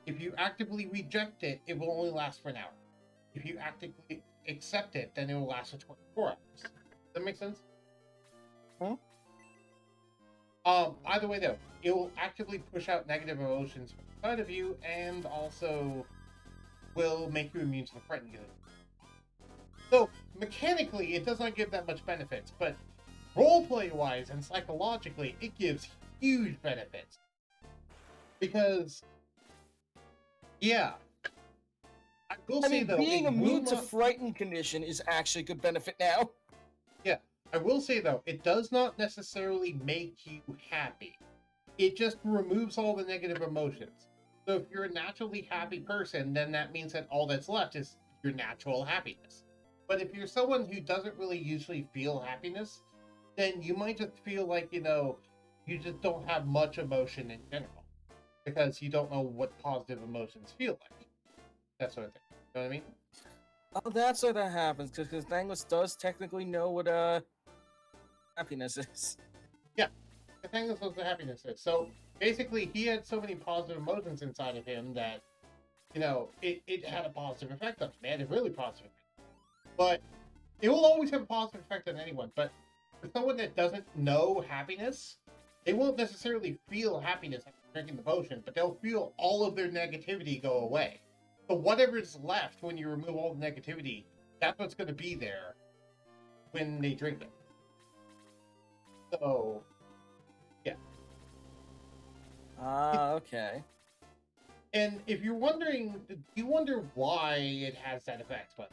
S2: If you actively reject it, it will only last for an hour. If you actively accept it, then it will last for 24 hours. Does that make sense?
S1: Hmm?
S2: Either way, though, it will actively push out negative emotions outside of you, and also will make you immune to the frightened unit. So mechanically, it does not give that much benefits, but roleplay-wise and psychologically, it gives huge benefits. Because, yeah, I will say though,
S1: being immune to frightened condition is actually a good benefit now.
S2: Yeah, I will say though, it does not necessarily make you happy. It just removes all the negative emotions. So if you're a naturally happy person, then that means that all that's left is your natural happiness. But if you're someone who doesn't really usually feel happiness, then you might just feel like, you just don't have much emotion in general. Because you don't know what positive emotions feel like. That sort of thing. You know what I mean?
S1: Oh, that's why that happens, because Danglus does technically know what happiness is.
S2: Yeah. The thing is what the happiness is. So basically he had so many positive emotions inside of him that, it had a positive effect on him. It had a really positive effect. But it will always have a positive effect on anyone. But for someone that doesn't know happiness, they won't necessarily feel happiness after drinking the potion, but they'll feel all of their negativity go away. So whatever's left when you remove all the negativity, that's what's going to be there when they drink it. So, yeah.
S1: Okay.
S2: And if you're wondering, do you wonder why it has that effect? But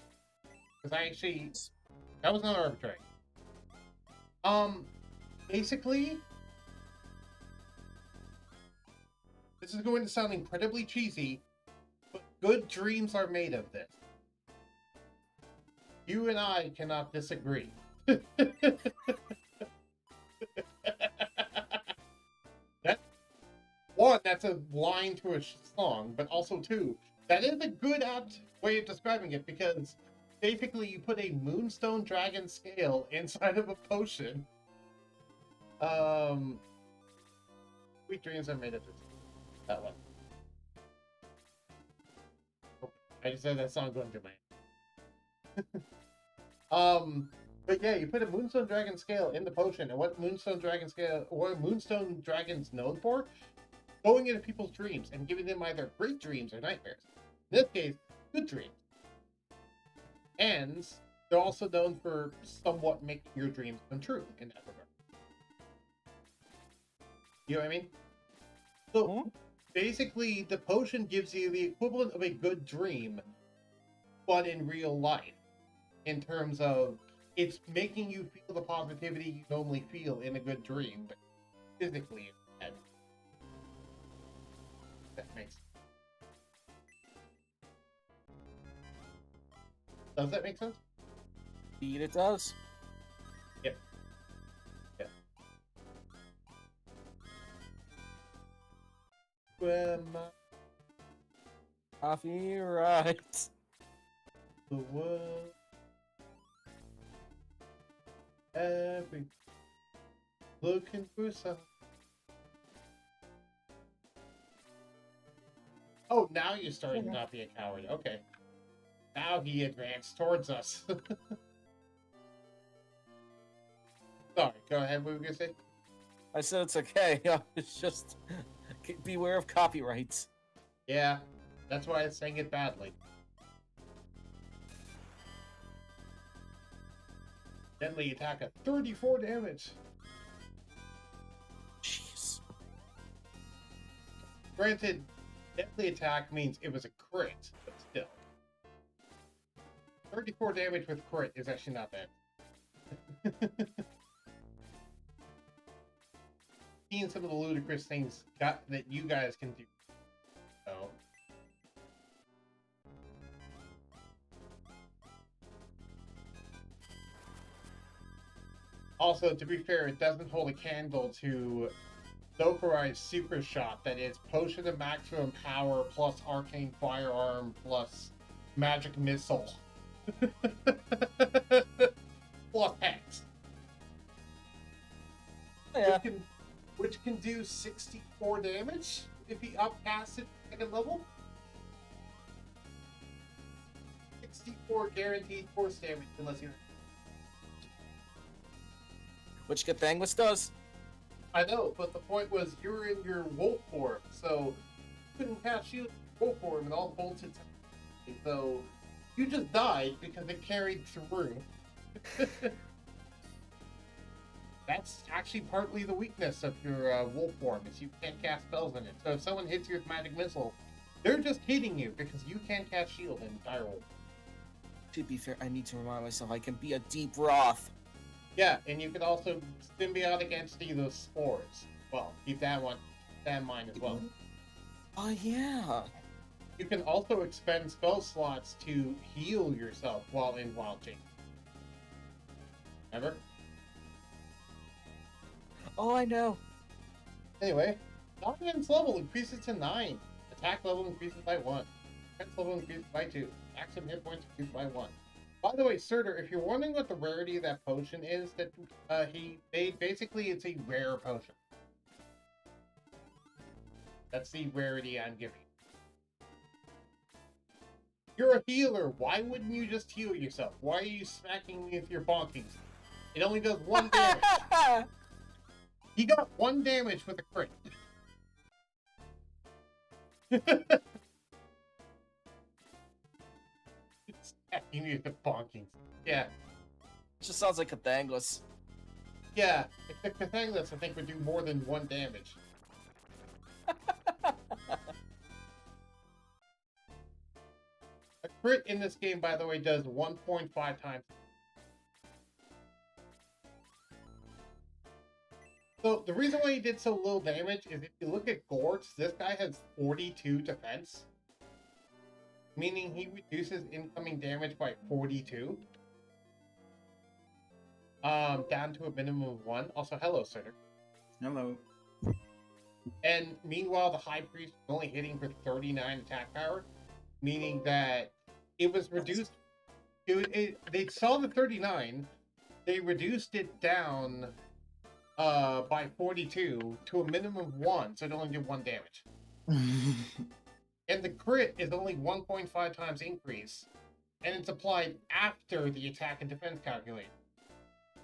S2: because that was not arbitrary. Basically, this is going to sound incredibly cheesy, but good dreams are made of this. You and I cannot disagree. That's a line to a song, but also two, that is a good apt way of describing it, because basically you put a moonstone dragon scale inside of a potion. Sweet dreams are made of this. That one. I just had that song going through my head. But yeah, you put a moonstone dragon scale in the potion, and what moonstone dragon's known for? Going into people's dreams and giving them either great dreams or nightmares. In this case, good dreams. And they're also known for somewhat making your dreams come true in that regard. You know what I mean? So basically, the potion gives you the equivalent of a good dream, but in real life. In terms of, it's making you feel the positivity you normally feel in a good dream, but physically instead. That makes sense. Does that make sense?
S1: Indeed, it does.
S2: Yep. am I?
S1: Copyright.
S2: The world. Every looking for some. Oh, now you're starting to not be a coward. Okay. Now he advanced towards us. Sorry, go ahead. What were you gonna say?
S1: I said it's okay. It's just beware of copyrights.
S2: Yeah, that's why I'm saying it badly. Deadly attack at 34 damage.
S1: Jeez.
S2: Granted, deadly attack means it was a crit, but still. 34 damage with crit is actually not bad. Seeing some of the ludicrous things that you guys can do. So. Also, to be fair, it doesn't hold a candle to Dokurai's super shot, that is potion of maximum power plus arcane firearm plus magic missile. Plus Hex.
S1: Yeah.
S2: Which can do 64 damage if he up past it second level. 64 guaranteed force damage unless you.
S1: Which Gathangus does.
S2: I know, but the point was you were in your wolf form, so you couldn't cast shield wolf form and all the bolts attack. So you just died because it carried through. That's actually partly the weakness of your wolf form, is you can't cast spells in it. So if someone hits you with magic missile, they're just hitting you because you can't cast shield in Direwolf.
S1: To be fair, I need to remind myself I can be a deep Wrath.
S2: Yeah, and you can also symbiotic entity those spores. Well, keep that in mind as well.
S1: Oh yeah.
S2: You can also expend spell slots to heal yourself while in Wild Chain. Remember?
S1: Oh, I know.
S2: Anyway, Dominion's level increases to 9. Attack level increases by 1. Defense level increases by 2. Maximum hit points increase by 1. By the way, Surtur, if you're wondering what the rarity of that potion is that he made, basically it's a rare potion. That's the rarity I'm giving. You're a healer. Why wouldn't you just heal yourself? Why are you smacking me with your bonkings? It only does 1 damage. He got 1 damage with a crit. Smacking me with the bonkings. Yeah.
S1: Just sounds like Gathangus.
S2: Yeah. If the Cathangus, I think, would do more than 1 damage. A crit in this game, by the way, does 1.5 times. So the reason why he did so little damage is if you look at Gortz, this guy has 42 defense. Meaning he reduces incoming damage by 42. Down to a minimum of 1. Also, hello, Surtur.
S3: Hello.
S2: And meanwhile, the High Priest is only hitting for 39 attack power. Meaning that it was reduced. They saw the 39. They reduced it down by 42 to a minimum of 1, so it only did 1 damage. And the crit is only 1.5 times increase, and it's applied after the attack and defense calculator.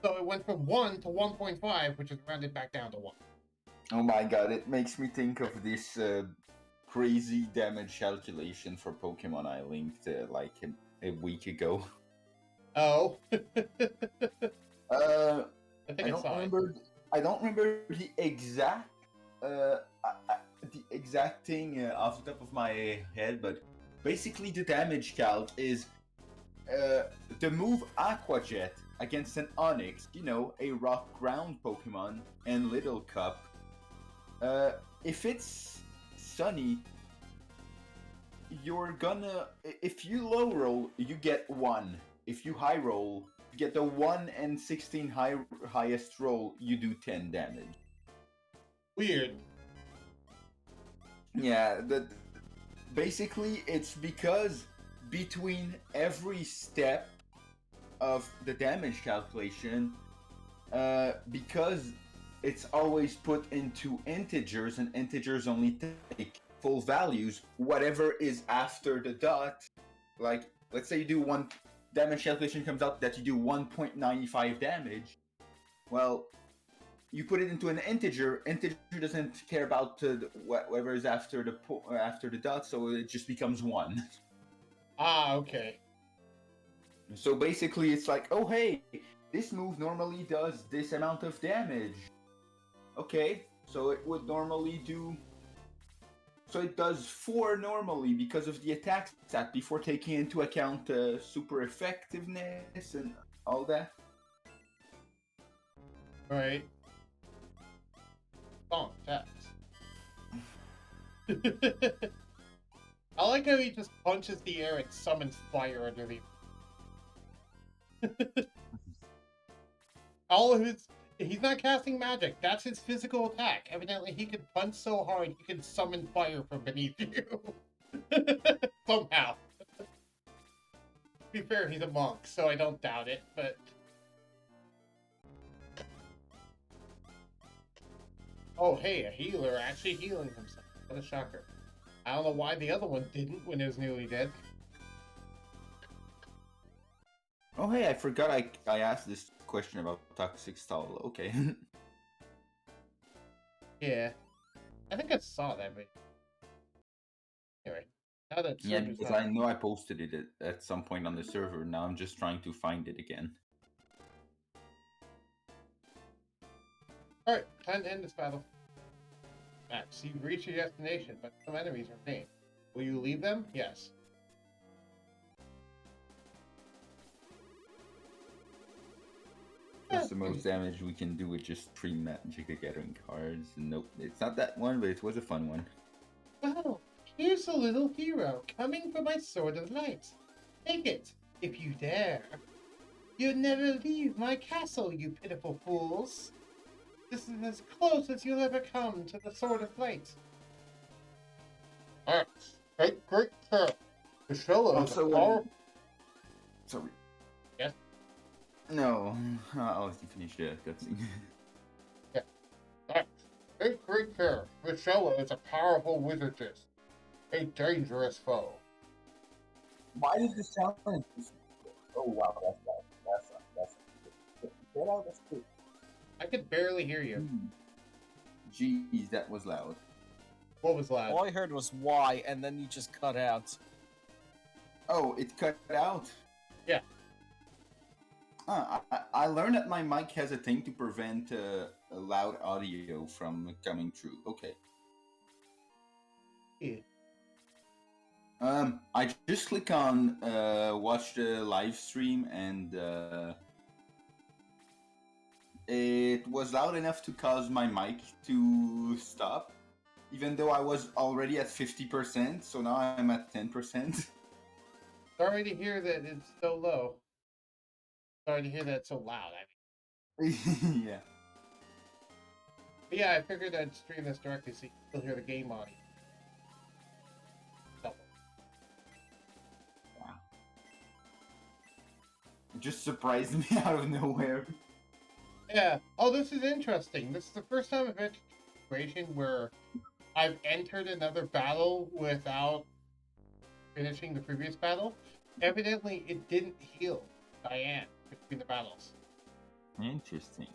S2: So it went from 1 to 1.5, which is rounded back down to 1.
S3: Oh my god, it makes me think of this crazy damage calculation for Pokemon I linked like a week ago.
S2: Oh.
S3: I don't remember the exact thing off the top of my head, but basically the damage calc is the move Aqua Jet against an Onix, you know, a rock ground Pokemon, and Little Cup. If it's Sunny, you're gonna, if you low roll, you get 1. If you high roll, you get the 1 and 16 highest roll, you do 10 damage.
S2: Weird.
S3: Yeah, basically it's because between every step of the damage calculation, because it's always put into integers, and integers only take full values, whatever is after the dot, like let's say you do one damage calculation comes out that you do 1.95 damage, well, you put it into an integer. Integer doesn't care about whatever is after the dot, so it just becomes 1.
S2: Ah, okay.
S3: So basically, it's like, oh hey, this move normally does this amount of damage. Okay, so it would normally do. So it does 4 normally because of the attack stat before taking into account super effectiveness and all that.
S2: Right. Oh, text. I like how he just punches the air and summons fire underneath. All of his... He's not casting magic. That's his physical attack. Evidently, he can punch so hard he can summon fire from beneath you. Somehow. To be fair, he's a monk, so I don't doubt it, but... Oh, hey, a healer actually healing himself. What a shocker. I don't know why the other one didn't when it was nearly dead.
S3: Oh hey, I forgot I asked this question about toxic stall. Okay.
S2: Yeah. I think I saw that, but... Anyway. Now that
S3: Yeah,
S2: server's
S3: because
S2: not...
S3: I know I posted it at some point on the server. Now I'm just trying to find it again.
S2: Alright, time to end this battle. Max, you've reached your destination, but some enemies remain. Will you leave them? Yes.
S3: That's the most damage we can do with just 3 Magic the Gathering cards. Nope, it's not that one, but it was a fun one.
S2: Well, here's a little hero coming for my Sword of Light. Take it, if you dare. You'll never leave my castle, you pitiful fools. This is as close as you'll ever come to the Sword of Light. Alright, take great care. The Shello is a
S3: Also,
S2: powerful...
S3: Sorry.
S2: Yes?
S3: No, I'll finish the cutscene.
S2: Alright, take great care. The Shello is a powerful wizardess. A dangerous foe.
S3: Why did this challenge? Oh wow, that's get out. That's good.
S2: I could barely hear you.
S3: Jeez, that was loud.
S2: What was loud?
S1: All I heard was "why," and then you just cut out.
S3: Oh, it cut out.
S2: Yeah.
S3: I learned that my mic has a thing to prevent loud audio from coming through. Okay.
S2: Yeah.
S3: I just click on watch the live stream, and it was loud enough to cause my mic to stop, even though I was already at 50%, so now I'm at 10%.
S2: Sorry to hear that it's so low. Sorry to hear that it's so loud.
S3: Yeah.
S2: But yeah, I figured I'd stream this directly so you can still hear the game audio. Double.
S3: Wow. It just surprised me out of nowhere.
S2: Yeah. Oh, this is interesting. This is the first time I've entered a situation where I've entered another battle without finishing the previous battle. Evidently, it didn't heal Diane between the battles.
S3: Interesting.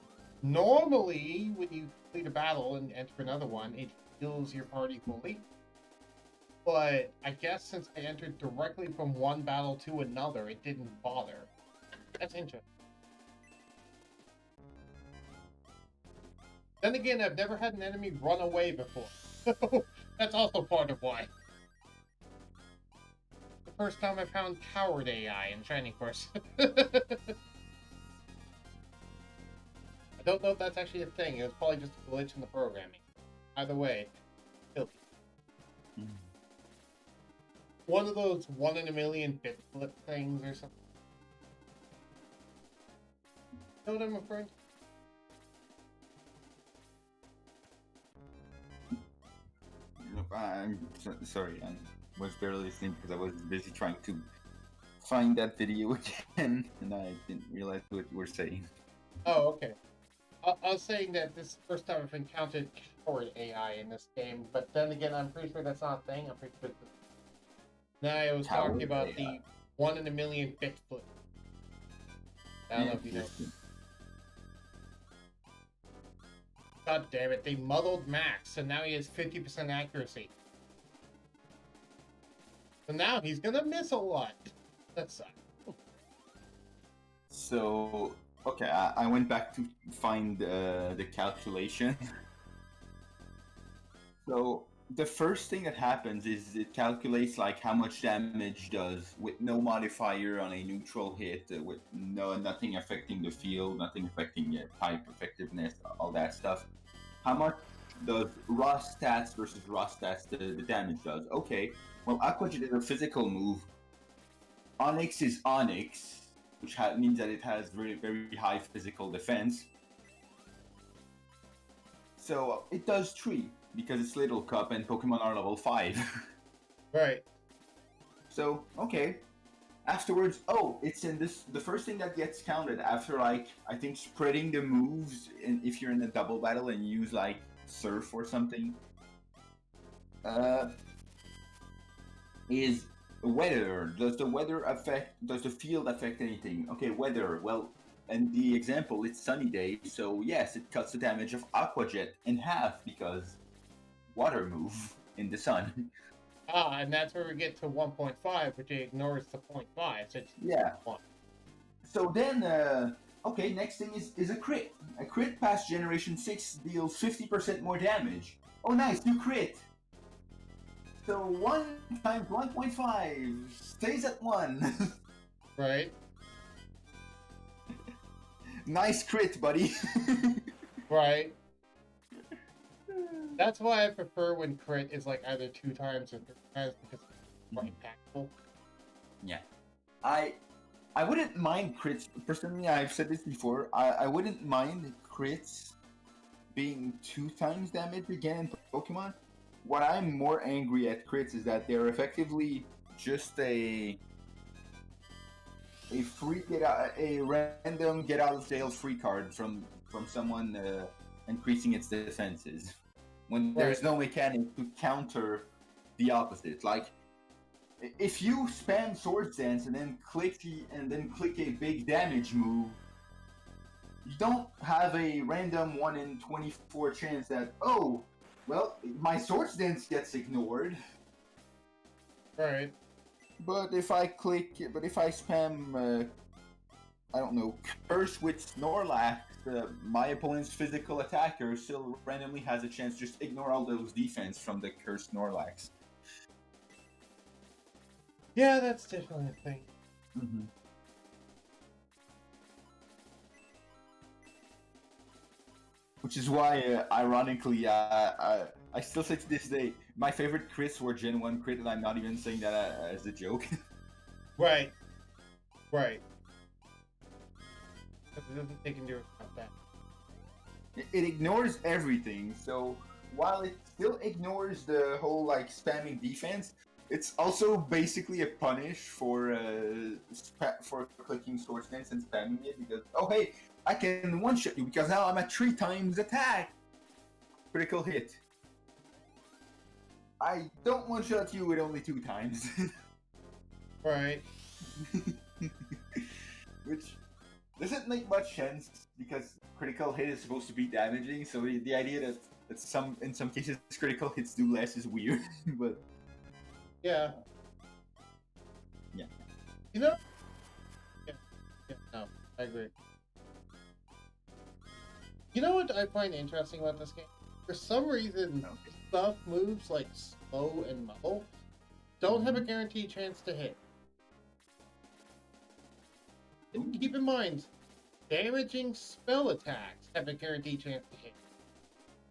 S2: Normally, when you complete a battle and enter another one, it heals your party fully. But I guess since I entered directly from one battle to another, it didn't bother. That's interesting. Then again, I've never had an enemy run away before. So that's also part of why. The first time I found Coward AI in Shining Force. I don't know if that's actually a thing. It was probably just a glitch in the programming. Either way, filthy. One of those 1 in a million bit flip things or something. You know what I'm referring to?
S3: sorry. I was barely listening because I was busy trying to find that video again, and I didn't realize what you were saying.
S2: Oh, okay. I was saying that this is the first time I've encountered coward AI in this game, but then again, I'm pretty sure that's not a thing. I'm pretty sure. Now I was
S3: Coward
S2: talking about
S3: AI.
S2: the 1 in a million Bigfoot. I don't know if you know.
S3: Interesting.
S2: God damn it! They muddled Max, and now he has 50% accuracy. So now he's gonna miss a lot. That sucks.
S3: So, okay, I went back to find the calculation. So, the first thing that happens is it calculates like how much damage does with no modifier on a neutral hit, with nothing affecting the field, nothing affecting type effectiveness, all that stuff. How much does raw stats versus raw stats the damage does? Okay, well, Aqua Jet is a physical move. Onyx is Onyx, which means that it has very, very high physical defense. So it does 3 because it's Little Cup and Pokemon are level 5.
S2: Right.
S3: So, okay. Afterwards, oh, it's in this. The first thing that gets counted after, like, I think spreading the moves, if you're in a double battle and you use, like, Surf or something, is weather. Does the field affect anything? Okay, weather. Well, in the example, it's sunny day, so yes, it cuts the damage of Aqua Jet in half because water move in the sun.
S2: Ah, and that's where we get to 1.5, which ignores the 0.5, so it's
S3: Yeah.
S2: 1.
S3: So then, okay, next thing is a crit. A crit past Generation 6 deals 50% more damage. Oh, nice, you crit. So 1 times 1.5 stays at 1.
S2: Right?
S3: Nice crit, buddy.
S2: Right. That's why I prefer when crit is like either 2 times or 3 times because it's more impactful.
S3: Yeah. I wouldn't mind crits. Personally, I've said this before. I wouldn't mind crits being 2 times damage again in Pokemon. What I'm more angry at crits is that they're effectively just a random get out of jail free card from someone increasing its defenses when there's no mechanic to counter the opposite. Like, if you spam Swords Dance and then click a big damage move, you don't have a random 1 in 24 chance that, oh, well, my Swords Dance gets ignored.
S2: Right.
S3: But if I spam, I don't know, Curse with Snorlax, my opponent's physical attacker still randomly has a chance to just ignore all those defense from the Curse Snorlax.
S2: Yeah, that's definitely a thing.
S3: Mm-hmm. Which is why, ironically, I still say to this day, my favorite crits were Gen 1 crit, and I'm not even saying that as a joke.
S2: Right. Right. Because it doesn't take into account that.
S3: It ignores everything, so while it still ignores the whole, like, spamming defense, it's also basically a punish for clicking Swords Dance and spamming it, because, oh hey, I can one-shot you because now I'm at 3 times attack! Critical hit. I don't one-shot you with only 2 times.
S2: Right.
S3: Which doesn't make much sense because critical hit is supposed to be damaging, so the idea that in some cases critical hits do less is weird, but...
S2: Yeah.
S3: Yeah.
S2: You know? Yeah, no, I agree. You know what I find interesting about this game? For some reason, stuff moves like slow and muddle don't have a guaranteed chance to hit. And keep in mind, damaging spell attacks have a guaranteed chance to hit.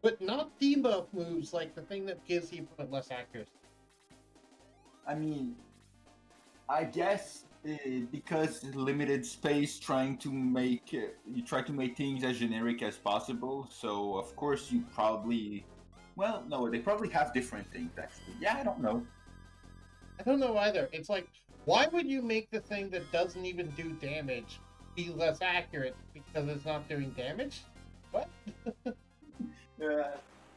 S2: But not debuff moves like the thing that gives the opponent less accuracy.
S3: I mean, I guess because limited space, you try to make things as generic as possible. So of course you probably Well, no, they probably have different things, actually. Yeah, I don't know.
S2: I don't know either. It's like, why would you make the thing that doesn't even do damage be less accurate because it's not doing damage? What?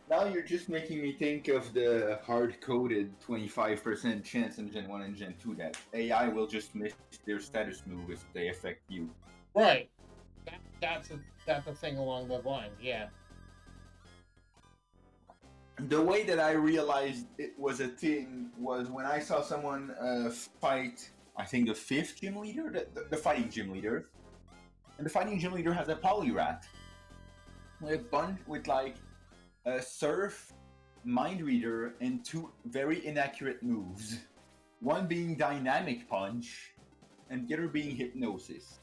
S3: Now you're just making me think of the hard-coded 25% chance in Gen 1 and Gen 2 that AI will just miss their status move if they affect you.
S2: Right. That's a thing along those lines, yeah.
S3: The way that I realized it was a thing was when I saw someone fight, I think the 5th gym leader, the fighting gym leader. And the fighting gym leader has a Polyrat. With like a Surf, Mind Reader, and 2 very inaccurate moves. One being Dynamic Punch, and the other being Hypnosis.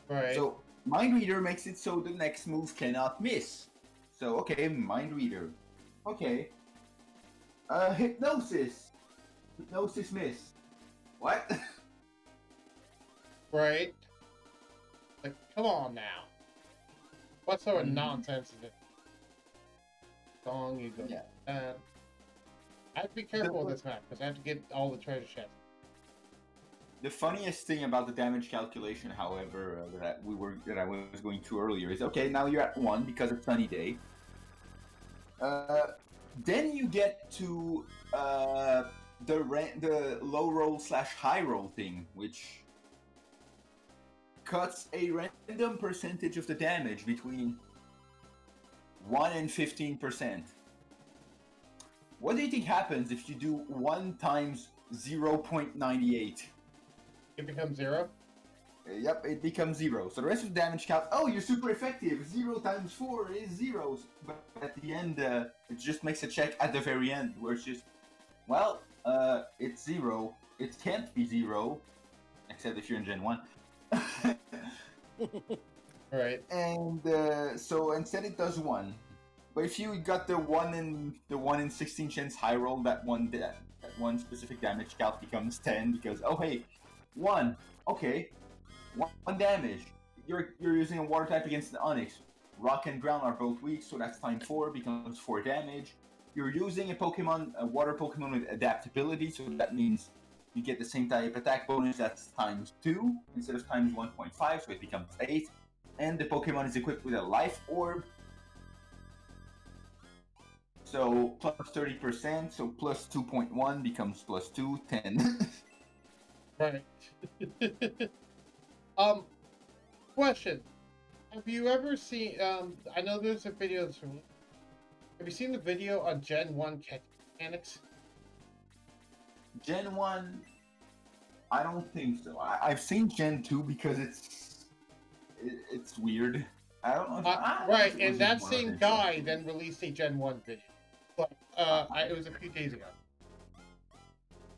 S2: Right.
S3: So, Mind Reader makes it so the next move cannot miss. So, okay, Mind Reader. Okay. Hypnosis. Hypnosis miss. What?
S2: Right. Like, come on now. What sort of nonsense is it? Song, you go.
S3: Yeah.
S2: I have to be careful with this map because I have to get all the treasure chests.
S3: The funniest thing about the damage calculation, however, that I was going through earlier is, okay, now you're at 1 because it's sunny day. Then you get to the low roll / high roll thing, which cuts a random percentage of the damage between 1 and 15%. What do you think happens if you do 1 times 0.98?
S2: It becomes 0?
S3: Yep, it becomes 0. So the rest of the damage count, oh, you're super effective. 0 times 4 is 0. But at the end, it just makes a check at the very end where it's just, well, it's 0. It can't be 0, except if you're in Gen 1.
S2: Right.
S3: And so instead it does 1. But if you got the 1 in 16 chance high roll, that one specific damage count becomes 10 because, oh hey, 1, okay, 1 damage. You're using a water type against the Onyx. Rock and ground are both weak, so that's times 4, becomes 4 damage. You're using a water Pokemon with adaptability, so that means you get the same type attack bonus, that's times 2 instead of times 1.5, so it becomes 8. And the Pokemon is equipped with a life orb. So plus 30%, so plus 2.1 becomes plus 2, 10.
S2: Right. Question. Have you ever seen, I know there's a video that's from, have you seen the video on Gen 1 catch mechanics?
S3: Gen 1, I don't think so. I've seen Gen 2 because it's weird. I don't know.
S2: Right, and that same guy then released a Gen 1 video. But it was a few days ago.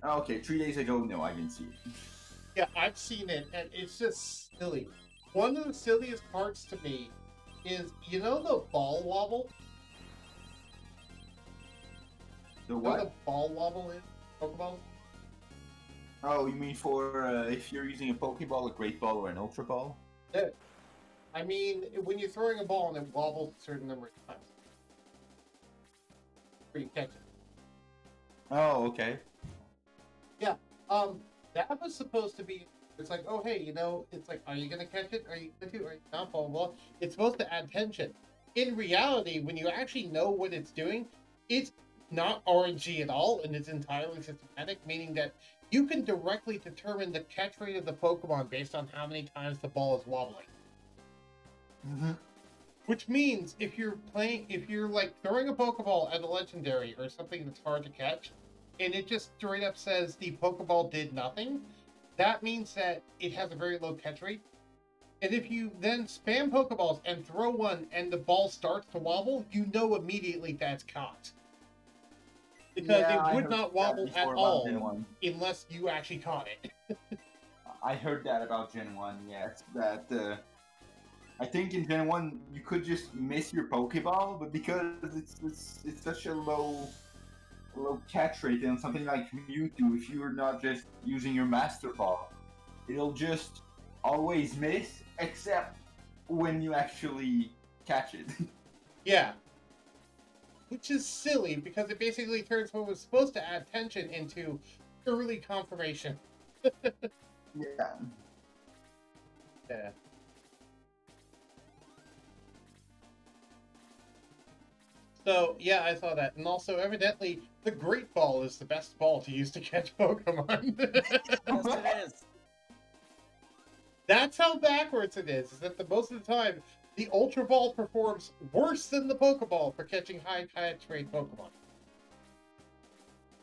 S3: Okay, 3 days ago, no, I didn't see it.
S2: Yeah, I've seen it, and it's just silly. One of the silliest parts to me is, you know the ball wobble?
S3: The
S2: You know
S3: what?
S2: what the ball wobble is? Pokeball?
S3: Oh, you mean for if you're using a Pokeball, a Great Ball, or an Ultra Ball?
S2: Yeah. I mean, when you're throwing a ball and it wobbles a certain number of times. Before you catch it.
S3: Oh, okay.
S2: Yeah, that was supposed to be, it's like, oh, hey, you know, it's like, are you going to catch it? Are you going to? Are you not? Blah, blah, blah. It's supposed to add tension. In reality, when you actually know what it's doing, it's not RNG at all, and it's entirely systematic, meaning that you can directly determine the catch rate of the Pokemon based on how many times the ball is wobbling.
S3: Mm-hmm.
S2: Which means if you're like throwing a Pokeball at a legendary or something that's hard to catch, and it just straight up says the Pokeball did nothing, that means that it has a very low catch rate. And if you then spam Pokeballs and throw one and the ball starts to wobble, you know immediately that's caught. Because it would not wobble at all unless you actually caught it.
S3: I heard that about Gen 1, yes. That, I think in Gen 1 you could just miss your Pokeball, but because it's such a low catch rate and something like Mewtwo, if you're not just using your Master Ball, it'll just always miss, except when you actually catch it.
S2: Yeah. which is silly because it basically turns what was supposed to add tension into early confirmation.
S3: Yeah.
S2: Yeah. So, yeah, I saw that. And also, evidently, the Great Ball is the best ball to use to catch Pokemon.
S1: Yes, it is.
S2: That's how backwards it is that most of the time, the Ultra Ball performs worse than the Pokeball for catching high catch rate Pokemon.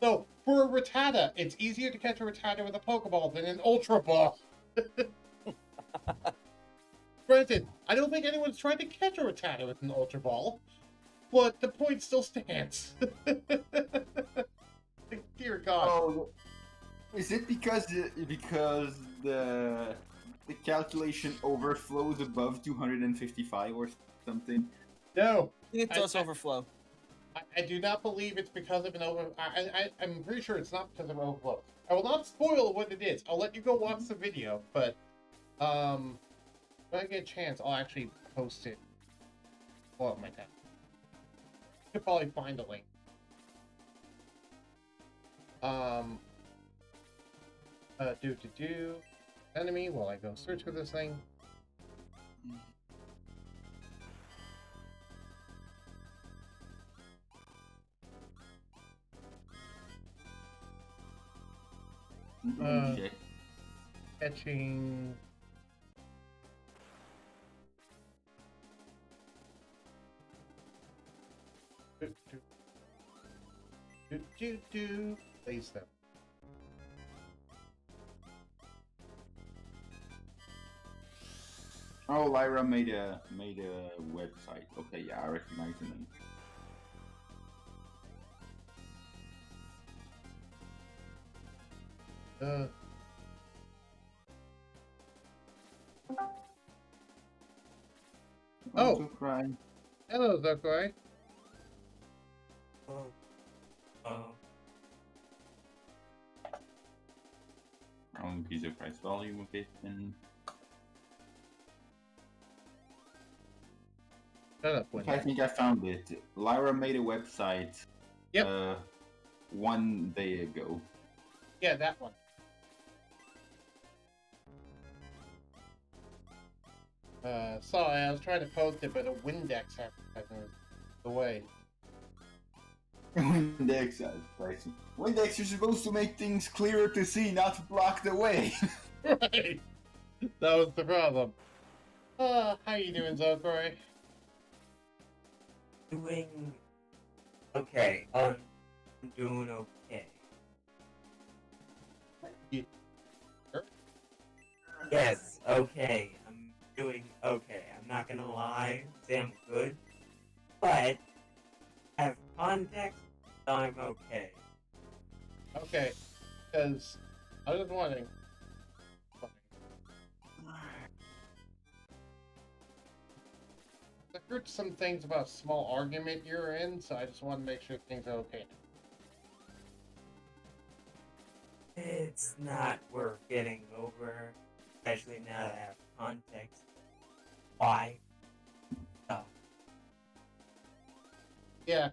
S2: So, for a Rattata, it's easier to catch a Rattata with a Pokeball than an Ultra Ball. Granted, I don't think anyone's tried to catch a Rattata with an Ultra Ball, but the point still stands. Dear God.
S3: Oh, is it because the calculation overflows above 255 or something?
S2: No.
S1: It does overflow.
S2: I do not believe it's because of an I'm pretty sure it's not because of an overflow. I will not spoil what it is. I'll let you go watch the video, but when I get a chance, I'll actually post it. Oh my god. You could probably find a link. Enemy while I go search for this thing.
S3: Rouge.
S2: Catching. Place them.
S3: Oh, Lyra made a website. Okay, yeah, I recognize the name.
S2: Oh.
S3: Cry.
S2: Hello, Zokai.
S3: Increase the price volume of it and
S2: Shut up,
S3: I think I found it. Lyra made a website.
S2: Yep.
S3: 1 day ago.
S2: Yeah, that one. Sorry, I was trying to post it, but a Windex advertisement was the way.
S3: Windex advertising. Windex, you're supposed to make things clearer to see, not block the way.
S2: Right. That was the problem. How you doing, Zokai?
S4: Doing okay. I'm doing okay.
S2: Sure.
S4: Yes, okay. I'm doing okay. I'm not gonna lie, say I'm good. But I have context, so I'm okay.
S2: Okay, because I was just wondering. I heard some things about a small argument you're in, so I just want to make sure things are okay.
S4: It's not worth getting over, especially now that I have context. Why? Oh.
S2: Yeah.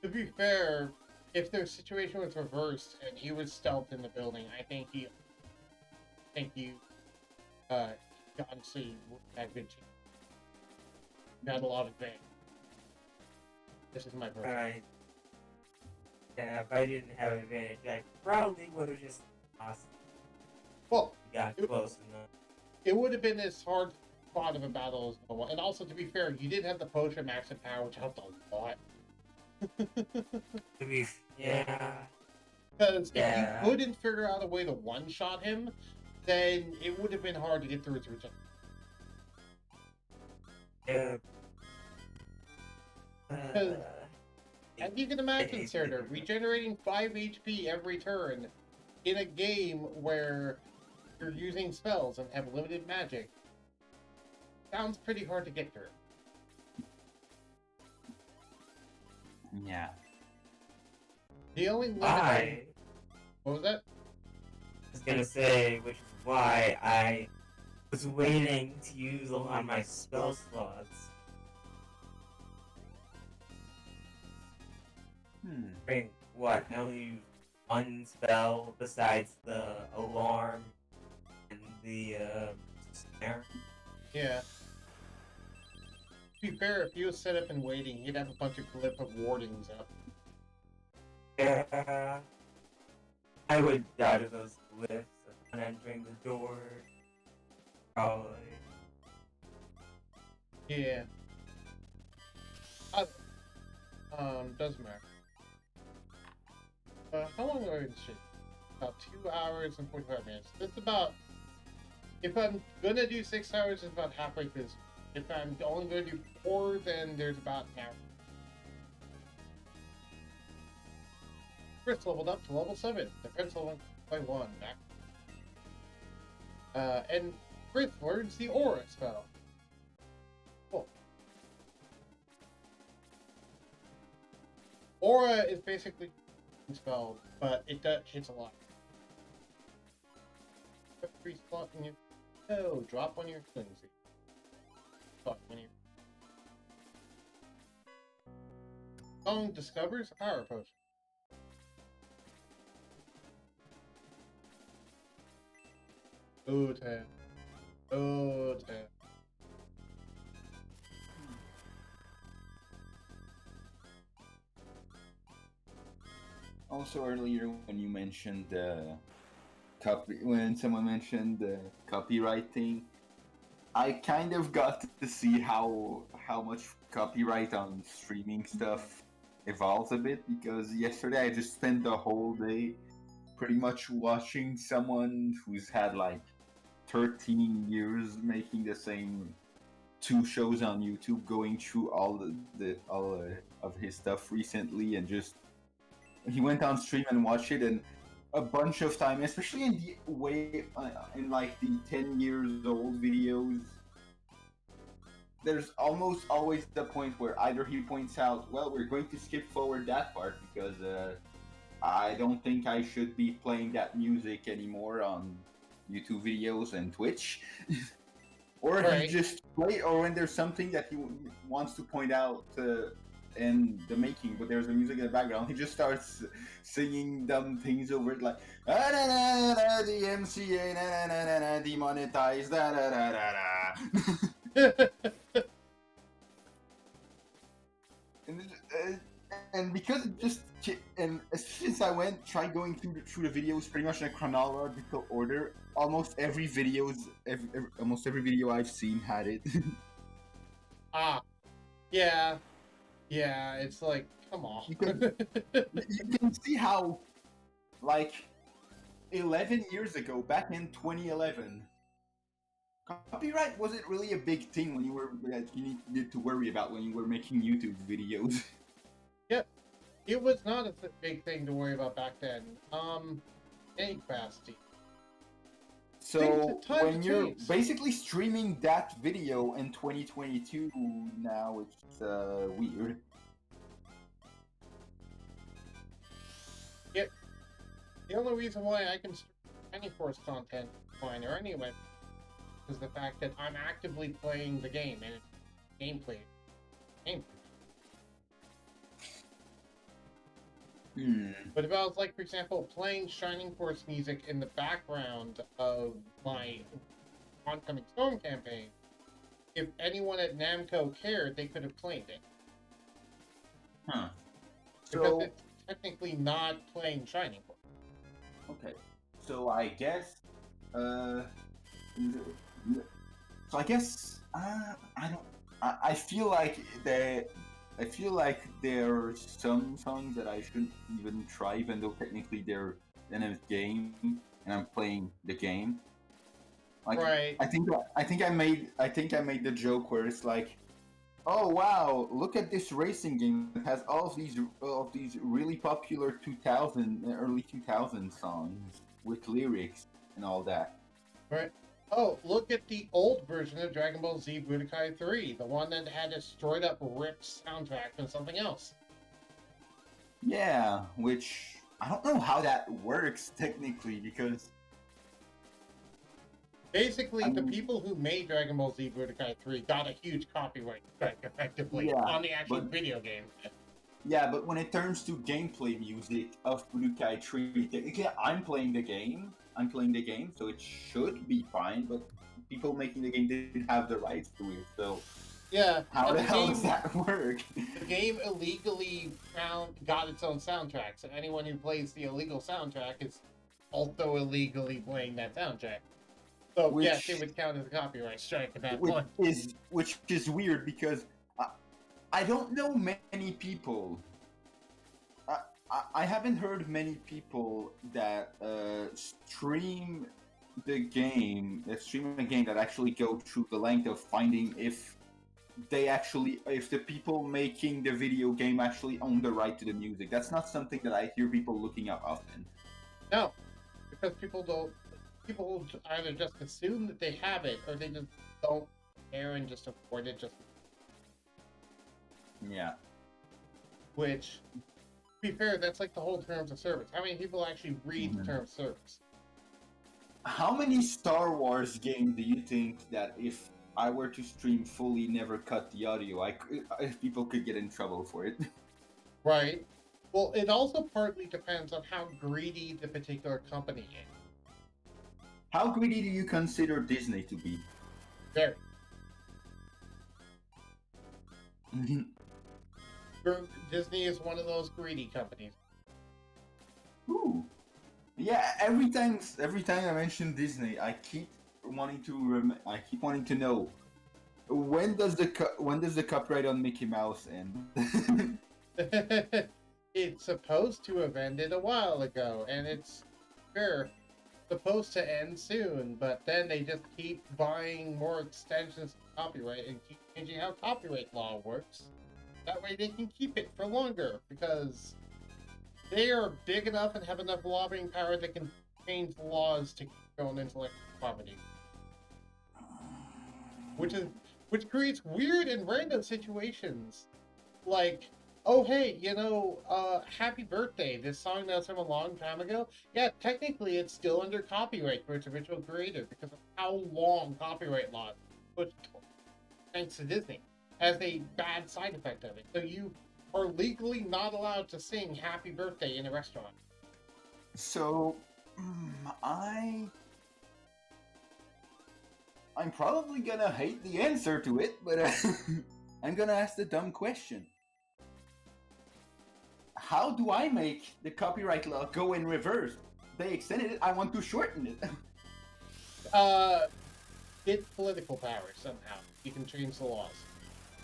S2: To be fair, if the situation was reversed and he was stealthed in the building, I think you, honestly, had good chance. You had a lot of advantage. This is my version.
S4: Alright. Yeah, if I didn't have advantage, I probably would have just lost.
S2: Well,
S4: Got close enough.
S2: it would have been as hard fought of a battle as normal. And also, to be fair, you did have the potion max in power, which helped a lot.
S4: Yeah.
S2: Because
S4: Yeah.
S2: if you couldn't figure out a way to one-shot him, then it would have been hard to get through his routine.
S4: Yeah.
S2: As you can imagine, Sarah, regenerating 5 HP every turn in a game where you're using spells and have limited magic sounds pretty hard to get through.
S3: Yeah.
S2: The only limit...
S4: I
S2: What was that?
S4: was gonna say, which is why I was waiting to use a lot of my spell slots. Bring what? I only use one spell besides the alarm and the snare.
S2: Yeah. To be fair, if he was set up and waiting, he'd have a bunch of glyph of wardings up.
S4: Yeah. I would die to those glyphs upon entering the door. Probably.
S2: Yeah. Doesn't matter. How long are we in shit? About 2 hours and 45 minutes. That's about... If I'm gonna do 6 hours, it's about halfway through this. If I'm only gonna do 4, then there's about an hour. Chris leveled up to level 7. Defense level by 1. And Chris learns the Aura spell. Cool. Aura is basically a spell, but it hits a lot. Put 3 slot in your... No, drop one of your flimsy. Slot one of your... Song discovers a power potion. Oh, 10. Oh, 10.
S3: Also earlier when you mentioned when someone mentioned copywriting, I kind of got to see how much copyright on streaming stuff evolves a bit, because yesterday I just spent the whole day pretty much watching someone who's had like 13 years making the same 2 shows on YouTube, going through all of his stuff recently, and just he went on stream and watched it, and a bunch of time, especially in the way in like the 10 years old videos, there's almost always the point where either he points out, well, we're going to skip forward that part because I don't think I should be playing that music anymore on YouTube videos and Twitch. Or
S2: Right.
S3: he just play, or when there's something that he wants to point out in the making, but there's the music in the background, he just starts singing dumb things over it, like ah, na, na, na, the MCA, na, na, na, na, demonetized, da, da, da, da, da. And because it just, and since I tried going through the videos pretty much in a chronological order, almost every video I've seen had it.
S2: Yeah, it's like, come on.
S3: You can see how, like, 11 years ago, back in 2011, copyright wasn't really a big thing when you needed to worry about when you were making YouTube videos.
S2: Yep, it was not a big thing to worry about back then. Any capacity.
S3: So when you're basically streaming that video in 2022 now, it's weird.
S2: Yep. The only reason why I can stream any Force content fine or anyway is the fact that I'm actively playing the game and gameplay. But if I was, like, for example, playing Shining Force music in the background of my oncoming Storm campaign, if anyone at Namco cared, they could have claimed it.
S3: Huh.
S2: Because
S3: So
S2: it's technically not playing Shining Force.
S3: okay. So I guess so I guess I feel like there's some songs that I shouldn't even try, even though technically they're in a game and I'm playing the game. Like,
S2: Right.
S3: I think I made the joke where it's like, oh wow, look at this racing game that has all of these really popular early 2000 songs with lyrics and all that.
S2: Right. Oh, look at the old version of Dragon Ball Z Budokai 3, the one that had a straight up ripped soundtrack from something else.
S3: Yeah, which I don't know how that works technically, because
S2: Basically, the people who made Dragon Ball Z Budokai 3 got a huge copyright strike, effectively,
S3: Yeah,
S2: on the actual
S3: but-
S2: video game.
S3: Yeah, but when it turns to gameplay music of Budokai 3, technically I'm playing the game. I'm playing the game, so it should be fine, but people making the game didn't have the rights to it, so
S2: Yeah,
S3: how
S2: and
S3: the hell does that work?
S2: the game illegally got its own soundtrack, so anyone who plays the illegal soundtrack is also illegally playing that soundtrack. So yes, it would count as a copyright strike at that point.
S3: Which is weird because I don't know many people. I haven't heard many people that stream the game, stream a game that actually go through the length of finding if the people making the video game actually own the right to the music. That's not something that I hear people looking up often.
S2: No, because people either just assume that they have it, or they just don't care and just afford it.
S3: Yeah.
S2: Which, to be fair, that's like the whole terms of service. How many people actually read the terms of service?
S3: How many Star Wars games do you think that if I were to stream fully, never cut the audio, people could get in trouble for it?
S2: Right. Well, it also partly depends on how greedy the particular company is.
S3: How greedy do you consider Disney to be?
S2: Very. Disney is one of those greedy companies.
S3: Ooh. Yeah, every time I mention Disney, I keep wanting to know when does the copyright on Mickey Mouse end?
S2: It's supposed to have ended a while ago, and it's supposed to end soon, but then they just keep buying more extensions of copyright and keep changing how copyright law works. That way they can keep it for longer, because they are big enough and have enough lobbying power that can change laws to keep going intellectual property. Which creates weird and random situations. Like, oh hey, Happy Birthday, this song that's from a long time ago, yeah, technically it's still under copyright for its original creator because of how long copyright law pushed thanks to Disney, has a bad side effect of it. So you are legally not allowed to sing Happy Birthday in a restaurant.
S3: So, I'm probably gonna hate the answer to it, but I'm gonna ask the dumb question. How do I make the copyright law go in reverse? They extended it, I want to shorten it.
S2: Get political power somehow. You can change the laws.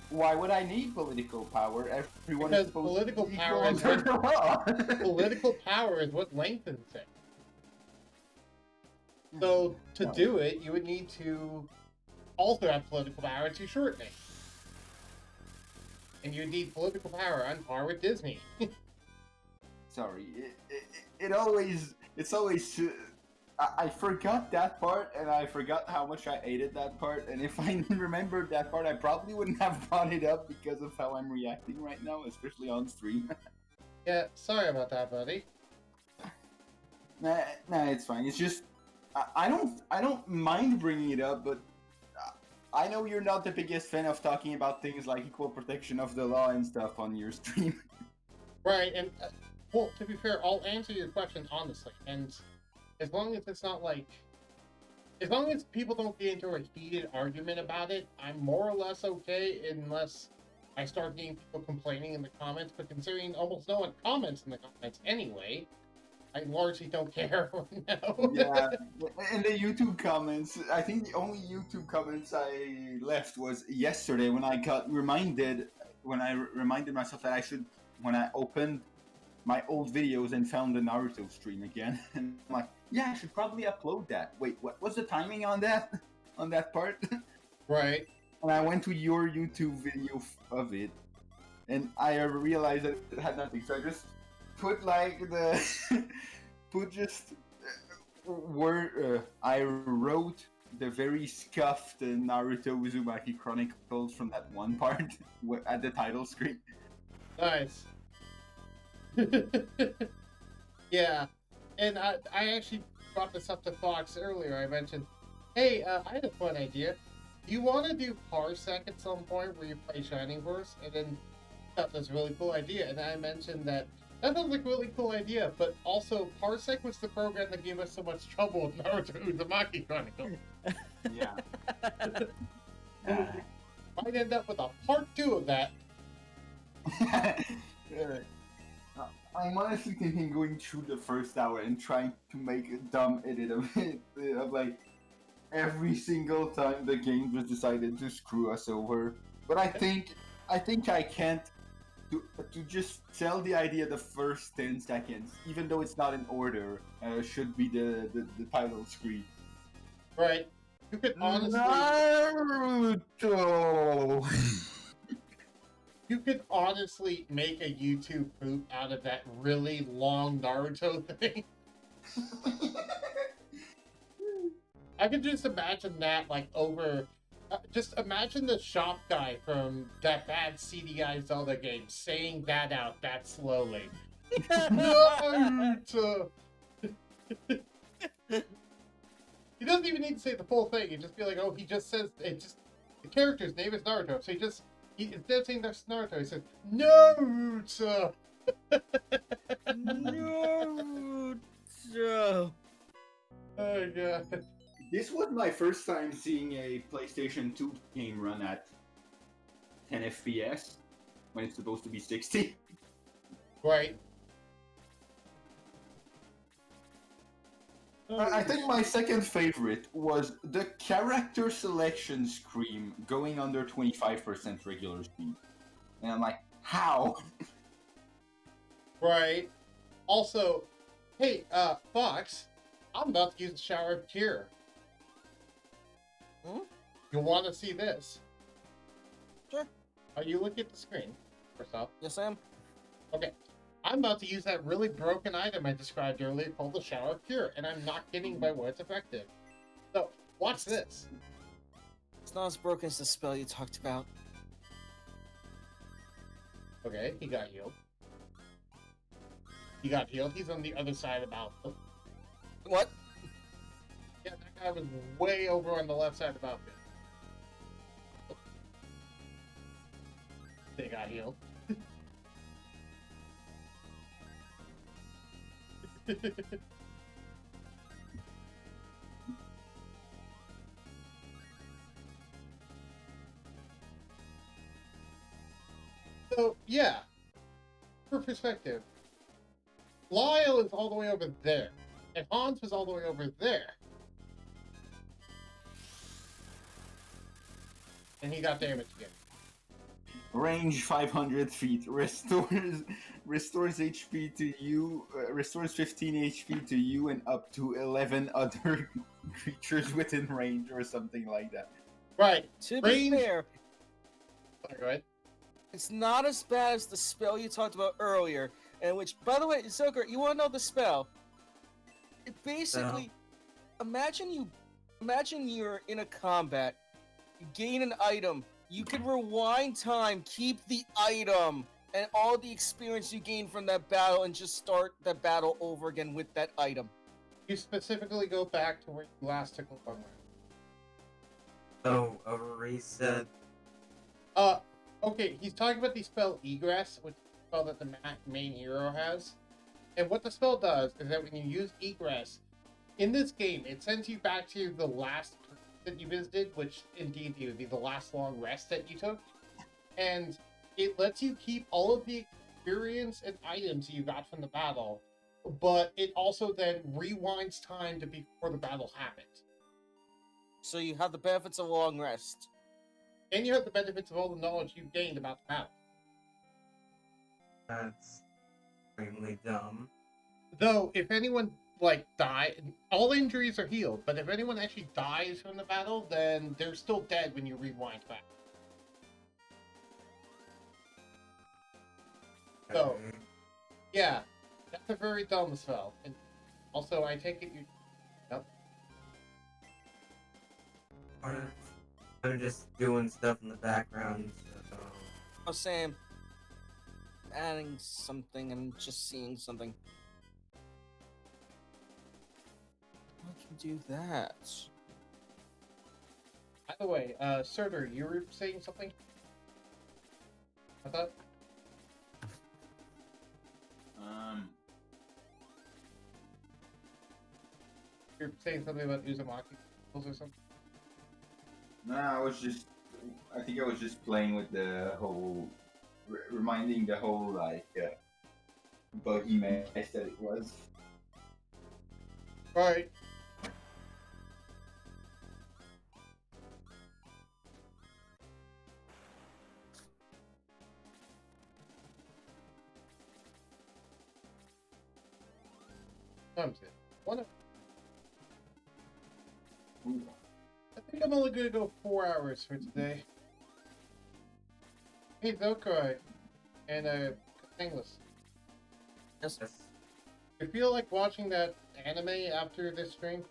S3: Why would I need political power? Everyone
S2: Because
S3: is supposed
S2: political
S3: to be
S2: power
S3: equal
S2: is
S3: under the law.
S2: Political power is what lengthens it. So to do it, you would need to also have political power to shorten it. And you need political power on par with Disney.
S3: Sorry, it's always. I forgot that part, and I forgot how much I hated that part. And if I remembered that part, I probably wouldn't have brought it up because of how I'm reacting right now, especially on stream.
S2: Yeah, sorry about that, buddy.
S3: Nah, it's fine. It's just I don't mind bringing it up, but I know you're not the biggest fan of talking about things like equal protection of the law and stuff on your stream.
S2: Right, and well, to be fair, I'll answer your question honestly, and as long as it's not like, as long as people don't get into a heated argument about it, I'm more or less okay, unless I start getting people complaining in the comments. But considering almost no one comments in the comments anyway, I largely don't care now.
S3: Yeah, in the YouTube comments, I think the only YouTube comments I left was yesterday when I got reminded, when I reminded myself that I should, when I opened my old videos and found the Naruto stream again, and I'm like, yeah, I should probably upload that. Wait, what was the timing on that? On that part?
S2: Right.
S3: And I went to your YouTube video of it, and I realized that it had nothing, so I just put like the I wrote the very scuffed Naruto Uzumaki Chronicles from that one part at the title screen.
S2: Nice. Yeah, and I actually brought this up to Fox earlier. I mentioned, hey, I had a fun idea. Do you want to do Parsec at some point where you play Shining Force, and then thought that was a really cool idea, and I mentioned that sounds like a really cool idea, but also Parsec was the program that gave us so much trouble with Naruto Uzumaki Chronicle.
S3: Yeah.
S2: Might end up with a part 2 of that.
S3: I'm honestly thinking going through the first hour and trying to make a dumb edit of it, of like every single time the game just decided to screw us over. But I think I can't to just tell the idea the first 10 seconds, even though it's not in order, should be the title screen.
S2: Right. You could honestly
S3: Naruto.
S2: you could honestly make a YouTube poop out of that really long Naruto thing. I could just imagine that, like, over... just imagine the shop guy from that bad CDI Zelda game saying that out that slowly. Naruto! He doesn't even need to say the full thing. He'd just be like, oh, he just says... it just the character's name is Naruto, so instead of saying that's Naruto, he says, Naruto!
S1: Naruto.
S2: Oh, God.
S3: This was my first time seeing a PlayStation 2 game run at 10 FPS when it's supposed to be 60.
S2: Right.
S3: I think my second favorite was the character selection screen going under 25% regular speed. And I'm like, how?
S2: Right. Also, hey, Fox, I'm about to use the shower of tear.
S1: Hmm?
S2: You want to see this?
S1: Sure.
S2: Are you looking at the screen? First off.
S1: Yes, I am.
S2: Okay. I'm about to use that really broken item I described earlier called the Shower of Cure, and I'm not kidding by what it's effective. So, watch this.
S1: It's not as broken as the spell you talked about.
S2: Okay, he got healed. He got healed. He's on the other side of the battlefield.
S1: What?
S2: Yeah, that guy was way over on the left side of the battlefield. They got healed. So, yeah. For perspective, Lyle is all the way over there, and Hans was all the way over there. And he got damaged again.
S3: Range 500 feet, restores HP to you, restores 15 HP to you and up to 11 other creatures within range or something like that.
S2: Right.
S1: To
S2: Range-
S1: be fair,
S2: Sorry, go ahead.
S1: it's not as bad as the spell you talked about earlier, and which, by the way, Zilker, you want to know the spell? It basically, imagine you're in a combat, you gain an item, you can rewind time, keep the item, and all the experience you gain from that battle, and just start the battle over again with that item.
S2: You specifically go back to where you last took a long rest.
S4: So, a reset.
S2: Okay, he's talking about the spell Egress, which is a spell that the main hero has. And what the spell does is that when you use Egress, in this game, it sends you back to the last that you visited, which indeed would be the last long rest that you took. And it lets you keep all of the experience and items you got from the battle, but it also then rewinds time to before the battle happened.
S1: So you have the benefits of a long rest.
S2: And you have the benefits of all the knowledge you've gained about the battle.
S4: That's extremely dumb.
S2: Though, if anyone, like, all injuries are healed, but if anyone actually dies from the battle, then they're still dead when you rewind back. So,
S4: Okay.
S2: yeah, that's a very dumb spell. And also, I take it you... Yep.
S4: I'm just doing stuff in the background. So.
S1: Oh, Sam, adding something, I'm just seeing something. I can do that.
S2: By the way, Surtur, you were saying something? I thought?
S3: Um,
S2: You're saying something about Uzumaki or something?
S3: no, I think I was just playing with the whole, reminding the whole like buggy mess that it was.
S2: Right. Times it. I think I'm only gonna go 4 hours for today. Hey, Zokai and Katangless.
S1: Yes.
S2: I feel like watching that anime after this stream,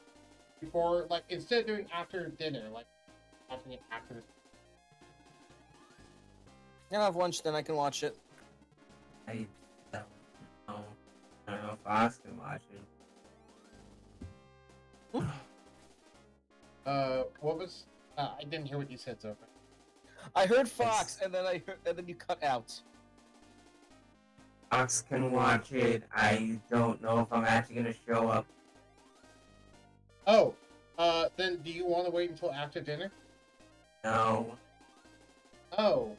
S2: before, like, instead of doing after dinner, like, watching it after this.
S1: I'll have lunch, then I can watch it.
S4: I don't know. I don't know if Fox can watch it.
S2: What was? I didn't hear what you said, Zokai.
S1: I heard Fox, and then you cut out.
S4: Fox can watch it. I don't know if I'm actually gonna show up.
S2: Oh, then do you want to wait until after dinner?
S4: No.
S2: Oh,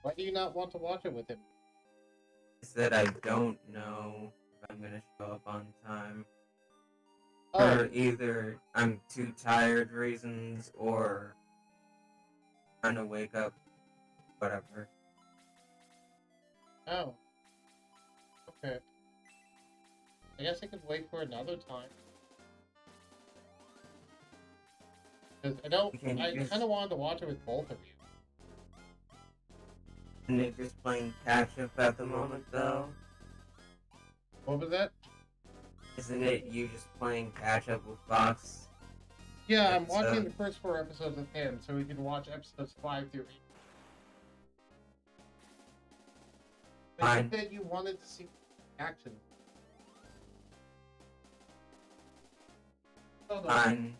S2: why do you not want to watch it with him?
S4: It's that I don't know if I'm gonna show up on time.
S2: Oh,
S4: For either I'm too tired reasons or trying to wake up, whatever.
S2: oh, okay. I guess I could wait for another time. Because I kind of wanted to watch it with both of you.
S4: And they're just playing catch up at the moment, though.
S2: What was that?
S4: Isn't it you just playing catch up with Fox?
S2: Yeah, I'm watching
S4: So-
S2: the first 4 episodes with him, so we can watch episodes 5 through 8. But you
S4: Fine.
S2: said you wanted to see action. Hold on.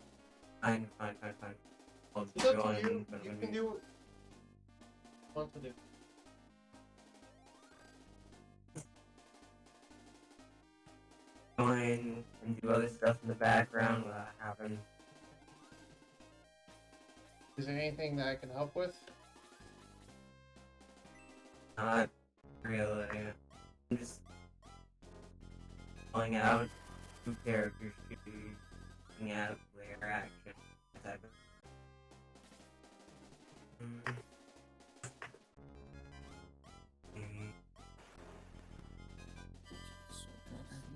S4: Fine. I'll
S2: It's up to
S4: join.
S2: you.
S4: but
S2: You
S4: when
S2: can
S4: we-
S2: do what you want to do.
S4: Join and do other stuff in the background while that happens.
S2: Is there anything that I can help with?
S4: Not really. I'm just pulling out two characters shooting out their action. Type of.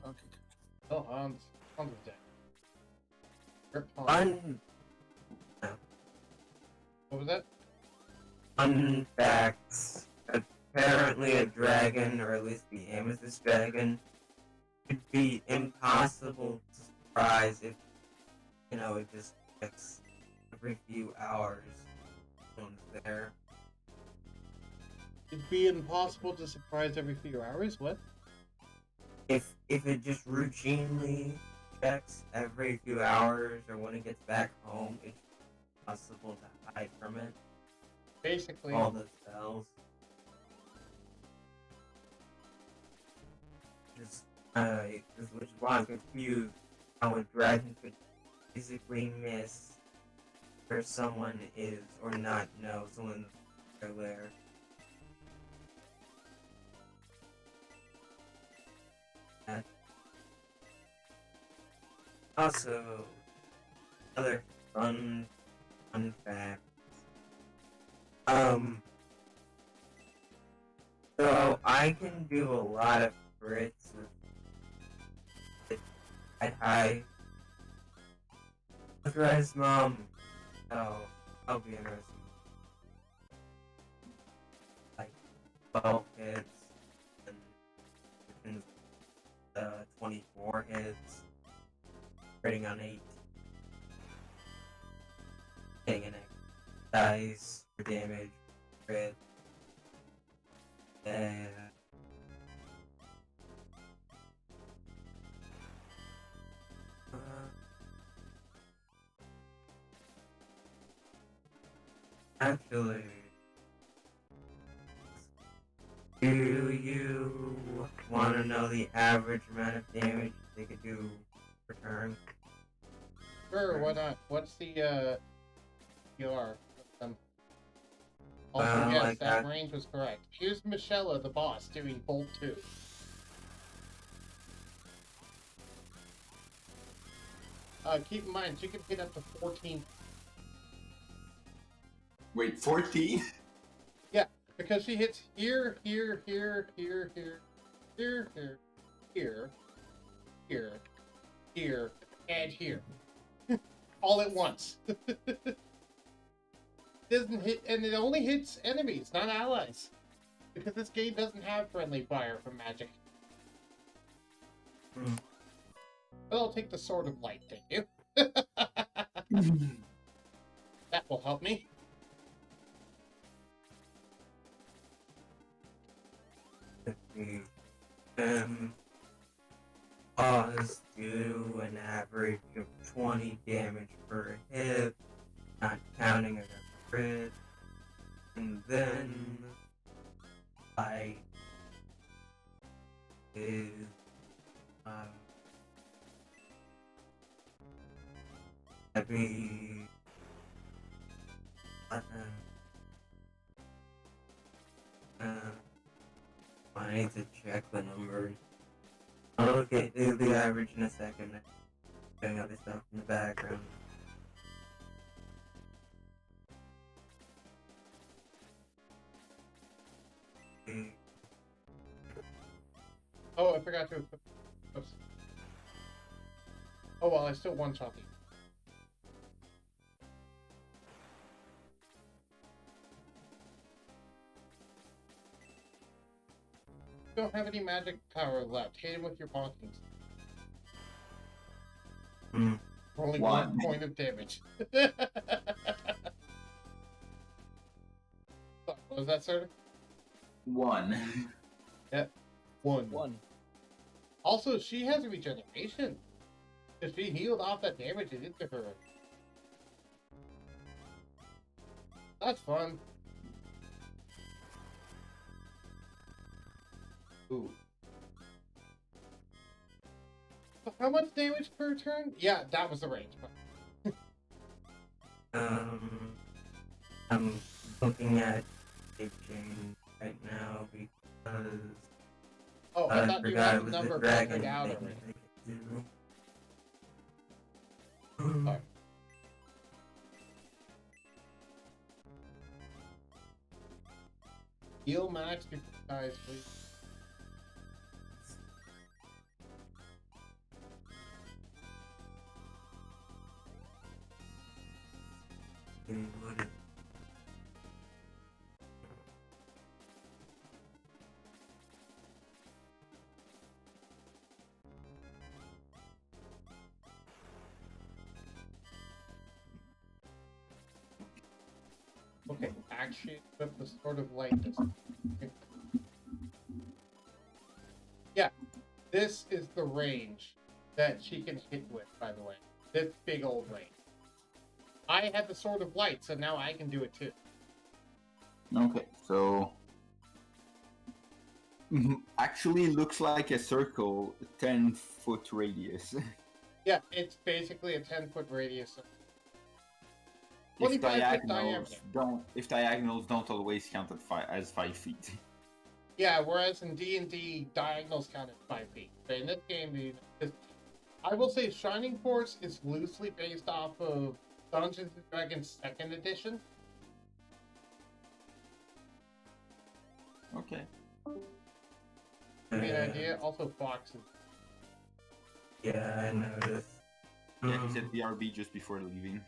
S1: Okay.
S2: Oh, Hans is dead. Rip Hans. What was that?
S4: Fun facts. Apparently a dragon, or at least the amethyst dragon, could be impossible to surprise if, it just checks every few hours. One's there.
S2: It'd be impossible to surprise every few hours? What?
S4: If it just routinely checks every few hours, or when it gets back home, it's possible to hide from it.
S2: Basically,
S4: All the spells. Which is why I'm confused how a dragon could physically miss where someone is or not know someone's there. And also, other fun facts. So I can do a lot of crits with at high. Authorized mom. Oh, I'll be interested. Like 12 hits and 24 hits. Critting on 8. Getting an dice for damage, crit. Actually, Do you want to know the average amount of damage they could do per turn?
S2: Sure, why not? What's the PR? Also,
S4: Well,
S2: yes,
S4: like
S2: that
S4: that.
S2: range was correct. Here's Michelle, the boss, doing Bolt 2. Keep in mind, she can hit up to 14.
S3: Wait, 14?
S2: Yeah, because she hits here, here, here, here, here, here, here, here, here, here, and here. All at once. Doesn't hit, and it only hits enemies, not allies. Because this game doesn't have friendly fire from magic.
S4: Mm.
S2: But I'll take the Sword of Light, thank you. That will help me.
S4: Pause do an average of 20 damage per hit, not counting a crit, and then I is heavy. I need to check the numbers. I'll get the average in a second. Doing other stuff in the background.
S2: Oh, I forgot to. Oops. Oh well, I still one-shot these. Don't have any magic power left. Hit him with your bonkings.
S4: Mm.
S2: Only
S3: One.
S2: 1 point of damage. What was that, sir?
S3: 1.
S2: Yep. 1.
S1: 1.
S2: Also, she has a regeneration. If she healed off that damage it did to her. That's fun. Ooh. So how much damage per turn? Yeah, that was the range.
S4: I'm looking at Big Chain right now because
S2: Oh, I
S4: I
S2: thought you
S4: forgot
S2: had
S4: it
S2: the
S4: was
S2: number
S4: the dragon
S2: figured out
S4: thing
S2: already.
S4: I could do.
S2: Sorry. Heal max before it dies, please. Okay, actually equip the Sword of Light this time. Yeah, this is the range that she can hit with, by the way. This big old range. I had the Sword of Light, so now I can do it too.
S3: Okay, so actually looks like a circle, 10-foot radius.
S2: Yeah, it's basically a 10-foot radius.
S3: If
S2: 25-foot
S3: diagonals
S2: diameter.
S3: don't always count as 5 feet.
S2: Yeah, whereas in D&D, diagonals count as 5 feet. But in this game, I will say Shining Force is loosely based off of Dungeons & Dragons 2nd edition.
S3: Okay.
S2: Give me an idea. Also, Foxes.
S4: Yeah, I noticed.
S3: Yeah, he said BRB just before leaving.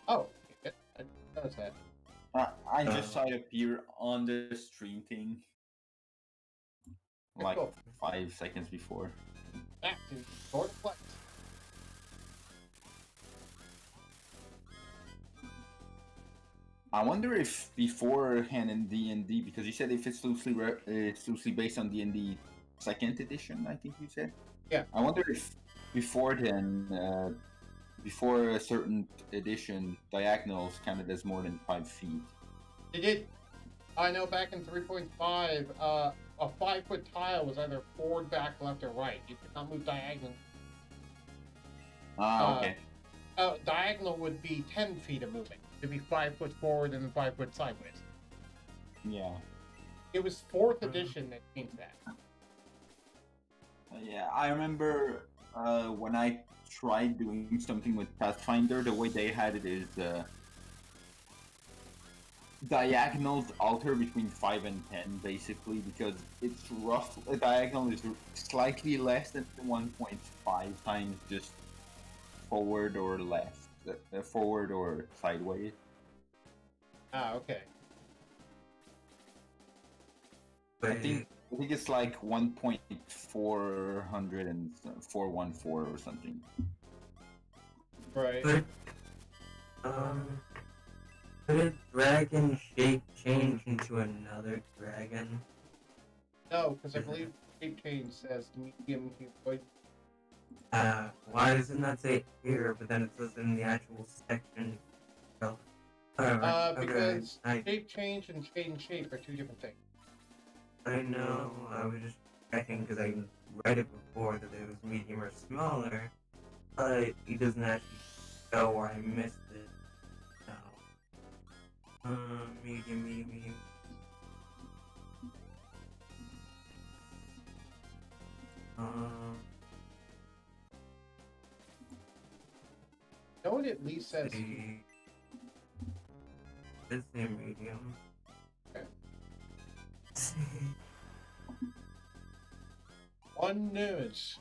S2: Oh, okay. I noticed that.
S3: I just saw it appear on the stream thing. Like
S2: Cool.
S3: 5 seconds before.
S2: Back to Sword of Light.
S3: I wonder if beforehand in D&D, because you said if it's loosely based on D&D 2nd edition, I think you said.
S2: Yeah.
S3: I wonder if before then, before a certain edition, diagonals counted as more than 5 feet.
S2: They did. I know back in 3.5, a 5-foot tile was either forward, back, left, or right. You could not move diagonal.
S3: Okay.
S2: Diagonal would be 10 feet of movement. It'd be 5 foot forward and then 5 foot sideways.
S3: Yeah.
S2: It was 4th edition that changed that.
S3: Yeah, I remember when I tried doing something with Pathfinder, the way they had it is diagonals alter between 5 and 10, basically, because it's rough. A diagonal is slightly less than 1.5 times just forward or left, forward or sideways.
S2: Ah, okay.
S3: I think it's like 1.414 or something.
S2: Right.
S4: Could a dragon shape change into another dragon?
S2: No, because I believe shape change says medium humanoid.
S4: Why does it not say here, but then it says in the actual section? Oh,
S2: Because shape change and change shape are 2 different things.
S4: I know, I was just checking because I read it before that it was medium or smaller, but it doesn't actually show or I missed it. So, medium.
S2: No one at least says.
S4: This name medium.
S2: Okay. One news.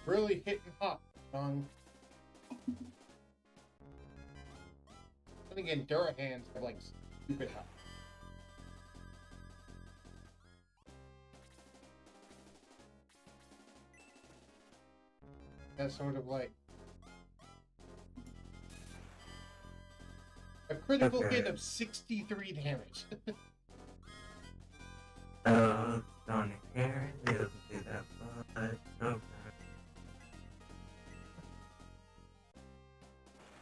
S2: Really hitting hot on. Then again, Durahans are like stupid hot. That's sort of like a critical hit of 63 damage.
S4: Sonic Hair, it doesn't do that, but okay.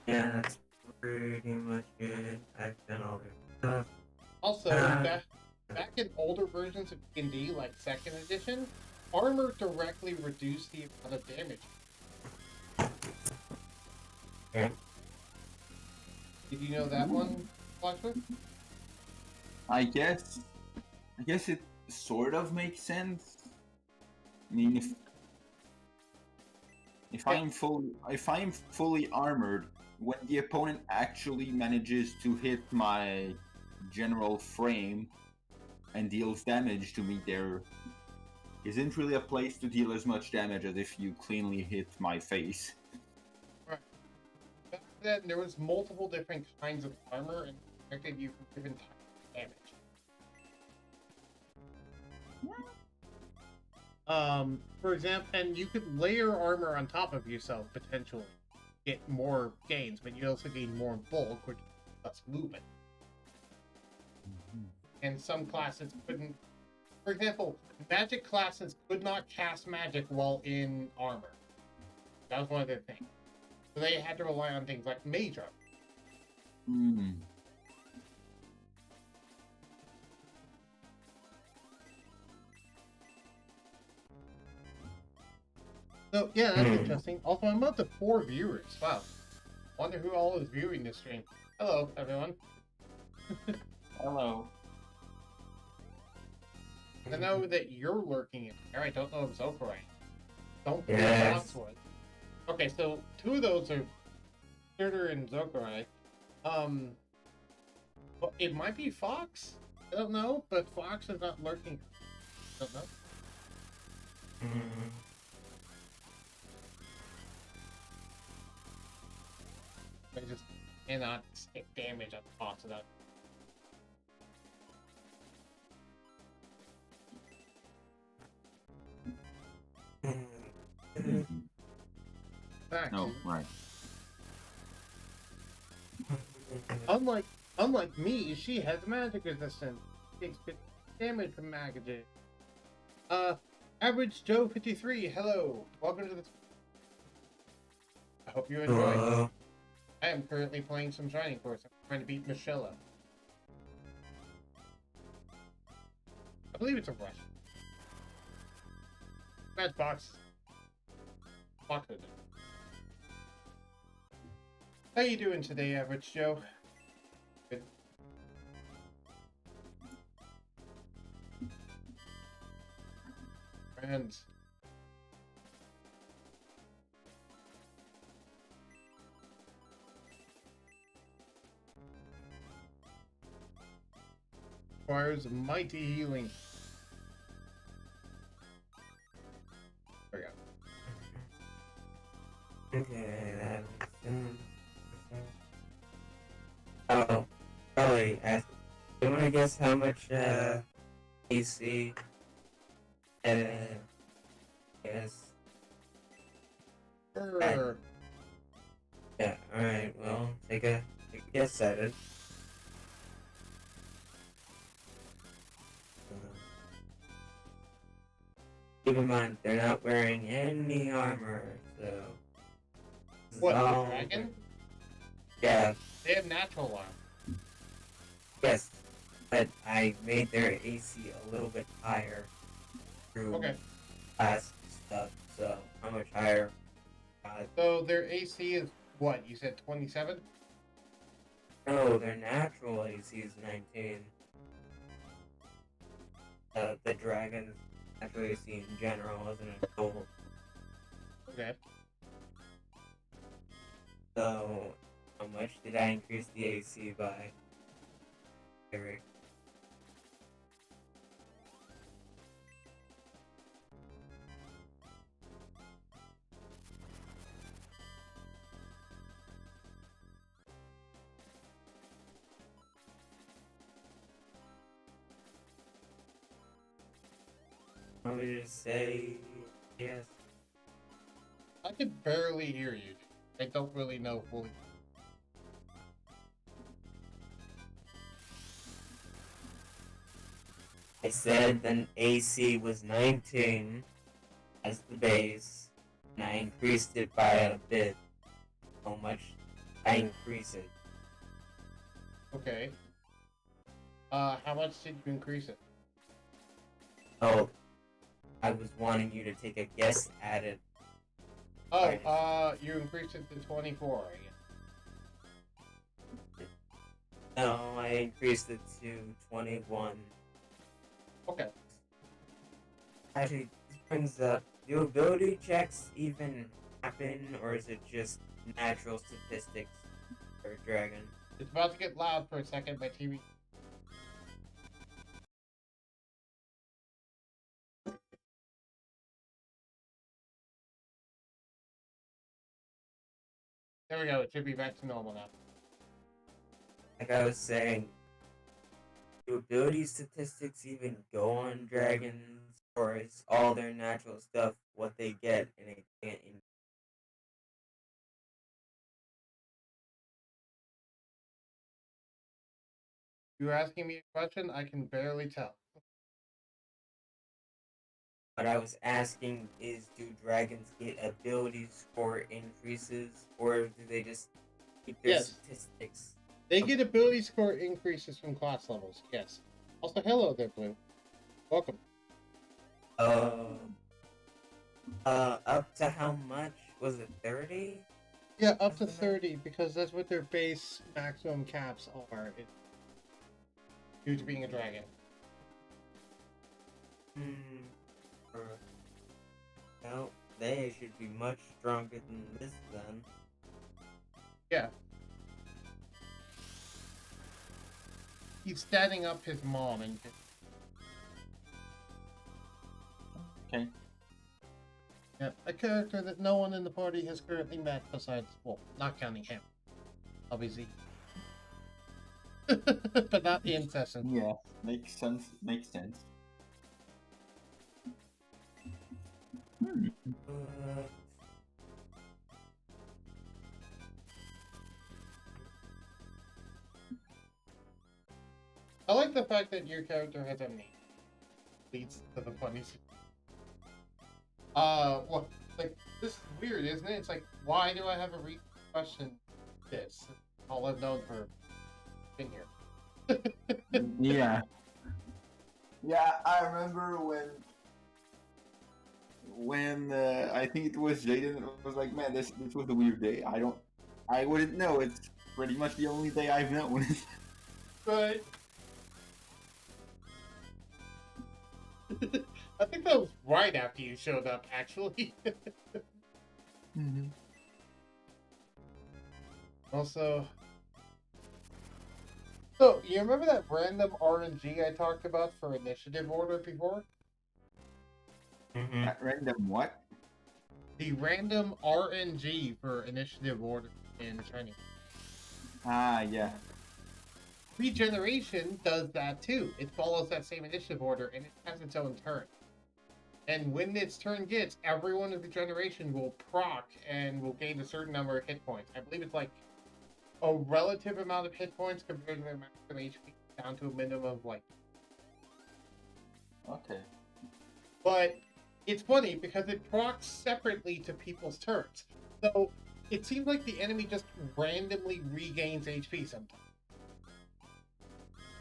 S4: Yeah, that's pretty much it. I've done all the stuff.
S2: Also, back in older versions of D&D, like 2nd edition, armor directly reduced the amount of damage.
S4: Okay.
S2: Did you know that one, Watchwood?
S3: I guess it sort of makes sense. I mean, if I'm fully armored, when the opponent actually manages to hit my general frame and deals damage to me, there isn't really a place to deal as much damage as if you cleanly hit my face.
S2: Right. Back then, there was multiple different kinds of armor and protected you from different types of damage. For example, and you could layer armor on top of yourself, potentially. Get more gains, but you also gain more bulk, which less movement. And some classes couldn't... For example, magic classes could not cast magic while in armor. That was one of their things. So they had to rely on things like mage armor.
S3: Hmm.
S2: So, yeah, that's interesting. Also, I'm up to 4 viewers. Wow. Wonder who all is viewing this stream. Hello, everyone.
S3: Hello.
S2: I know that you're lurking in there. I don't know if Zokarai. Don't think
S4: Yes.
S2: Fox was. Okay, so 2 of those are Shooter and Zokarai. But it might be Fox. I don't know, but Fox is not lurking. I don't know. I just cannot take damage at the cost of that. Fact,
S3: No, right.
S2: Unlike me, she has magic resistance. Takes 50 damage from magic. Average Joe 53. Hello, welcome to the. I hope you enjoy.
S4: Hello.
S2: I am currently playing some Shining Force. I'm trying to beat Michelle. I believe it's a Russian. Red box. Box it. How you doing today, Average Joe? Good. Friends. Requires mighty healing. There we go.
S4: Okay, that makes sense. Oh, probably ask. You want to guess how much AC? Yes.
S2: Brr.
S4: Yeah. All right. Well, take a guess at it. Keep in mind, they're not wearing any armor, so. this is
S2: What, the
S4: all-
S2: dragon?
S4: Yeah.
S2: They have natural armor.
S4: Yes. But I made their AC a little bit higher through
S2: Okay.
S4: past stuff. So how much higher?
S2: So their AC is what? You said 27?
S4: No, their natural AC is 19. The dragon's natural AC in general isn't a gold.
S2: Okay.
S4: So, how much did I increase the AC by? Eric? I would just say yes.
S2: I could barely hear you. I don't really know fully.
S4: I said then AC was 19 as the base, and I increased it by a bit. How much I increase it?
S2: Okay. How much did you increase it?
S4: Oh, I was wanting you to take a guess at it.
S2: Oh, you increased it to 24.
S4: No, I increased it to 21.
S2: Okay.
S4: Actually, this brings up, do ability checks even happen, or is it just natural statistics for a dragon?
S2: It's about to get loud for a second. My TV. There we go. It should be back to normal now.
S4: Like I was saying, do ability statistics even go on dragons, or is all their natural stuff what they get and it can't?
S2: You're asking me a question. I can barely tell.
S4: What I was asking is, do dragons get ability score increases, or do they just keep their
S2: Yes.
S4: statistics?
S2: They get ability score increases from class levels. Yes. Also, hello there, Blue. Welcome.
S4: Up to how much? Was it 30?
S2: Yeah, up to 30 because that's what their base maximum caps are. Due to being a dragon.
S4: Well, they should be much stronger than this then.
S2: Yeah. He's standing up his mom and.
S3: Okay.
S2: Yeah, a character that no one in the party has currently met besides, well, not counting him. Obviously. But not the incessant.
S3: Yeah, makes sense. Makes sense.
S2: I like the fact that your character has a name. Leads to the funny. Well, like, this is weird, isn't it? It's like, why do I have a question this? All I've known for being here.
S3: Yeah. Yeah, I remember when I think it was Jaden was like, man, this was a weird day. I wouldn't know. It's pretty much the only day I've known.
S2: But I think that was right after you showed up, actually.
S3: Mm-hmm.
S2: Also, so you remember that random RNG I talked about for initiative order before?
S4: Mm-hmm.
S3: Random what?
S2: The random RNG for initiative order in China.
S3: Ah, yeah.
S2: Regeneration does that too. It follows that same initiative order and it has its own turn. And when its turn gets, everyone in the generation will proc and will gain a certain number of hit points. I believe it's like a relative amount of hit points compared to their maximum HP down to a minimum of like.
S3: Okay.
S2: But it's funny because it procs separately to people's turns. So it seems like the enemy just randomly regains HP sometimes.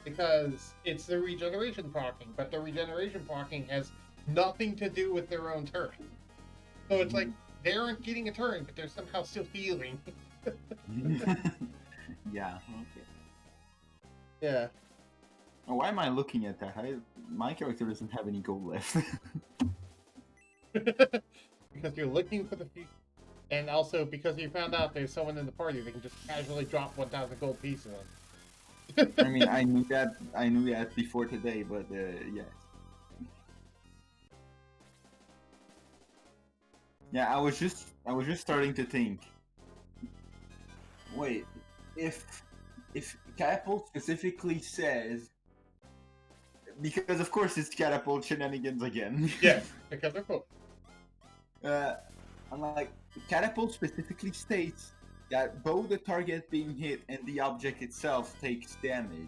S2: Because it's the regeneration proccing, but the regeneration proccing has nothing to do with their own turn. So it's like they aren't getting a turn, but they're somehow still healing.
S3: Yeah. Okay.
S2: Yeah.
S3: Oh, why am I looking at that? My character doesn't have any gold left.
S2: Because you're looking for the future. And also because you found out there's someone in the party that can just casually drop 1,000 gold pieces on.
S3: I mean, I knew that before today, but yes. Yeah, I was just starting to think. Wait, if catapult specifically says, because of course it's catapult shenanigans again.
S2: Yes, because they're cool.
S3: I'm like, catapult specifically states that both the target being hit and the object itself takes damage.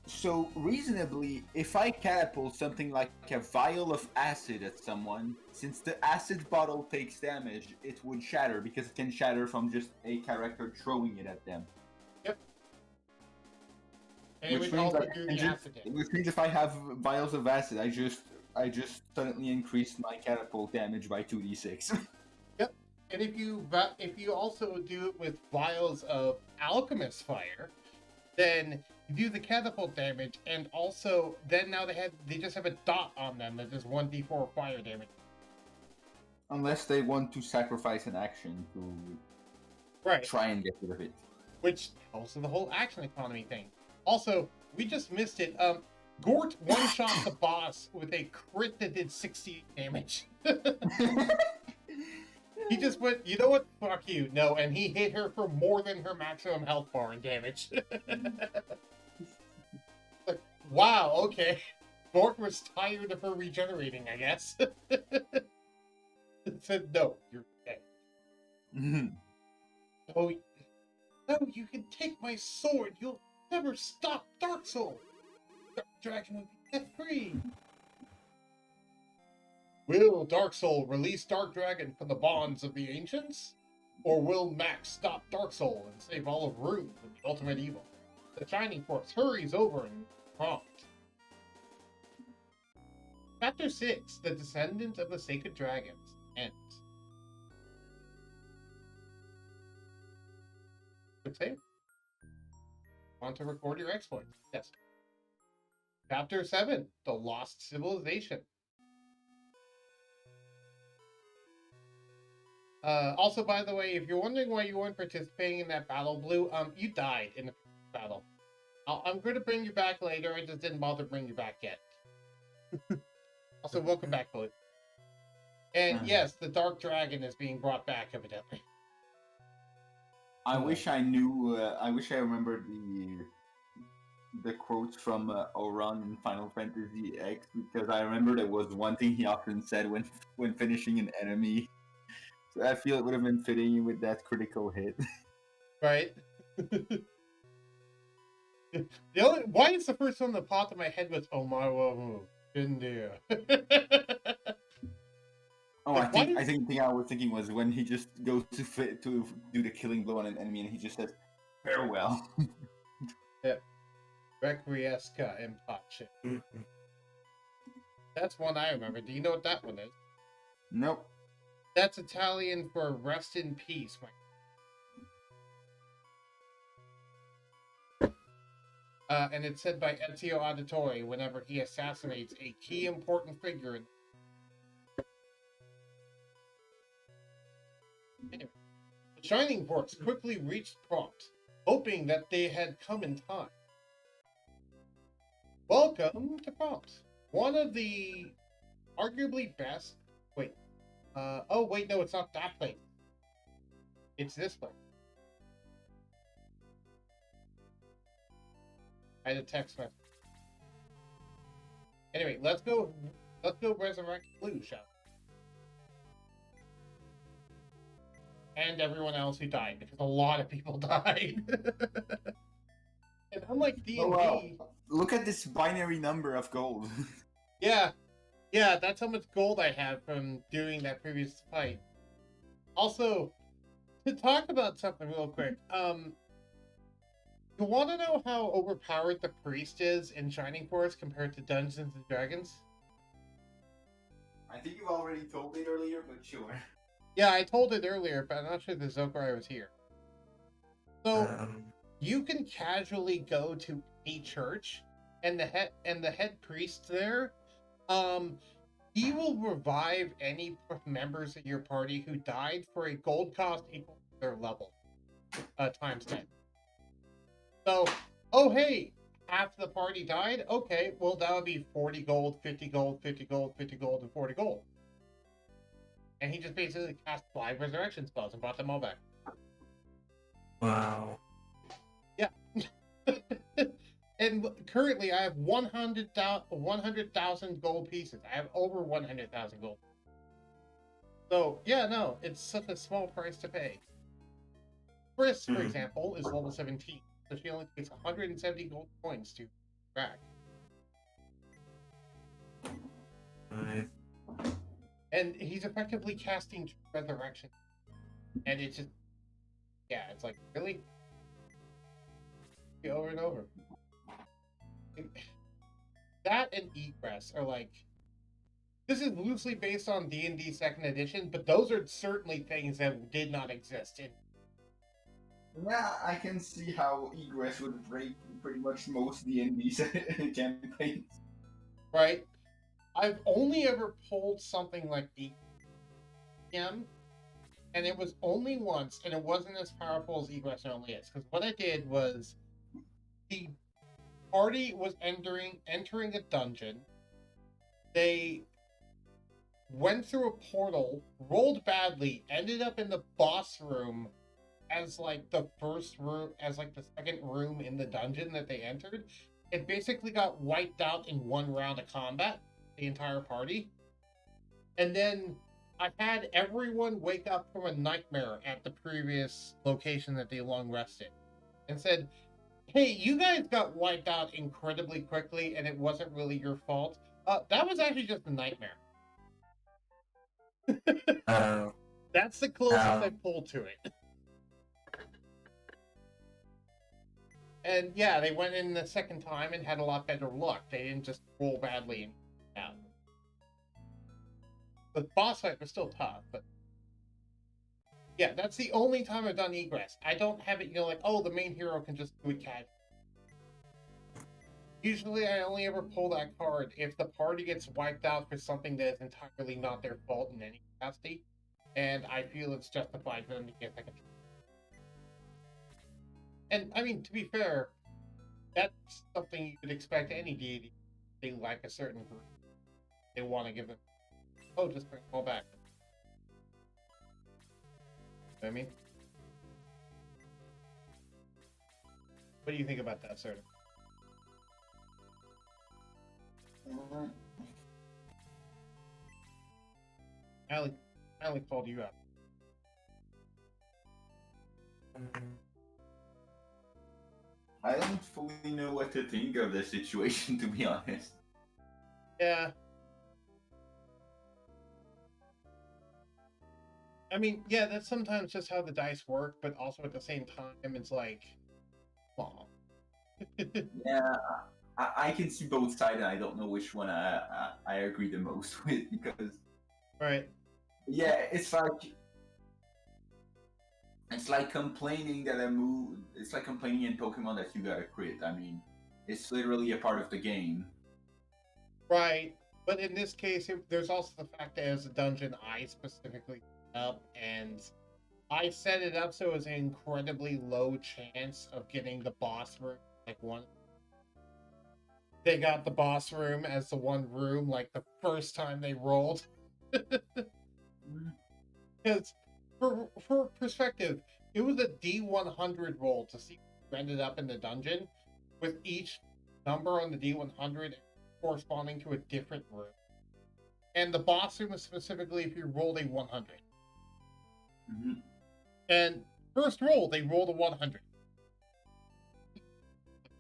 S3: So reasonably, if I catapult something like a vial of acid at someone, since the acid bottle takes damage, it would shatter because it can shatter from just a character throwing it at them.
S2: Yep. And
S3: Which
S2: we can
S3: means,
S2: also
S3: like,
S2: do the acid hit.
S3: which means if I have vials of acid, I just suddenly increased my catapult damage by 2d6.
S2: Yep. And if you also do it with vials of alchemist fire, then you do the catapult damage, and also then now they just have a dot on them that does 1d4 fire damage.
S3: Unless they want to sacrifice an action to
S2: Right.
S3: try and get rid of it.
S2: Which tells the whole action economy thing. Also, we just missed it. Gort one-shot the boss with a crit that did 60 damage. He just went, you know what? Fuck you. No, and he hit her for more than her maximum health bar and damage. Like, wow, okay. Gort was tired of her regenerating, I guess. Said, no, you're dead. Oh, no, you can take my sword. You'll never stop Dark Soul. Dark Dragon will be set free. Will Dark Soul release Dark Dragon from the bonds of the ancients? Or will Max stop Dark Soul and save all of Rouge from the ultimate evil? The Shining Force hurries over and prompt. Chapter 6, The Descendant of the Sacred Dragons, ends. Quick save. Want to record your exploits? Yes. Chapter 7, The Lost Civilization. Also, by the way, if you're wondering why you weren't participating in that battle, Blue, you died in the battle. I'm going to bring you back later. I just didn't bother bringing you back yet. Also, welcome back, Blue. And yes, the Dark Dragon is being brought back, evidently.
S3: I wish I knew. I wish I remembered the quotes from Oran in Final Fantasy X, because I remember there was one thing he often said when finishing an enemy. So I feel it would have been fitting with that critical hit.
S2: Right? Why is the first one that popped in my head was "Oh my move, India."
S3: Oh,
S2: Like,
S3: I think the thing I was thinking was when he just goes to do the killing blow on an enemy and he just says farewell.
S2: Yeah. Requiesca Impact. shit.
S4: Mhm.
S2: That's one I remember. Do you know what that one is?
S3: Nope.
S2: That's Italian for rest in peace. And it's said by Ezio Auditore whenever he assassinates a key important figure in. Anyway, the Shining Force quickly reached Prompt, hoping that they had come in time. Welcome to Prompt, one of the arguably best. Wait. Oh, wait, no, it's not that place. It's this place. I had a text message. Anyway, let's go resurrect Blue, shall we? And everyone else who died, because a lot of people died. And unlike D&D...
S3: Oh, wow. Look at this binary number of gold.
S2: Yeah, that's how much gold I have from doing that previous fight. Also, to talk about something real quick, you want to know how overpowered the priest is in Shining Force compared to Dungeons and Dragons?
S3: I think you've already told it earlier, but sure.
S2: Yeah, I told it earlier, but I'm not sure the Zokai was here. So you can casually go to a church, and the head priest there, he will revive any members of your party who died for a gold cost equal to their level, times 10. So, oh hey, half the party died. Okay, well that would be 40 gold, 50 gold, 50 gold, 50 gold, and 40 gold. And he just basically cast 5 resurrection spells and brought them all back.
S4: Wow.
S2: Yeah. And currently I have 100,000 gold pieces. I have over 100,000 gold. So, yeah, no, it's such a small price to pay. Chris, for example, is level 17. So she only takes 170 gold coins to back.
S4: Nice.
S2: And he's effectively casting resurrection. And it's just, yeah, it's like, really? Over and over. That and Egress are like, this is loosely based on D&D 2nd edition, but those are certainly things that did not exist in.
S3: Yeah, I can see how Egress would break pretty much most D&D campaigns.
S2: Right? I've only ever pulled something like EM, and it was only once, and it wasn't as powerful as Egress normally is. Because what I did was, the party was entering a dungeon. They went through a portal, rolled badly, ended up in the boss room as like the first room, as like the second room in the dungeon that they entered. It basically got wiped out in one round of combat, the entire party. And then I had everyone wake up from a nightmare at the previous location that they long rested, and said, hey, you guys got wiped out incredibly quickly and it wasn't really your fault. That was actually just a nightmare. That's the closest I pulled to it. And yeah, they went in the second time and had a lot better luck. They didn't just roll badly and out. The boss fight was still tough, but yeah, that's the only time I've done Egress. I don't have it, like, oh, the main hero can just do it casually. Usually I only ever pull that card if the party gets wiped out for something that is entirely not their fault in any capacity, and I feel it's justified for them to get second. And, I mean, to be fair, that's something you could expect any deity. They like a certain group. They want to give them, oh, just bring them all back. You know what I mean? What do you think about that, sort of? Alec called you out.
S3: I don't fully know what to think of the situation, to be honest.
S2: Yeah. I mean, yeah, that's sometimes just how the dice work, but also at the same time, it's like, aw.
S3: Yeah, I can see both sides, and I don't know which one I agree the most with because
S2: Right.
S3: yeah, it's like complaining that a move. It's like complaining in Pokemon that you got a crit. I mean, it's literally a part of the game.
S2: Right. But in this case, there's also the fact that as a dungeon, I specifically set up, and I set it up so it was an incredibly low chance of getting the boss room. Like one, they got the boss room as the one room like the first time they rolled. Because for perspective, it was a D100 roll to see who ended up in the dungeon, with each number on the D100 corresponding to a different room. And the boss room is specifically if you rolled a 100.
S3: Mm-hmm.
S2: And first roll, they rolled a 100.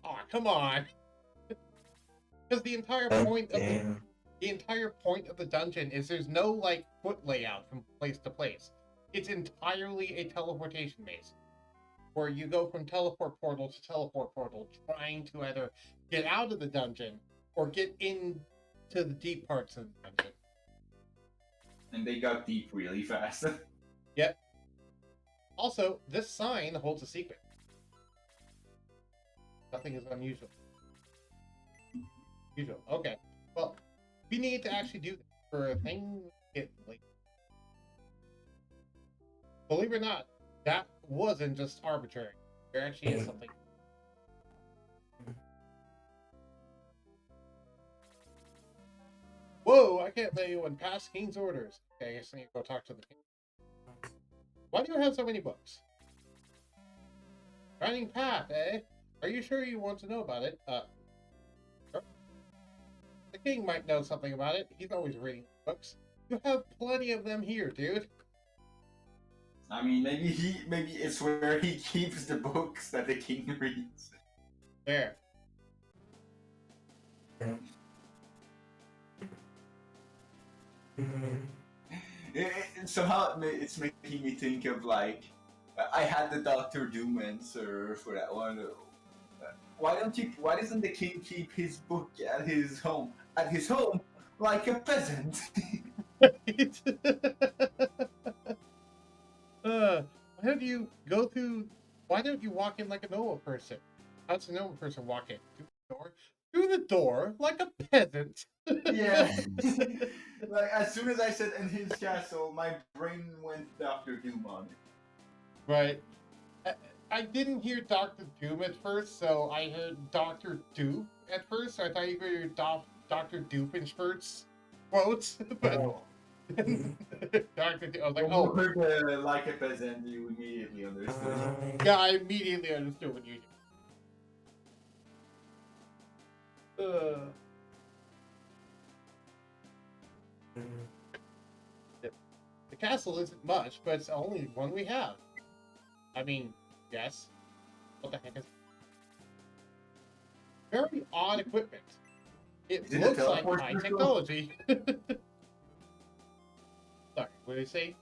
S2: Aw, come on. Because the entire point of the entire point of the dungeon is there's no like foot layout from place to place. It's entirely a teleportation base, where you go from teleport portal to teleport portal, trying to either get out of the dungeon or get into the deep parts of the dungeon.
S3: And they got deep really fast.
S2: Yep. Also, this sign holds a secret. Nothing is unusual. Usual. Okay. Well, we need to actually do this for a thing get late. Believe it or not, that wasn't just arbitrary. There actually is something. Whoa, I can't let anyone pass King's orders. Okay, I guess I need to go talk to the king. Why do you have so many books? Running path, eh? Are you sure you want to know about it? Sure. The king might know something about it. He's always reading books. You have plenty of them here, dude.
S3: I mean, maybe it's where he keeps the books that the king reads.
S2: There.
S3: Somehow it's making me think of like I had the Doctor Doom answer for that one. Why doesn't the king keep his book at his home? At his home, like a peasant.
S2: Why don't you go through? Why don't you walk in like a normal person? How does a normal person walk in? Through the door? Through the door, like a peasant.
S3: Yeah. Like as soon as I said in his castle, my brain went Doctor Doom on it.
S2: Right. I didn't hear Doctor Doom at first, so I heard Doctor Doop at first. So I thought you heard Doctor Doofenshmirtz quotes, but Doctor Doom. I was like, oh,
S3: When you heard like a peasant, you immediately understood.
S2: yeah, I immediately understood what you did. The castle isn't much, but it's the only one we have. I mean, yes. What the heck is it? Very odd equipment. It
S3: Is it a
S2: looks like
S3: teleport
S2: high
S3: circle?
S2: technology. Sorry, what did I say?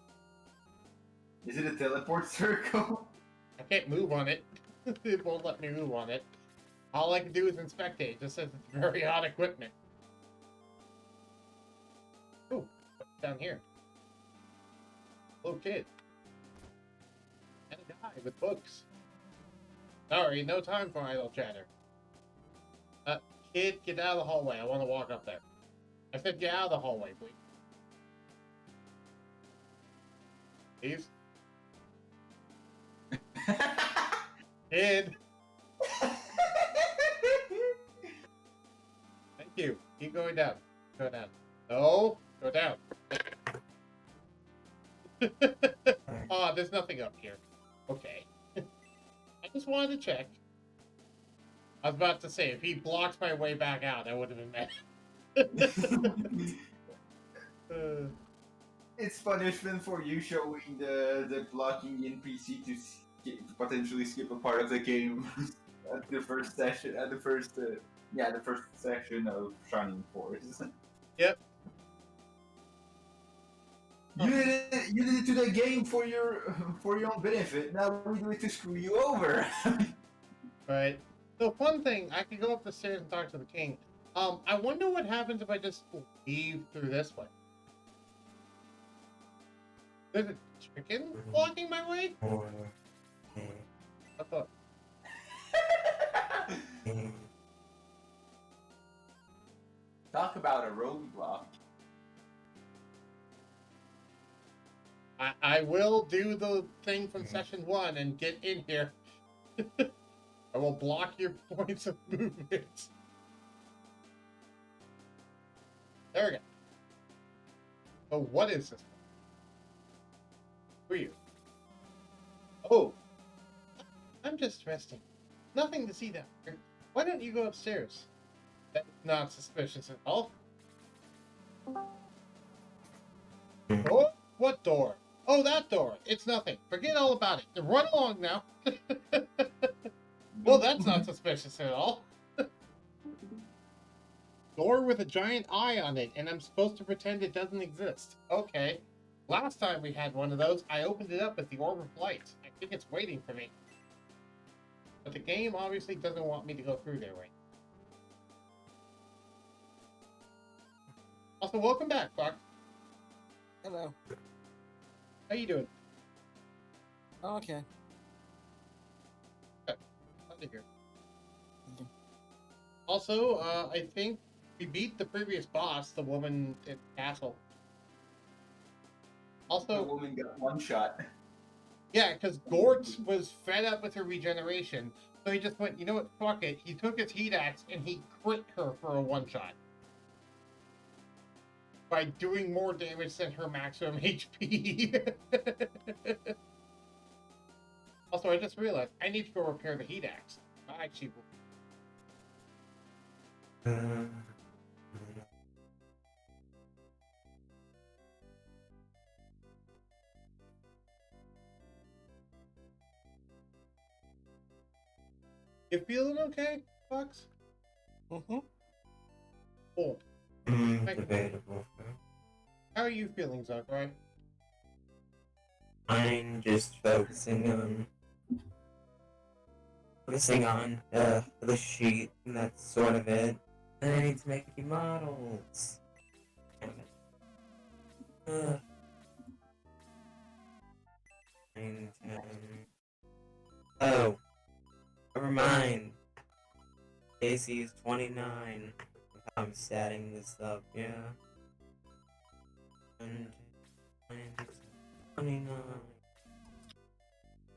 S3: Is it a teleport circle?
S2: I can't move on it. It won't let me move on it. All I can do is inspect it. It just says it's very odd equipment. Ooh, what's down here? Little kid. And a guy with books. Sorry, no time for idle chatter. Kid, get out of the hallway. I want to walk up there. I said get out of the hallway, please. Please? Kid! Thank you. Keep going down. Go down. No! Go down. Oh, there's nothing up here. Okay. I just wanted to check. I was about to say, if he blocked my way back out, I would have been mad.
S3: It's punishment for you showing the blocking NPC to potentially skip a part of the game at the first session, the first section of Shining Force.
S2: Yep.
S3: You did it to the game for your own benefit. Now we do it to screw you over.
S2: Right. The fun thing, I could go up the stairs and talk to the king. I wonder what happens if I just leave through this way. There's a chicken blocking my way? I thought.
S3: Talk about a roadblock.
S2: I will do the thing from session 1 and get in here. I will block your points of movement. There we go. So what is this? Who are you? Oh, I'm just resting. Nothing to see down here. Why don't you go upstairs? That's not suspicious at all. Door? What door? Oh, that door. It's nothing. Forget all about it. Run along now. Well, that's not suspicious at all. Door with a giant eye on it, and I'm supposed to pretend it doesn't exist. Okay. Last time we had one of those, I opened it up with the Orb of Light. I think it's waiting for me. But the game obviously doesn't want me to go through there right now. Also, welcome back, Fox.
S1: Hello.
S2: How you doing?
S1: Oh, okay.
S2: Glad to hear. Also, I think we beat the previous boss, the woman in the castle.
S3: The
S2: Also,
S3: woman got one shot.
S2: yeah, because Gort was fed up with her regeneration, so he just went, you know what, fuck it. He took his heat axe and he crit her for a one-shot. By doing more damage than her maximum HP. Also, I just realized I need to go repair the heat axe. I actually will. You feeling okay, Fox?
S1: Mm-hmm.
S2: Oh.
S4: Debatable.
S2: How are you feeling, Zachary?
S4: I'm just focusing on the sheet, and that's sort of it. And I need to make new models. Damn it. And, oh, never mind. AC is 29. I'm setting this up, yeah. And 29.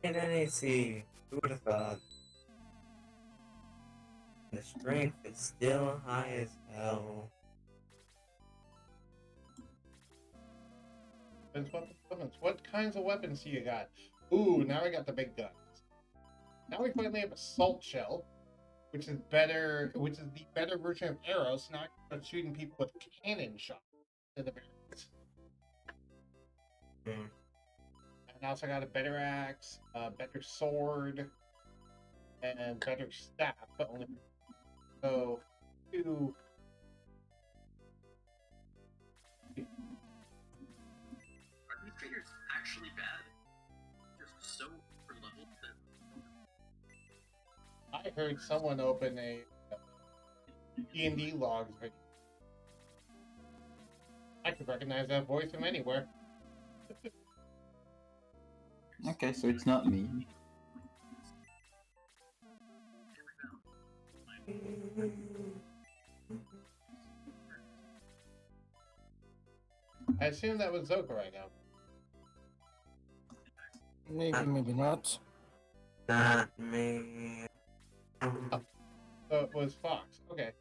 S4: And then AC, who would have thought? The strength is still high as hell.
S2: What kinds of weapons do you got? Ooh, now I got the big guns. Now we finally have a salt shell, which is better, which is the better version of arrows. So now I can start shooting people with cannon shots to the barrels. And I also got a better axe, a better sword, and better staff, but only so 2.
S5: Are these figures actually bad? They're so overleveled that
S2: I heard someone open a D&D logs video. I could recognize that voice from anywhere.
S3: Okay, so it's not me.
S2: I assume that was Zoka right now.
S1: Maybe, maybe not.
S4: Not me.
S2: So it was Fox. Okay.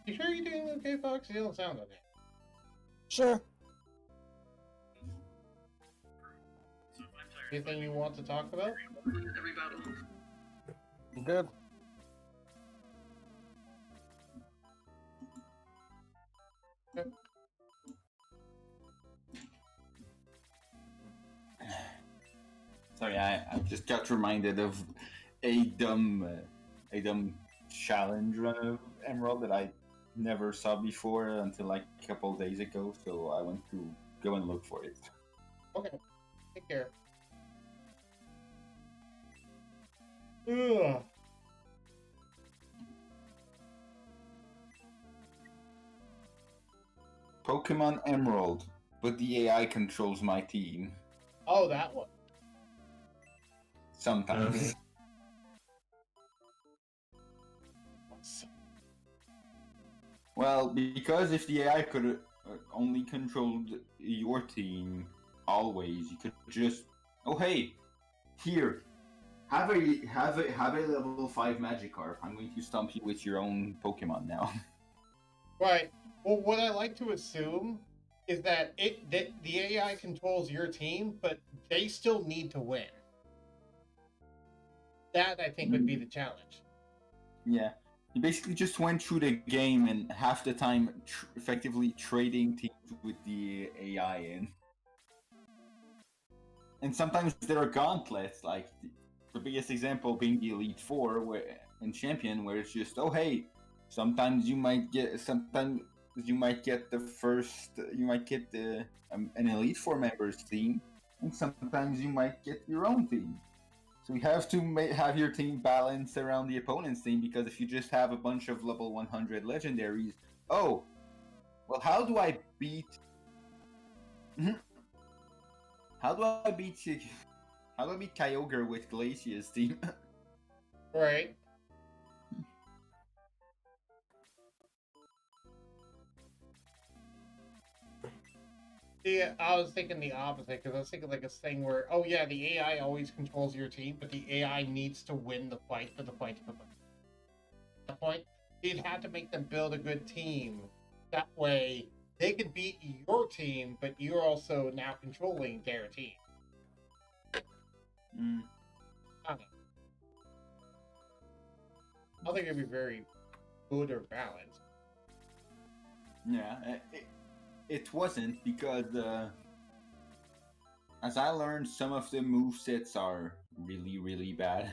S2: You sure you're doing okay, Fox? You don't sound okay.
S1: Sure.
S5: so if I'm tired
S2: Anything you want to talk about?
S5: every battle.
S1: I'm good.
S3: Sorry, I just got reminded of a dumb challenge run of Emerald that I never saw before until like a couple days ago. So I went to go and look for it.
S2: Okay. Take care. Ugh.
S3: Pokemon Emerald, but the AI controls my team.
S2: Oh, that one.
S3: Sometimes. Well, because if the AI could only controlled your team always, you could just, oh hey, here, have a level 5 Magikarp. I'm going to stomp you with your own Pokemon now.
S2: Right. Well, what I like to assume is that the AI controls your team, but they still need to win. That I think would be the challenge.
S3: Yeah. You basically just went through the game and half the time effectively trading teams with the AI in. And sometimes there are gauntlets, like the biggest example being the Elite Four in Champion, where it's just, oh hey, sometimes you might get the first, you might get an Elite Four members team, and sometimes you might get your own team. So you have to have your team balanced around the opponent's team, because if you just have a bunch of level 100 legendaries, oh, well, how do I beat Kyogre with Glacier's team?
S2: Right. Yeah, I was thinking the opposite, because I was thinking like a thing where, oh yeah, the AI always controls your team, but the AI needs to win the fight for the fight to the point. You'd have to make them build a good team. That way, they could beat your team, but you're also now controlling their team.
S3: Mm.
S2: I don't know. I don't think it'd be very good or balanced.
S3: Yeah, it wasn't, because as I learned, some of the movesets are really, really bad.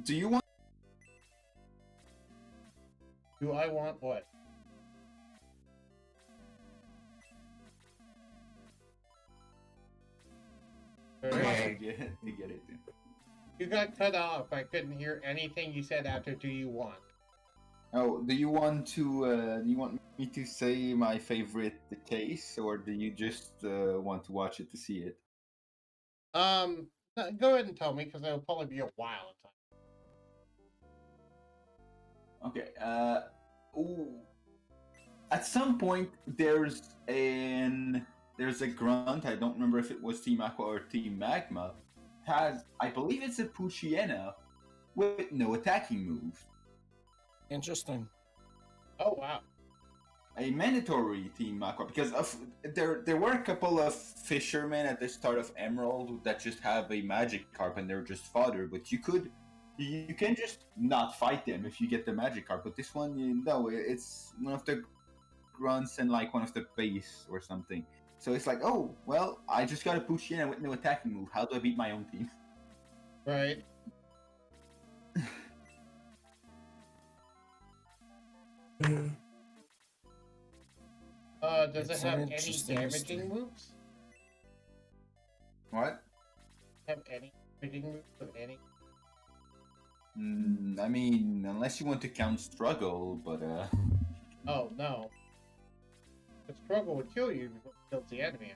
S3: Do you want?
S2: Do I want what?
S4: Okay.
S3: To get it.
S2: You got cut off. I couldn't hear anything you said after "Do you want?"
S3: Oh, do you want me to say my favorite case, or do you just want to watch it to see it?
S2: Go ahead and tell me, because it'll probably be a while of time.
S3: Okay. Ooh. At some point, there's a grunt. I don't remember if it was Team Aqua or Team Magma. I believe it's a Poochyena with no attacking moves.
S1: Interesting.
S2: Oh wow.
S3: A mandatory Team Aqua, because there were a couple of fishermen at the start of Emerald that just have a Magikarp and they're just fodder, but you can just not fight them if you get the Magikarp. But this one, it's one of the grunts and like one of the base or something. So it's like, oh well, I just got a Poochyena with no attacking move. How do I beat my own team?
S2: Right. Does
S1: It's
S2: it have
S1: an
S2: any
S1: interesting
S2: damaging
S1: history.
S2: moves?
S3: What?
S2: Have any damaging moves of any?
S3: I mean, unless you want to count Struggle, but
S2: Oh no. The struggle would kill you before it kills the enemy.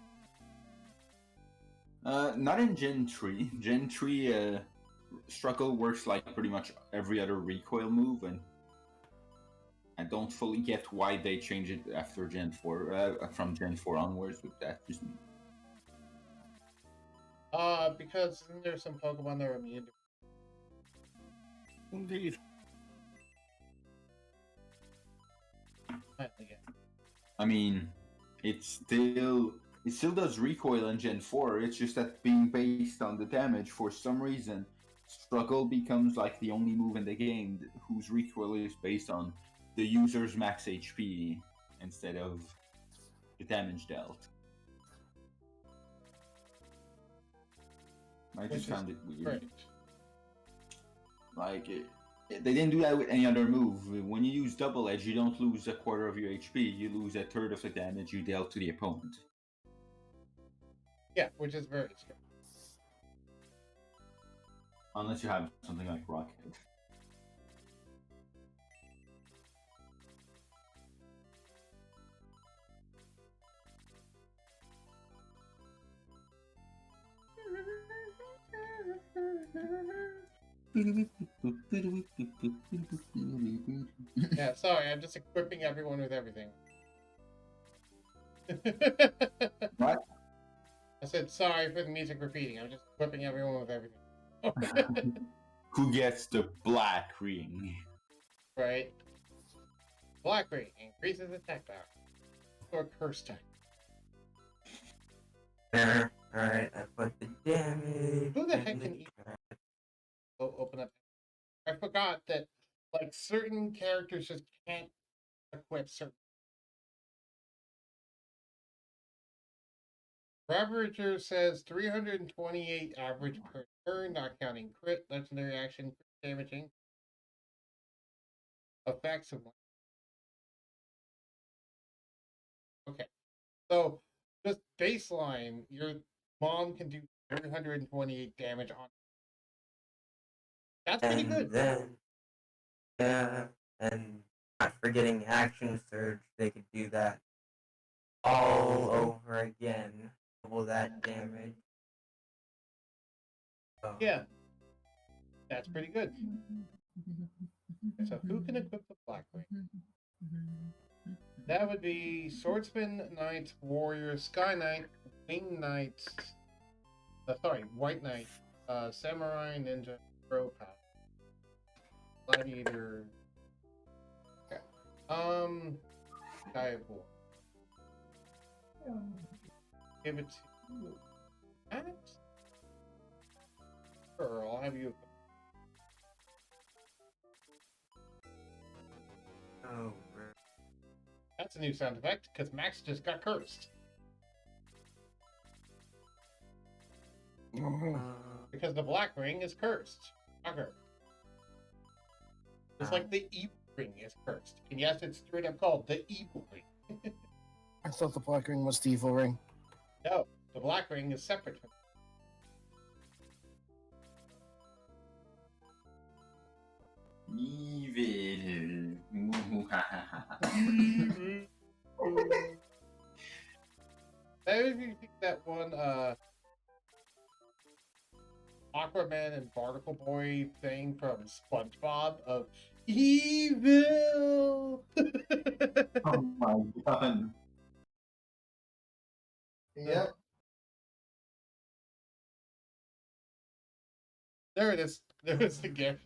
S3: Not in Gen 3. Gen 3, Struggle works like pretty much every other recoil move, and I don't fully get why they change it after Gen 4, from Gen 4 onwards, but that's just me.
S2: Because there's some Pokemon that are immune to.
S1: Indeed.
S3: I mean, it still does recoil in Gen 4, it's just that being based on the damage, for some reason, Struggle becomes like the only move in the game whose recoil is based on the user's max HP instead of the damage dealt. I just found it weird.
S2: Great.
S3: Like, they didn't do that with any other move. When you use Double Edge, you don't lose a quarter of your HP, you lose a third of the damage you dealt to the opponent.
S2: Yeah, which is very strong.
S3: Unless you have something like Rocket.
S2: Yeah, sorry, I'm just equipping everyone with everything.
S3: What?
S2: I said sorry for the music repeating. I'm just equipping everyone with everything.
S3: Who gets the black ring?
S2: Right. Black ring increases attack power. Or curse type.
S4: There. Alright, I put the damage.
S2: Who the heck can open up? I forgot that like certain characters just can't equip certain. Ravager says 328 average per turn, not counting crit, legendary action, crit damaging. Effects of. Okay. So just baseline, your mom can do 328 damage on. That's pretty
S4: And
S2: good.
S4: then, yeah, and not forgetting action surge, they could do that all over again. Double that damage. So,
S2: Yeah. That's pretty good. So who can equip the black ring? That would be Swordsman, Knight, Warrior, Sky Knight, Wing Knight, White Knight, Samurai, Ninja, Pro Path, Gladiator. Okay. Sky of War. Give it to Matt? Sure, I'll have you.
S4: oh,
S2: That's a new sound effect because Max just got cursed. Because the black ring is cursed. Shocker. It's like the evil ring is cursed. And yes, it's straight up called the evil ring.
S1: I thought the black ring was the evil ring.
S2: No, the black ring is separate from
S3: Evil.
S2: Maybe you think that one Aquaman and Barnacle Boy thing from SpongeBob of evil.
S3: Oh my god.
S2: Yep. There it is. There is the gift.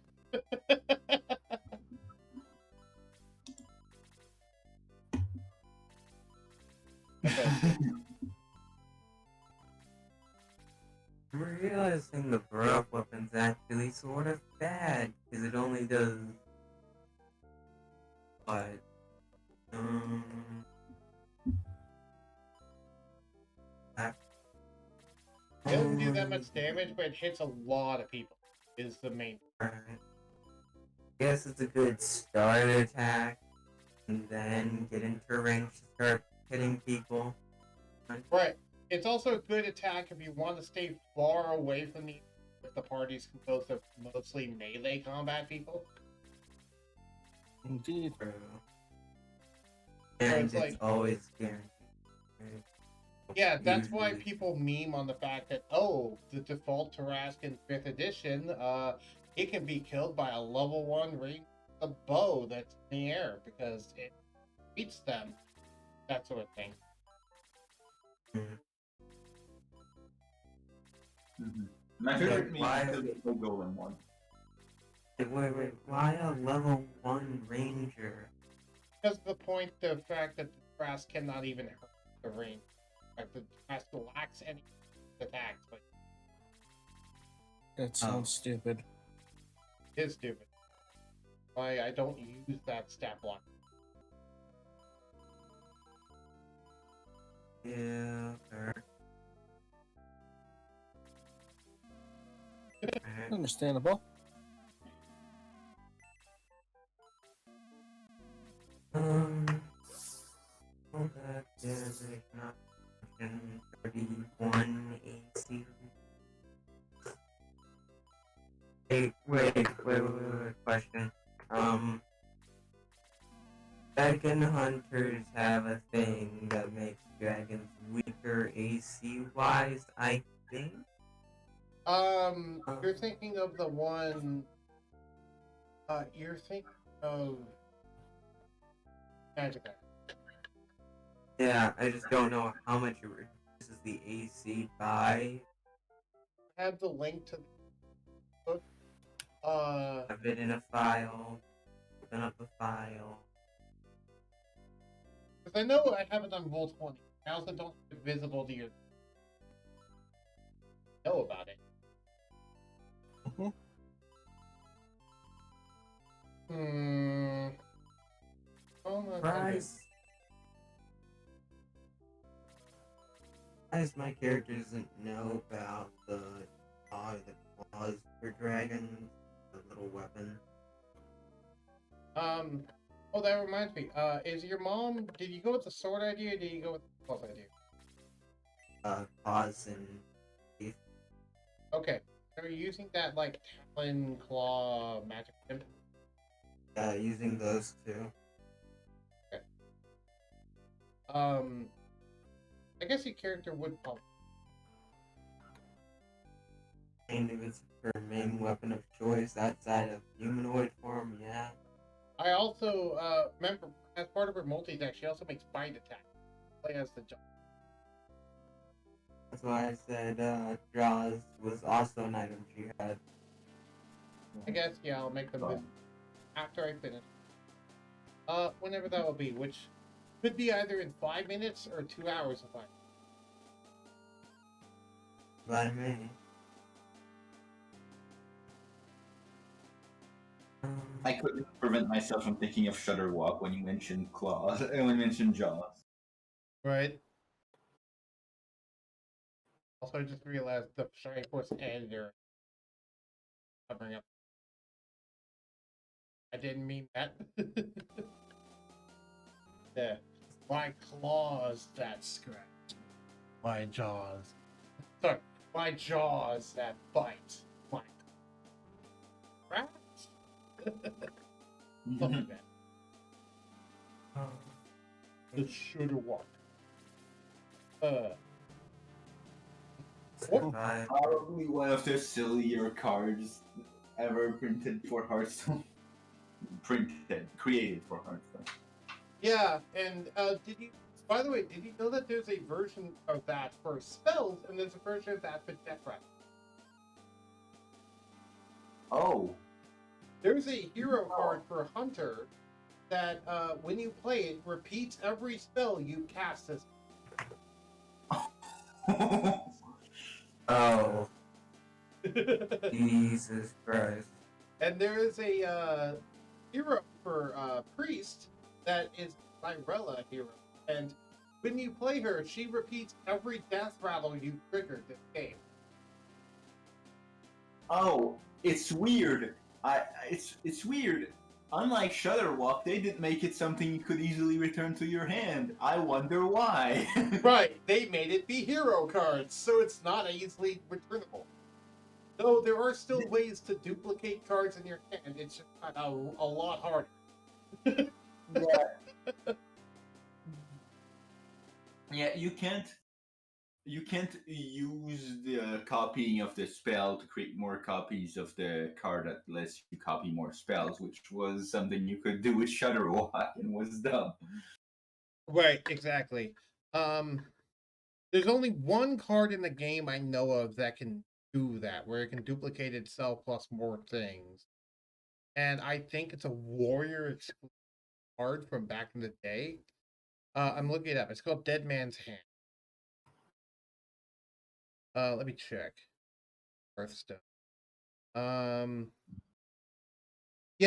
S4: I'm realizing the burn weapon's actually sort of bad, because it only does. But.
S2: It doesn't do that much damage, but it hits a lot of people. Is the main.
S4: Right. Guess it's a good start attack, and then get into range to start hitting people.
S2: Right. It's also a good attack if you want to stay far away from the party's composed of mostly melee combat people.
S1: Indeed.
S4: And
S2: it's
S4: it's
S2: like-
S4: always guaranteed.
S2: Yeah, that's why
S4: Usually.
S2: people meme on the fact that, oh, the default Tarrasque 5th edition, it can be killed by a level 1 range a bow that's in the air because it beats them. That sort of thing.
S3: My favorite meme
S4: Why-
S3: is the golden one.
S4: Wait, why a level 1 ranger?
S2: Because the fact that the Tarrasque cannot even hurt the range. Like the Tarrasque lacks any attacks, but
S1: That sounds stupid.
S2: it is stupid. Why I don't use that stat block.
S4: Yeah, fair. Alright.
S1: Understandable.
S4: All that damage, not 31 AC. Wait. Question. Dragon hunters have a thing that makes dragons weaker AC wise, I think.
S2: You're thinking of the one. You're thinking of Magic.
S4: Yeah, I just don't know how much it reduces the AC by.
S2: I have the link to the book.
S4: Have it in a file. Open up the file.
S2: Because I know I have it on Roll20. I also don't have it visible to you. Know about it. Oh,
S4: Surprise! As my character doesn't know about the claws for dragons, the little weapon.
S2: Oh, that reminds me. Is your mom? Did you go with the sword idea? Or did you go with the claws idea?
S4: Claws and teeth.
S2: Okay. Are you using that like talon claw magic imp?
S4: Using those two.
S2: Okay. I guess your character would probably.
S4: And if it's her main weapon of choice outside of humanoid form, yeah.
S2: I also remember as part of her multi deck, she also makes bite attack. Play as the jump.
S4: That's why I said Jaws was also an item she had.
S2: I guess yeah, I'll make them after I finish. Whenever that will be, which could be either in 5 minutes or 2 hours if I.
S4: By me.
S3: I couldn't prevent myself from thinking of Shudderwalk when you mentioned claws and when you mentioned Jaws.
S2: Right. Also, I just realized the Shining Force editor covering up. I didn't mean that. Yeah. My claws that scratch. My jaws. Sorry. My jaws that bite. My rats. Something like that. The shoulda walk.
S4: Survive.
S3: Probably one of the sillier cards ever printed for Hearthstone. Created for Hearthstone.
S2: Yeah, and did you? By the way, did you know that there's a version of that for spells, and there's a version of that for death rattle?
S3: Oh.
S2: There's a hero card for Hunter that, when you play it, repeats every spell you cast as.
S4: Oh. Jesus Christ.
S2: And there is a hero for Priest that is Tyrella hero, and when you play her, she repeats every death rattle you triggered this game.
S3: Oh, it's weird. It's weird. Unlike Shudderwalk, they didn't make it something you could easily return to your hand. I wonder why.
S2: Right, they made it be hero cards, so it's not easily returnable. Though there are still ways to duplicate cards in your hand, it's just a lot harder.
S3: Yeah. Yeah, you can't use the copying of the spell to create more copies of the card that lets you copy more spells, which was something you could do with Shudderwalk and was dumb.
S2: Right, exactly. There's only one card in the game I know of that can do that, where it can duplicate itself plus more things. And I think it's a warrior exclusive card from back in the day. I'm looking it up. It's called Dead Man's Hand. Let me check. Hearthstone. Yeah,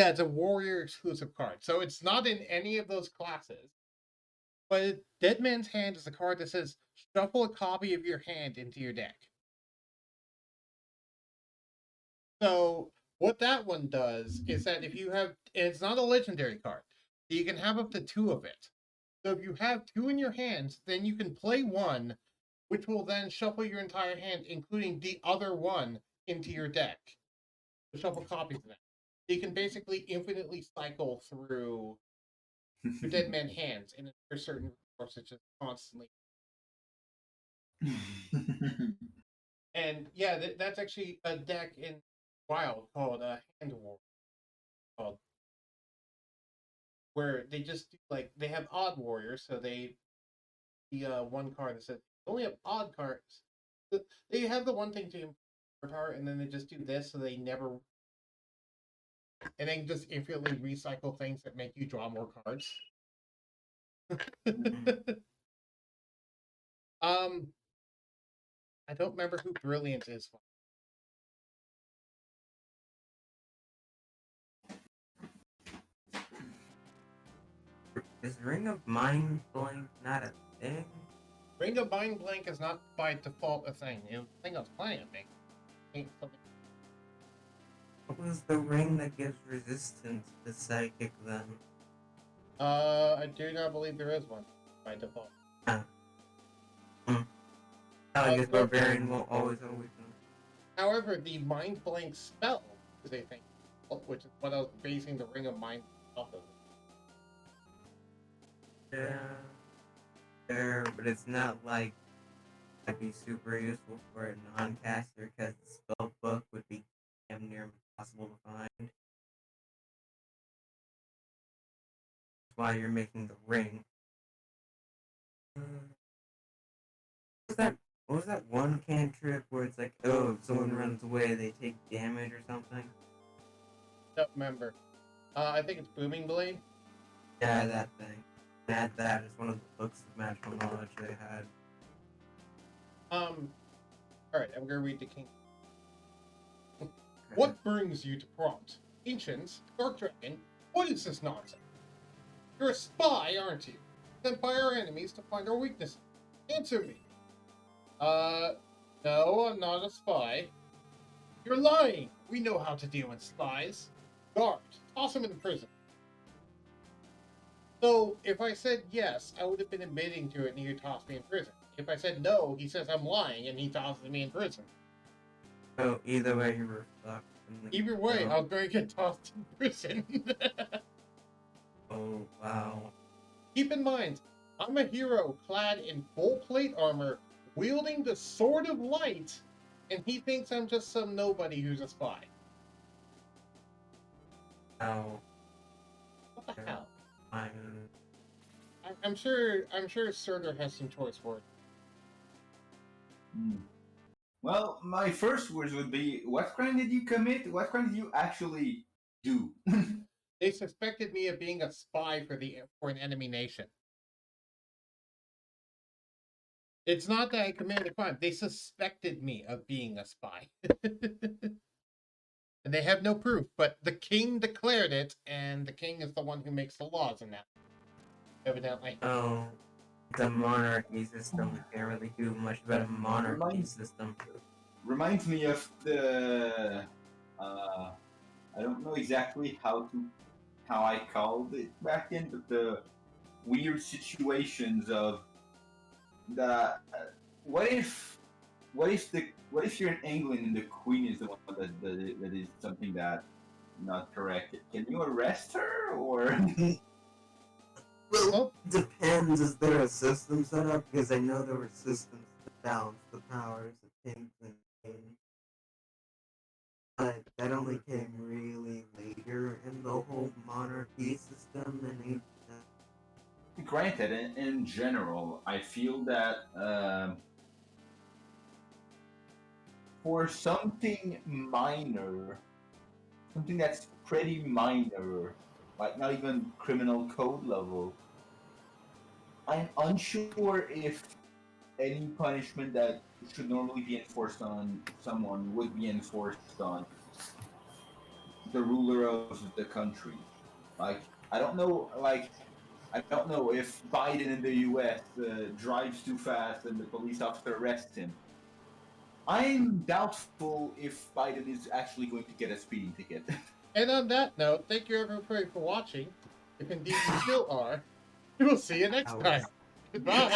S2: it's a warrior exclusive card. So it's not in any of those classes. But Dead Man's Hand is a card that says shuffle a copy of your hand into your deck. So what that one does is that if you have, and it's not a legendary card, you can have up to 2 of it. So if you have 2 in your hands, then you can play one which will then shuffle your entire hand, including the other one, into your deck. So shuffle copies of that. You can basically infinitely cycle through your dead man hands, and there's certain resources just constantly. And yeah, that's actually a deck in Wild called Hand War, called, where they just do, like, they have odd warriors, so they one card that says they only have odd cards. They have the one thing to import, and then they just do this, so they never, and then just infinitely recycle things that make you draw more cards. I don't remember who Brilliant is.
S4: Is Ring of Mind Blank not a thing?
S2: Ring of Mind Blank is not by default a thing. It was the thing I was playing, I think. Something.
S4: What was the ring that gives resistance to psychic then?
S2: I do not believe there is one by default.
S4: I guess Barbarian will always have a weakness.
S2: However, the Mind Blank spell is a thing, which is what I was basing the Ring of Mind off of.
S4: Yeah. Fair, but it's not like that'd be super useful for a non-caster because the spell book would be damn near impossible to find. That's why you're making the ring. What was that one cantrip where it's like, oh, if someone runs away, they take damage or something?
S2: Don't remember. I think it's Booming Blade.
S4: Yeah, that thing. That is one of the books of magical knowledge they had.
S2: Alright, I'm gonna read the King. What brings you to Prompt? Ancients? Dark Dragon? What is this nonsense? You're a spy, aren't you? Sent by our enemies to find our weaknesses. Answer me. No, I'm not a spy. You're lying. We know how to deal with spies. Guard, toss him in prison. So, if I said yes, I would have been admitting to it and he would toss me in prison. If I said no, he says I'm lying and he tosses me in prison.
S4: So, either way, you were fucked.
S2: Either way, I was going to get tossed in prison.
S4: Oh, wow.
S2: Keep in mind, I'm a hero clad in full plate armor, wielding the Sword of Light, and he thinks I'm just some nobody who's a spy.
S4: Wow.
S2: What the hell?
S4: I'm
S2: sure Surtur has some choice words.
S3: Well, my first words would be, what crime did you commit? What crime did you actually do?
S2: They suspected me of being a spy for an enemy nation. It's not that I committed a crime. They suspected me of being a spy. And they have no proof, but the king declared it, and the king is the one who makes the laws in that. Evidently.
S4: Oh, the monarchy system can't really do much about a monarchy system.
S3: Reminds me of the I don't know exactly how I called it back then, but the weird situations of the what if you're in England and the Queen is the one that is something that not correct? Can you arrest her or?
S4: Well, depends. Is there a system set up? Because I know there were systems to balance the powers of kings and queens. But that only came really later in the whole monarchy system and
S3: Granted, in general, I feel that for something minor, something that's pretty minor, like not even criminal code level, I'm unsure if any punishment that should normally be enforced on someone would be enforced on the ruler of the country. Like, I don't know if Biden in the U.S. Drives too fast and the police officer arrests him. I'm doubtful if Biden is actually going to get a speeding ticket.
S2: And on that note, thank you everybody for watching. If indeed you still are, we will see you next time. Goodbye.